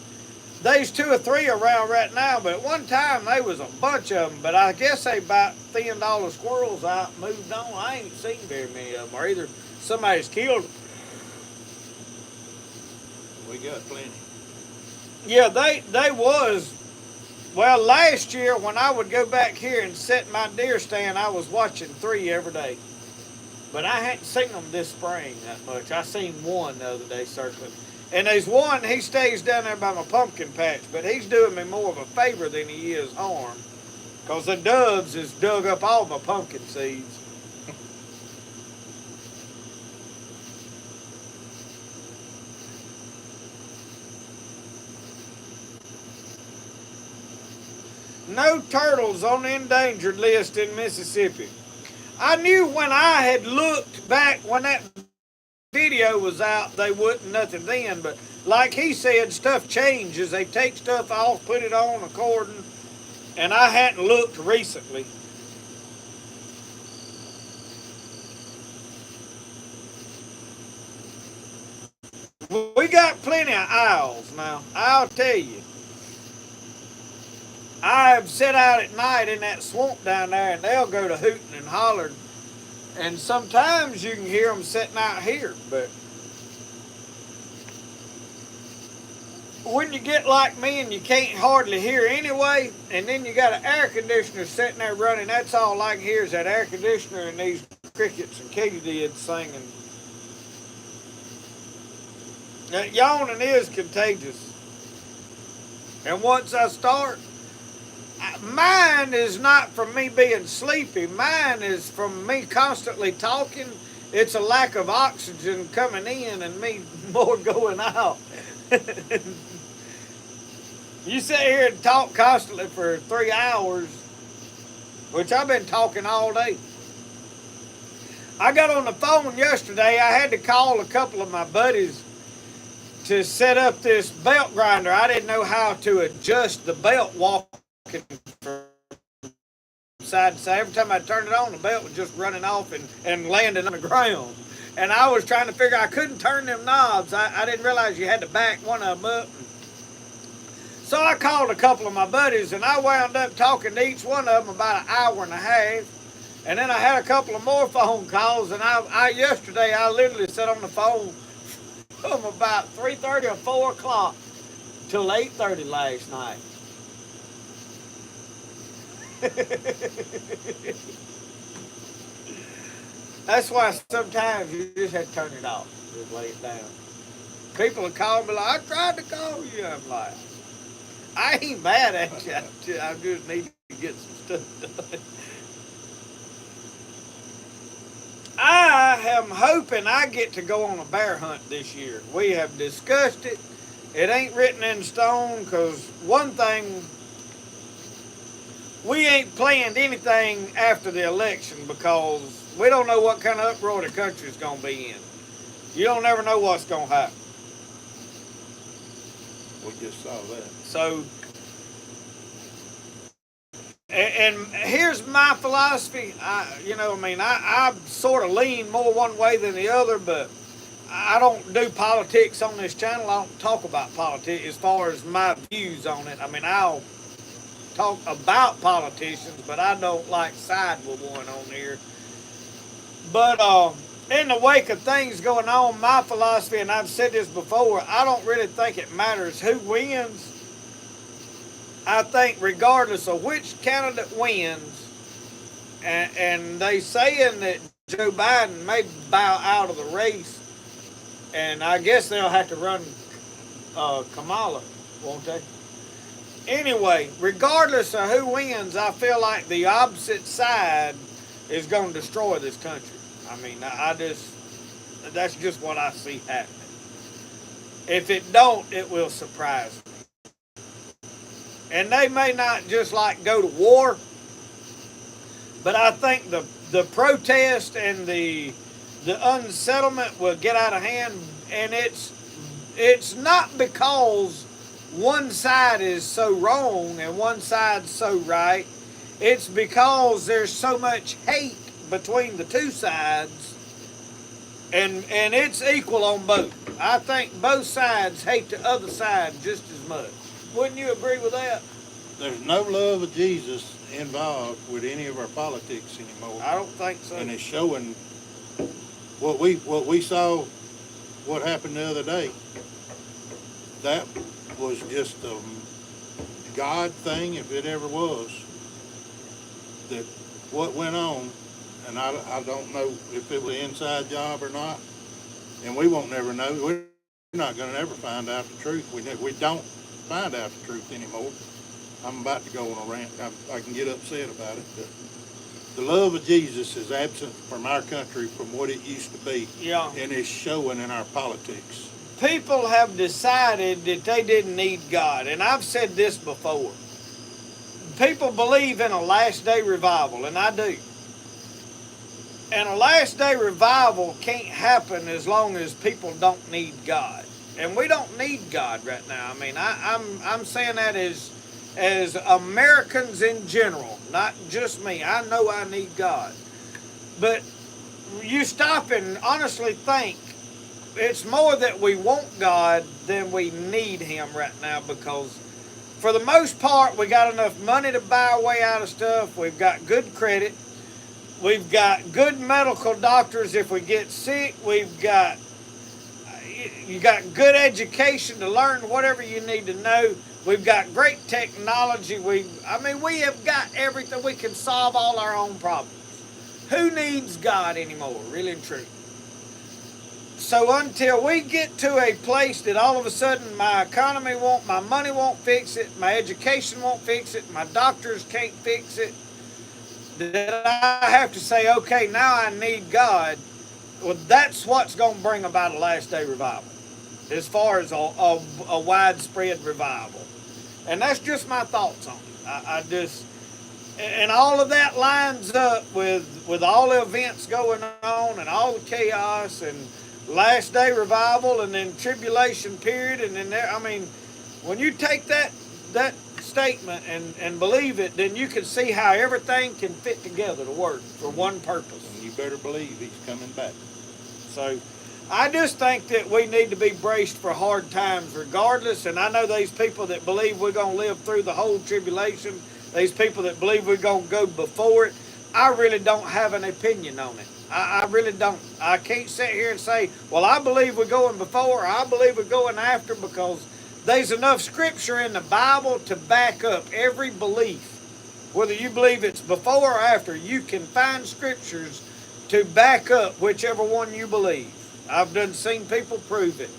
There's 2 or 3 around right now, but at one time there was a bunch of them, but I guess they about thinned all the squirrels out and moved on. I ain't seen very many of them, or either somebody's killed them. We got plenty. Yeah, they was. Well, last year when I would go back here and set my deer stand, I was watching 3 every day. But I hadn't seen them this spring that much. I seen one the other day circling. And there's one, he stays down there by my pumpkin patch, but he's doing me more of a favor than he is harm. Because the doves has dug up all my pumpkin seeds. No turtles on the endangered list in Mississippi. I knew when I had looked back when that video was out, they wouldn't nothing then, but like he said, stuff changes. They take stuff off, put it on according, and I hadn't looked recently. We got plenty of owls now, I'll tell you. I've sat out at night in that swamp down there, and they'll go to hooting and hollering. And sometimes you can hear them sitting out here, but when you get like me and you can't hardly hear anyway, and then you got an air conditioner sitting there running, that's all I can hear is that air conditioner and these crickets and katydids singing. That yawning is contagious. And once I start, mine is not from me being sleepy. Mine is from me constantly talking. It's a lack of oxygen coming in and me more going out. You sit here and talk constantly for 3 hours, which I've been talking all day. I got on the phone yesterday. I had to call a couple of my buddies to set up this belt grinder. I didn't know how to adjust the belt walking from side to side. Every time I turned it on, the belt was just running off and landing on the ground. And I was trying to figure, I couldn't turn them knobs. I didn't realize you had to back one of them up. So I called a couple of my buddies, and I wound up talking to each one of them about an hour and a half. And then I had a couple of more phone calls, and yesterday I literally sat on the phone from about 3:30 or 4 o'clock till 8:30 last night. That's why sometimes you just have to turn it off, just lay it down. People will call me like, I tried to call you. I'm like, I ain't mad at you. I just need to get some stuff done. I am hoping I get to go on a bear hunt this year. We have discussed it. It ain't written in stone, because one thing we ain't planned anything after the election because we don't know what kind of uproar the country's gonna be in. You don't ever know what's gonna happen. We just saw that. So, and here's my philosophy. I sort of lean more one way than the other, but I don't do politics on this channel. I don't talk about politics as far as my views on it. I mean, I'll talk about politicians, but I don't like side with one on here. But in the wake of things going on, my philosophy, and I've said this before, I don't really think it matters who wins. I think regardless of which candidate wins, and they saying that Joe Biden may bow out of the race, and I guess they'll have to run Kamala, won't they? Anyway, regardless of who wins, I feel like the opposite side is going to destroy this country. I mean, that's just what I see happening. If it don't, it will surprise me. And they may not just like go to war, but I think the protest and the unsettlement will get out of hand, and it's not because one side is so wrong and one side's so right. It's because there's so much hate between the two sides, and it's equal on both. I think both sides hate the other side just as much. Wouldn't you agree with that? There's no love of Jesus involved with any of our politics anymore. I don't think so. And it's showing what we saw, what happened the other day. That was just a God thing, if it ever was. That what went on, and I don't know if it was an inside job or not, and we won't never know. We're not going to ever find out the truth. We don't find out the truth anymore. I'm about to go on a rant. I can get upset about it, but the love of Jesus is absent from our country from what it used to be. Yeah. And it's showing in our politics. People have decided that they didn't need God, and I've said this before. People believe in a last day revival, and I do. And a last day revival can't happen as long as people don't need God. And we don't need God right now. I mean, I'm saying that as Americans in general, not just me. I know I need God. But you stop and honestly think, it's more that we want God than we need Him right now, because for the most part, we got enough money to buy our way out of stuff. We've got good credit. We've got good medical doctors if we get sick. You got good education to learn whatever you need to know. We've got great technology. We have got everything. We can solve all our own problems. Who needs God anymore, really and truly? So until we get to a place that all of a sudden my money won't fix it, my education won't fix it, my doctors can't fix it, that I have to say, okay, now I need God. Well, that's what's going to bring about a last day revival, as far as a widespread revival. And that's just my thoughts on it. And all of that lines up with all the events going on and all the chaos and last day revival and then tribulation period. And then when you take that statement and believe it, then you can see how everything can fit together to work for one purpose. And you better believe He's coming back. So I just think that we need to be braced for hard times regardless. And I know these people that believe we're going to live through the whole tribulation, these people that believe we're going to go before it, I really don't have an opinion on it. I really don't. I can't sit here and say, well, I believe we're going before, or I believe we're going after, because there's enough scripture in the Bible to back up every belief. Whether you believe it's before or after, you can find scriptures to back up whichever one you believe. I've seen people prove it.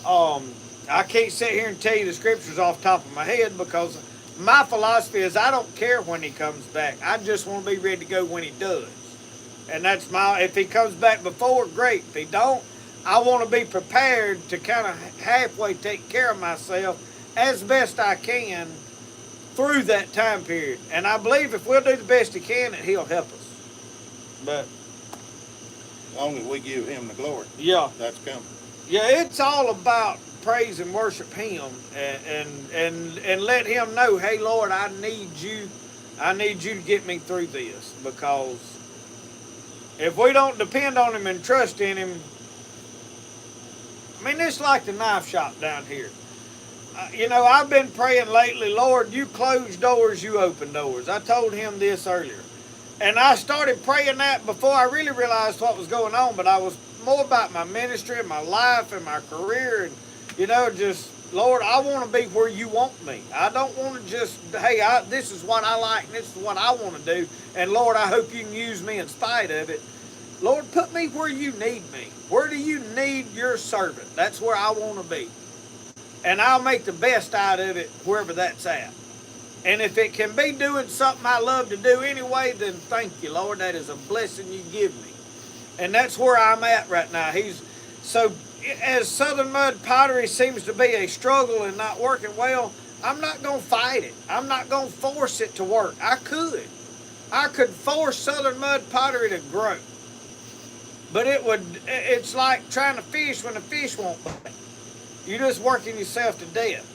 I can't sit here and tell you the scriptures off the top of my head, because my philosophy is I don't care when He comes back. I just want to be ready to go when He does. And that's if He comes back before, great. If He don't, I want to be prepared to kind of halfway take care of myself as best I can through that time period. And I believe if we'll do the best he can, that he'll help us. But As long as we give him the glory, yeah, that's coming. yeah, it's all about praise and worship him, and let him know, hey Lord, I need you to get me through this, because if we don't depend on him and trust in him, I mean, it's like the knife shop down here. I've been praying lately, Lord, you close doors, you open doors. I told him this earlier. And I started praying that before I really realized what was going on, but I was more about my ministry and my life and my career, and, just, Lord, I want to be where you want me. I don't want to just, hey, this is what I like and this is what I want to do, and Lord, I hope you can use me in spite of it. Lord, put me where you need me. Where do you need your servant? That's where I want to be. And I'll make the best out of it wherever that's at. And if it can be doing something I love to do anyway, then thank you, Lord. That is a blessing you give me. And that's where I'm at right now. So as Southern Mud Pottery seems to be a struggle and not working well, I'm not going to fight it. I'm not going to force it to work. I could force Southern Mud Pottery to grow. But it's like trying to fish when the fish won't bite. You're just working yourself to death.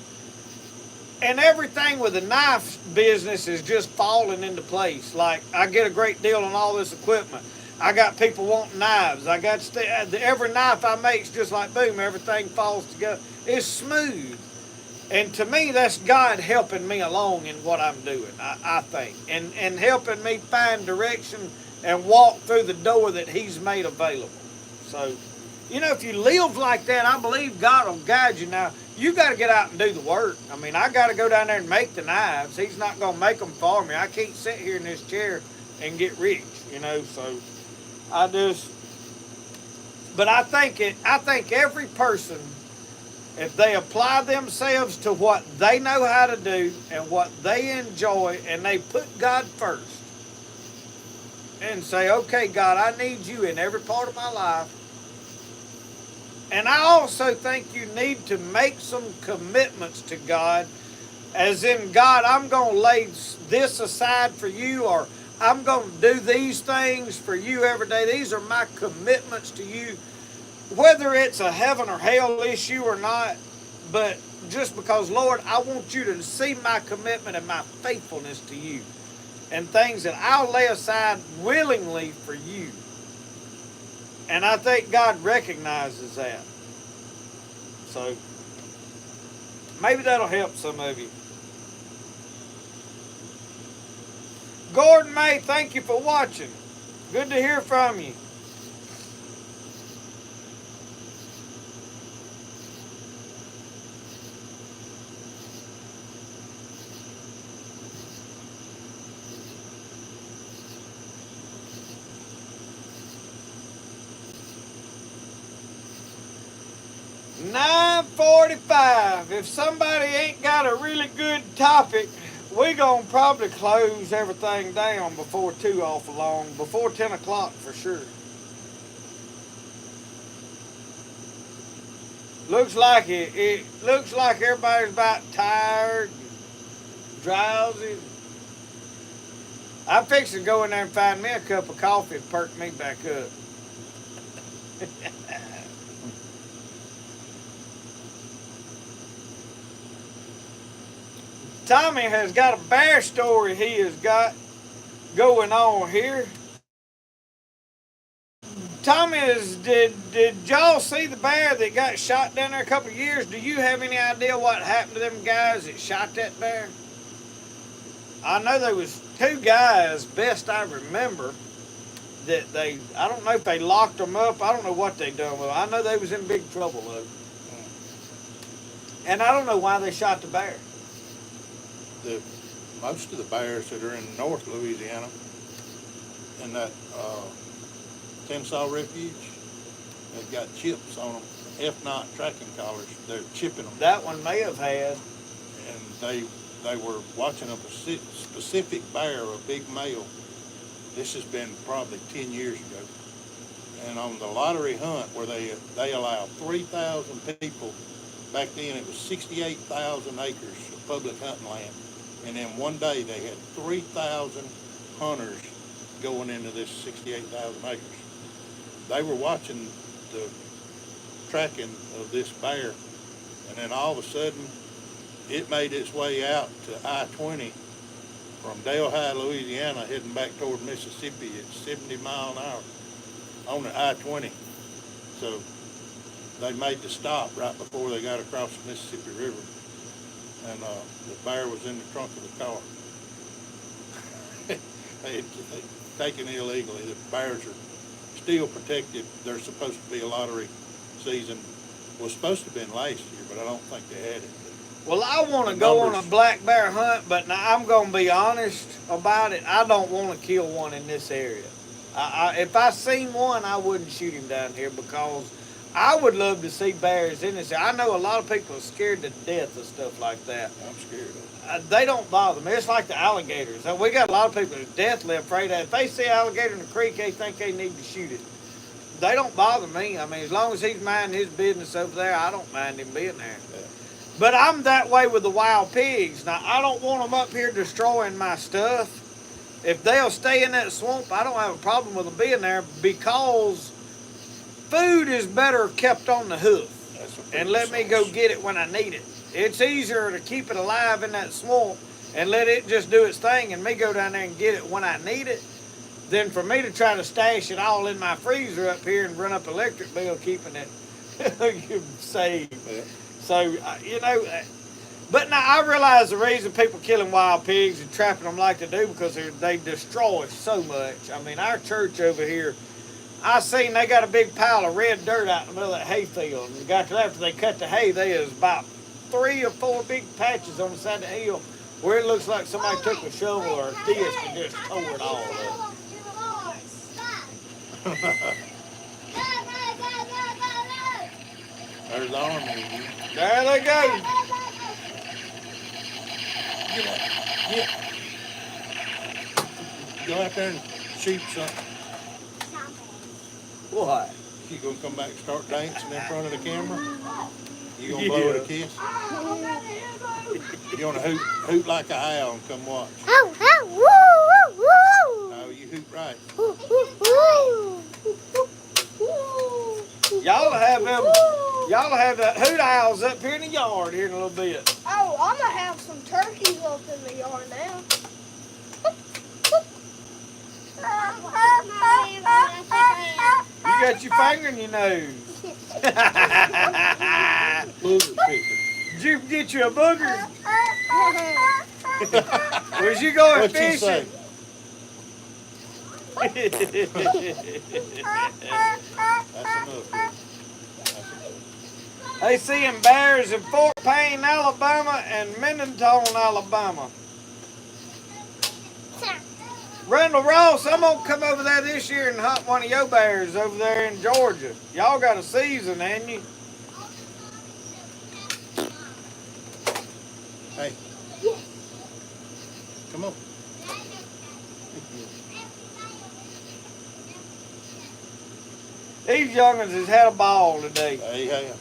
And everything with the knife business is just falling into place. Like, I get a great deal on all this equipment. I got people wanting knives. I got every knife I make is just like boom, everything falls together. It's smooth. And to me, that's God helping me along in what I'm doing, I think. And helping me find direction and walk through the door that he's made available. So, if you live like that, I believe God will guide you. Now, you got to get out and do the work. I mean, I got to go down there and make the knives. He's not going to make them for me. I can't sit here in this chair and get rich, so but I think every person, if they apply themselves to what they know how to do and what they enjoy, and they put God first and say, okay, God, I need you in every part of my life. And I also think you need to make some commitments to God, as in, God, I'm going to lay this aside for you, or I'm going to do these things for you every day. These are my commitments to you, whether it's a heaven or hell issue or not, but just because, Lord, I want you to see my commitment and my faithfulness to you, and things that I'll lay aside willingly for you. And I think God recognizes that. So, maybe that'll help some of you. Gordon May, thank you for watching. Good to hear from you. $9:45. If somebody ain't got a really good topic, we gonna probably close everything down before too awful long, before 10 o'clock for sure. Looks like it looks like everybody's about tired, and drowsy. I'm fixing to go in there and find me a cup of coffee and perk me back up. Tommy has got a bear story he has got going on here. Tommy, did y'all see the bear that got shot down there a couple of years? Do you have any idea what happened to them guys that shot that bear? I know there was 2 guys, best I remember, that I don't know if they locked them up. I don't know what they done with them. I know they was in big trouble though. And I don't know why they shot the bear. Most of the bears that are in North Louisiana, in that Tensas Refuge, they've got chips on them, F-knot tracking collars. They're chipping them. That one may have had. And they were watching a specific bear, a big male. This has been probably 10 years ago. And on the lottery hunt, where they allow 3,000 people, back then it was 68,000 acres of public hunting land. And then one day they had 3,000 hunters going into this 68,000 acres. They were watching the tracking of this bear, and then all of a sudden it made its way out to I-20 from Delhi, Louisiana, heading back toward Mississippi at 70 miles an hour on the I-20. So they made the stop right before they got across the Mississippi River, and the bear was in the trunk of the car. they taken illegally. The bears are still protected. There's supposed to be a lottery season. Was supposed to have been last year, but I don't think they had it. Well, I want to go on a black bear hunt, but now I'm going to be honest about it. I don't want to kill one in this area. If I seen one, I wouldn't shoot him down here because I would love to see bears in this area. I know a lot of people are scared to death of stuff like that. I'm scared of it. They don't bother me. It's like the alligators. We got a lot of people that are deathly afraid of it. If they see an alligator in the creek, they think they need to shoot it. They don't bother me. I mean, as long as he's minding his business over there, I don't mind him being there. Yeah. But I'm that way with the wild pigs. Now, I don't want them up here destroying my stuff. If they'll stay in that swamp, I don't have a problem with them being there because food is better kept on the hoof. And let me go get it when I need it. It's easier to keep it alive in that swamp and let it just do its thing and me go down there and get it when I need it than for me to try to stash it all in my freezer up here and run up electric bill keeping it saved. Yeah. So, you know, but now I realize the reason people killing wild pigs and trapping them like they do because they destroy so much. I mean, our church over here, I seen they got a big pile of red dirt out in the middle of that hayfield. And got to after they cut the hay, there is about 3 or 4 big patches on the side of the hill where it looks like somebody took a shovel or a disc and just tore it all up. There's the army. There they go. Get up. Get. Go out there and shoot something. What? You gonna come back and start dancing in front of the camera? You gonna blow it a kiss? You wanna hoot like a owl and come watch? Oh, woo, woo, No, you hoot right. woo, woo, woo. Y'all have the hoot owls up here in the yard here in a little bit. Oh, I'm gonna have some turkeys up in the yard now. You got your finger in your nose. Booger picker. Did you get you a booger? Was you going What'd she fishing? say? They That's enough. That's seeing bears in Fort Payne, Alabama and Mendotone, Alabama. Randall Ross, I'm gonna come over there this year and hunt one of your bears over there in Georgia. Y'all got a season, ain't you? Hey. Come on. These young'uns has had a ball today. Hey, hey.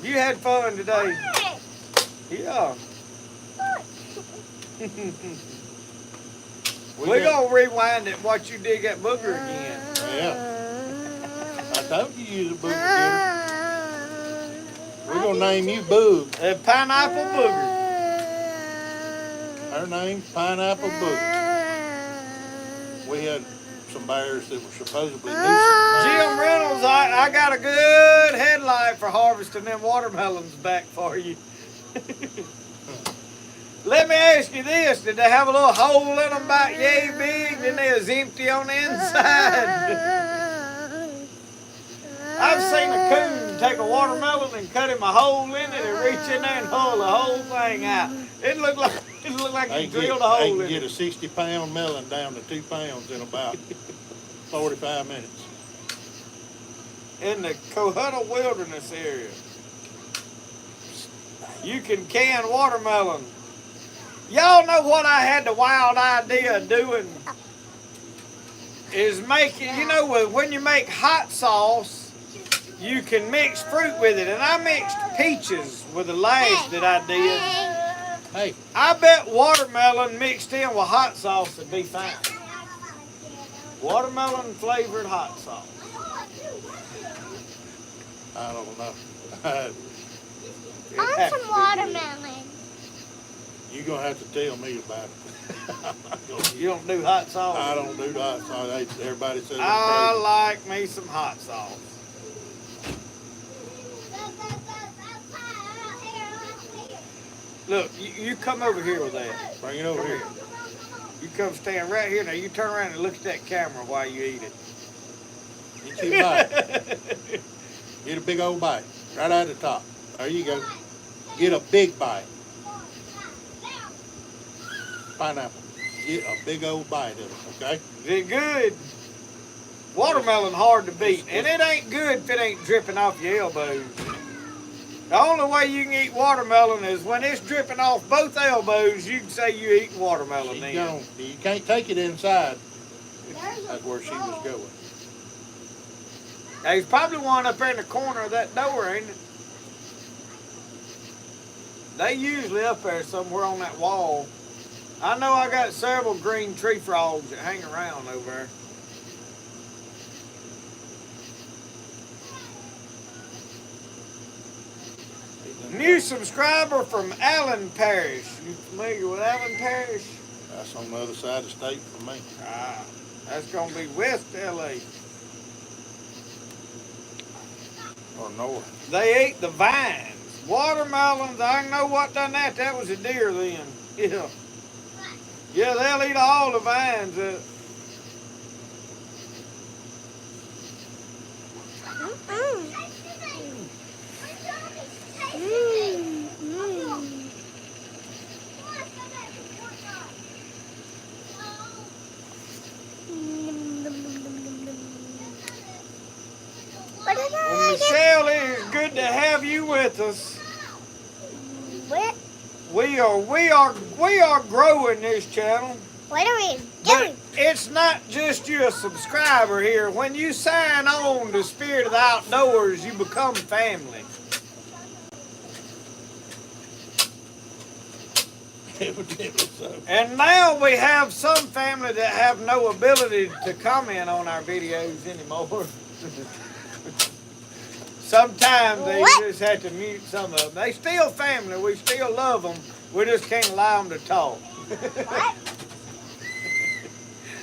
You had fun today. Yeah. We're gonna rewind it and watch you dig that booger again. Yeah. I told you you was a booger getter. We're gonna name you Boog. A pineapple booger. Her name's Pineapple Booger. We had some bears that were supposedly nuisance. Jim Reynolds, I got a good headlight for harvesting them watermelons back for you. Let me ask you this, did they have a little hole in them about yay big and they was empty on the inside? I've seen a coon take a watermelon and cut him a hole in it and reach in there and pull the whole thing out. It looked like he drilled a hole in They can get it. a 60-pound melon down to 2 pounds in about 45 minutes. In the Cohutta Wilderness area. You can can watermelon. Y'all know what I had the wild idea of doing? Is making, you know, when you make hot sauce, you can mix fruit with it. And I mixed peaches with the last that I did. Hey, I bet watermelon mixed in with hot sauce would be fine. Watermelon flavored hot sauce. I don't know. I want some watermelon. You're going to have to tell me about it. You don't do hot sauce? I don't do hot sauce. Everybody says I'm I crazy. like me some hot sauce. Look, you come over here with that. Bring it over Come here. here. You come stand right here. Now you turn around and look at that camera while you eat it. Get you a bite. Get a big old bite. Right out the top. There you go. Get a big bite. Pineapple. Get a big old bite of it, okay? Is it good? Watermelon hard to beat, and it ain't good if it ain't dripping off your elbows. The only way you can eat watermelon is when it's dripping off both elbows, you can say you eating watermelon She then. gone. You can't take it inside. That's where she was going. There's probably one up there in the corner of that door, ain't it? They usually up there somewhere on that wall. I know I got several green tree frogs that hang around over there. New subscriber from Allen Parish. You familiar with Allen Parish? That's on the other side of the state from me. Ah, that's gonna be West LA. Or north. They ate the vines. Watermelons, I know what done that. That was a deer then. Yeah. Yeah, they'll eat all the vines. Well, Michelle, it is good to have you with us. What? We are growing this channel. What are we But doing? it's not just you a subscriber here. When you sign on to Spirit of the Outdoors, you become family. Evidently so. And now we have some family that have no ability to comment on our videos anymore. Sometimes they What? just have to mute some of them. They still family. We still love them. We just can't allow them to talk. What?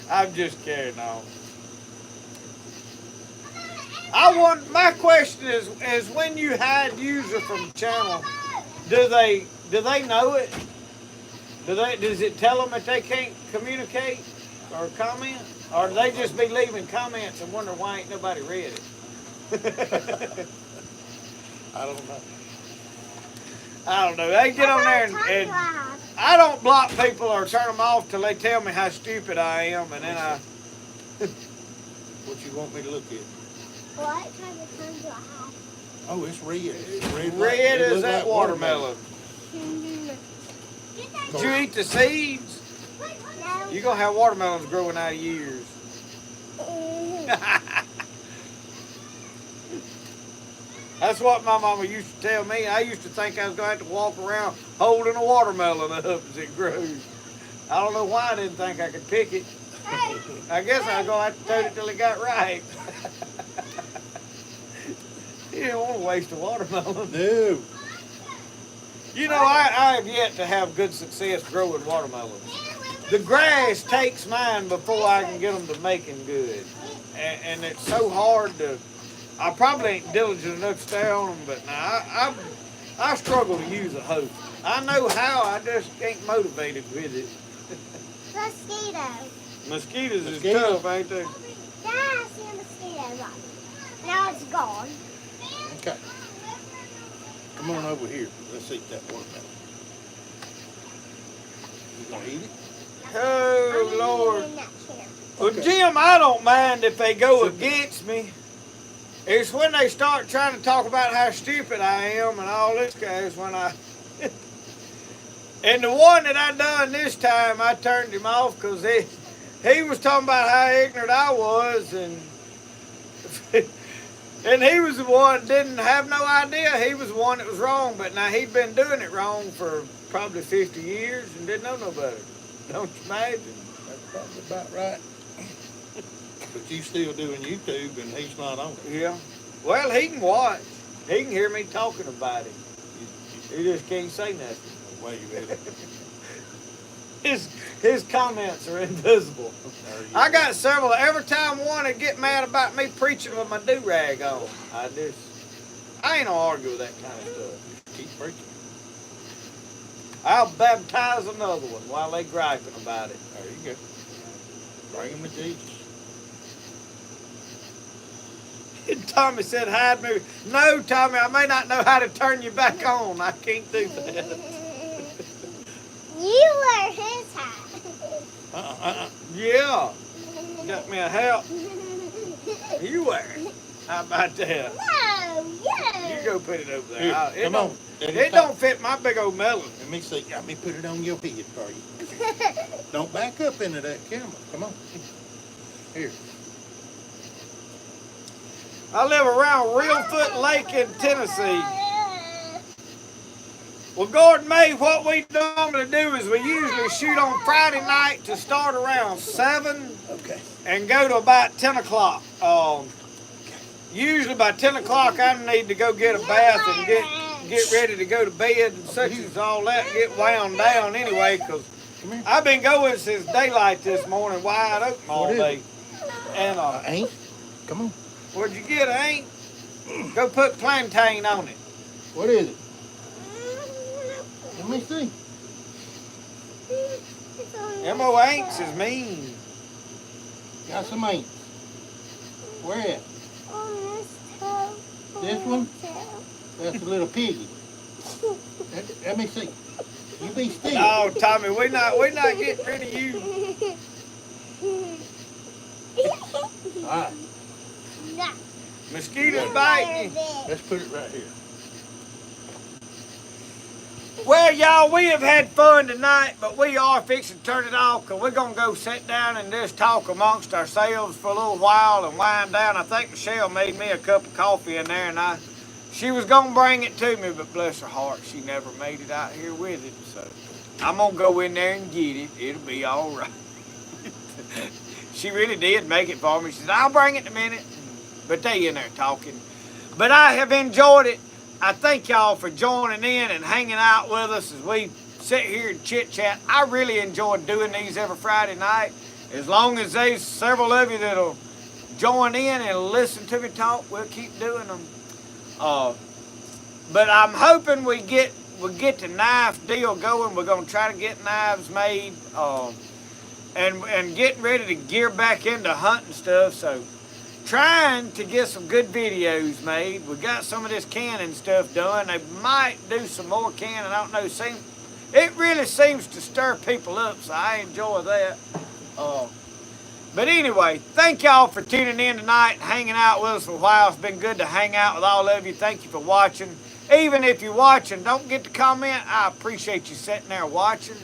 I'm just carrying on. My question is when you hide user from the channel, do they know it? Does it tell them that they can't communicate or comment? Or do they just be leaving comments and wonder why ain't nobody read it? I don't know. I don't know. They get on there and I don't block people or turn them off till they tell me how stupid I am, and then I. What you want me to look at? What kind of turn do I have? Oh, it's red. It's red. Red It as looks that like watermelon. Did you eat the seeds? No. You're gonna have watermelons growing out of years. That's what my mama used to tell me. I used to think I was going to have to walk around holding a watermelon up as it grows. I don't know why I didn't think I could pick it. I guess I was going to have to tote it till it got ripe. You don't want to waste a watermelon. No. You know, I have yet to have good success growing watermelons. The grass takes mine before I can get them to making good. And it's so hard to... I probably ain't diligent enough to stay on them, but now I struggle to use a hoe. I know how, I just ain't motivated with it. Mosquito. Mosquitoes is Mosquitoes. tough, ain't they? Yeah, I see a mosquito right now. It's gone. Okay. Come on over here. Let's eat that watermelon. You gonna eat it? Oh, I'm Lord. in that chair. Well, Okay. Jim, I don't mind if they go against me. It's when they start trying to talk about how stupid I am and all this guys when I... And the one that I done this time, I turned him off because he was talking about how ignorant I was, and and he was the one that didn't have no idea he was the one that was wrong, but now he'd been doing it wrong for probably 50 years and didn't know no better. Don't you imagine? That's probably about right. But you still doing YouTube and he's not on it. Yeah. Well, he can watch. He can hear me talking about it. He just can't say nothing. Wait a minute. His comments are invisible. I got several. Every time one would get mad about me preaching with my do-rag on, I ain't gonna argue with that kind of stuff. Keep preaching. I'll baptize another one while they griping about it. There you go. Bring him to Jesus. Tommy said, hide me. No, Tommy, I may not know how to turn you back on. I can't do that. You wear his hat. Yeah. Got me a hat. You wear it. How about that? No, you. You go put it over there. Here, come on. It don't fit my big old melon. Let me see. Let me put it on your head for you. Don't back up into that camera. Come on. Here. I live around Reelfoot Lake in Tennessee. Well, Gordon May, what we normally do is we usually shoot on Friday night to start around 7 Okay. and go to about 10 o'clock. Usually by 10 o'clock I need to go get a bath and get ready to go to bed and such as all that, get wound down anyway, because I've been going since daylight this morning, wide open all day. And Ain't? Come on. what'd you get, ain't? Go put plantain on it. What is it? Let me see. Them old aints is mean. Got some ain't. Where at? On this toe. This one? That's a little piggy. Let me see. You be still. Oh, Tommy, we not getting rid of you. All right. No. Mosquitoes biting you. Let's put it right here. Well, y'all, we have had fun tonight, but we are fixing to turn it off because we're going to go sit down and just talk amongst ourselves for a little while and wind down. I think Michelle made me a cup of coffee in there, and she was going to bring it to me, but bless her heart, she never made it out here with it. So I'm going to go in there and get it. It'll be all right. She really did make it for me. She said, I'll bring it in a minute. But they in there talking. But I have enjoyed it. I thank y'all for joining in and hanging out with us as we sit here and chit-chat. I really enjoyed doing these every Friday night. As long as there's several of you that'll join in and listen to me talk, we'll keep doing them. But I'm hoping we get the knife deal going. We're going to try to get knives made and getting ready to gear back into hunting stuff. So trying to get some good videos made. We got some of this canning stuff done. They might do some more canning. I don't know. It really seems to stir people up, so I enjoy that. But anyway, thank y'all for tuning in tonight and hanging out with us for a while. It's been good to hang out with all of you. Thank you for watching. Even if you're watching, don't forget to comment. I appreciate you sitting there watching.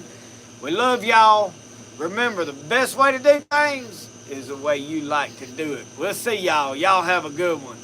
We love y'all. Remember, the best way to do things is the way you like to do it. We'll see y'all. Y'all have a good one.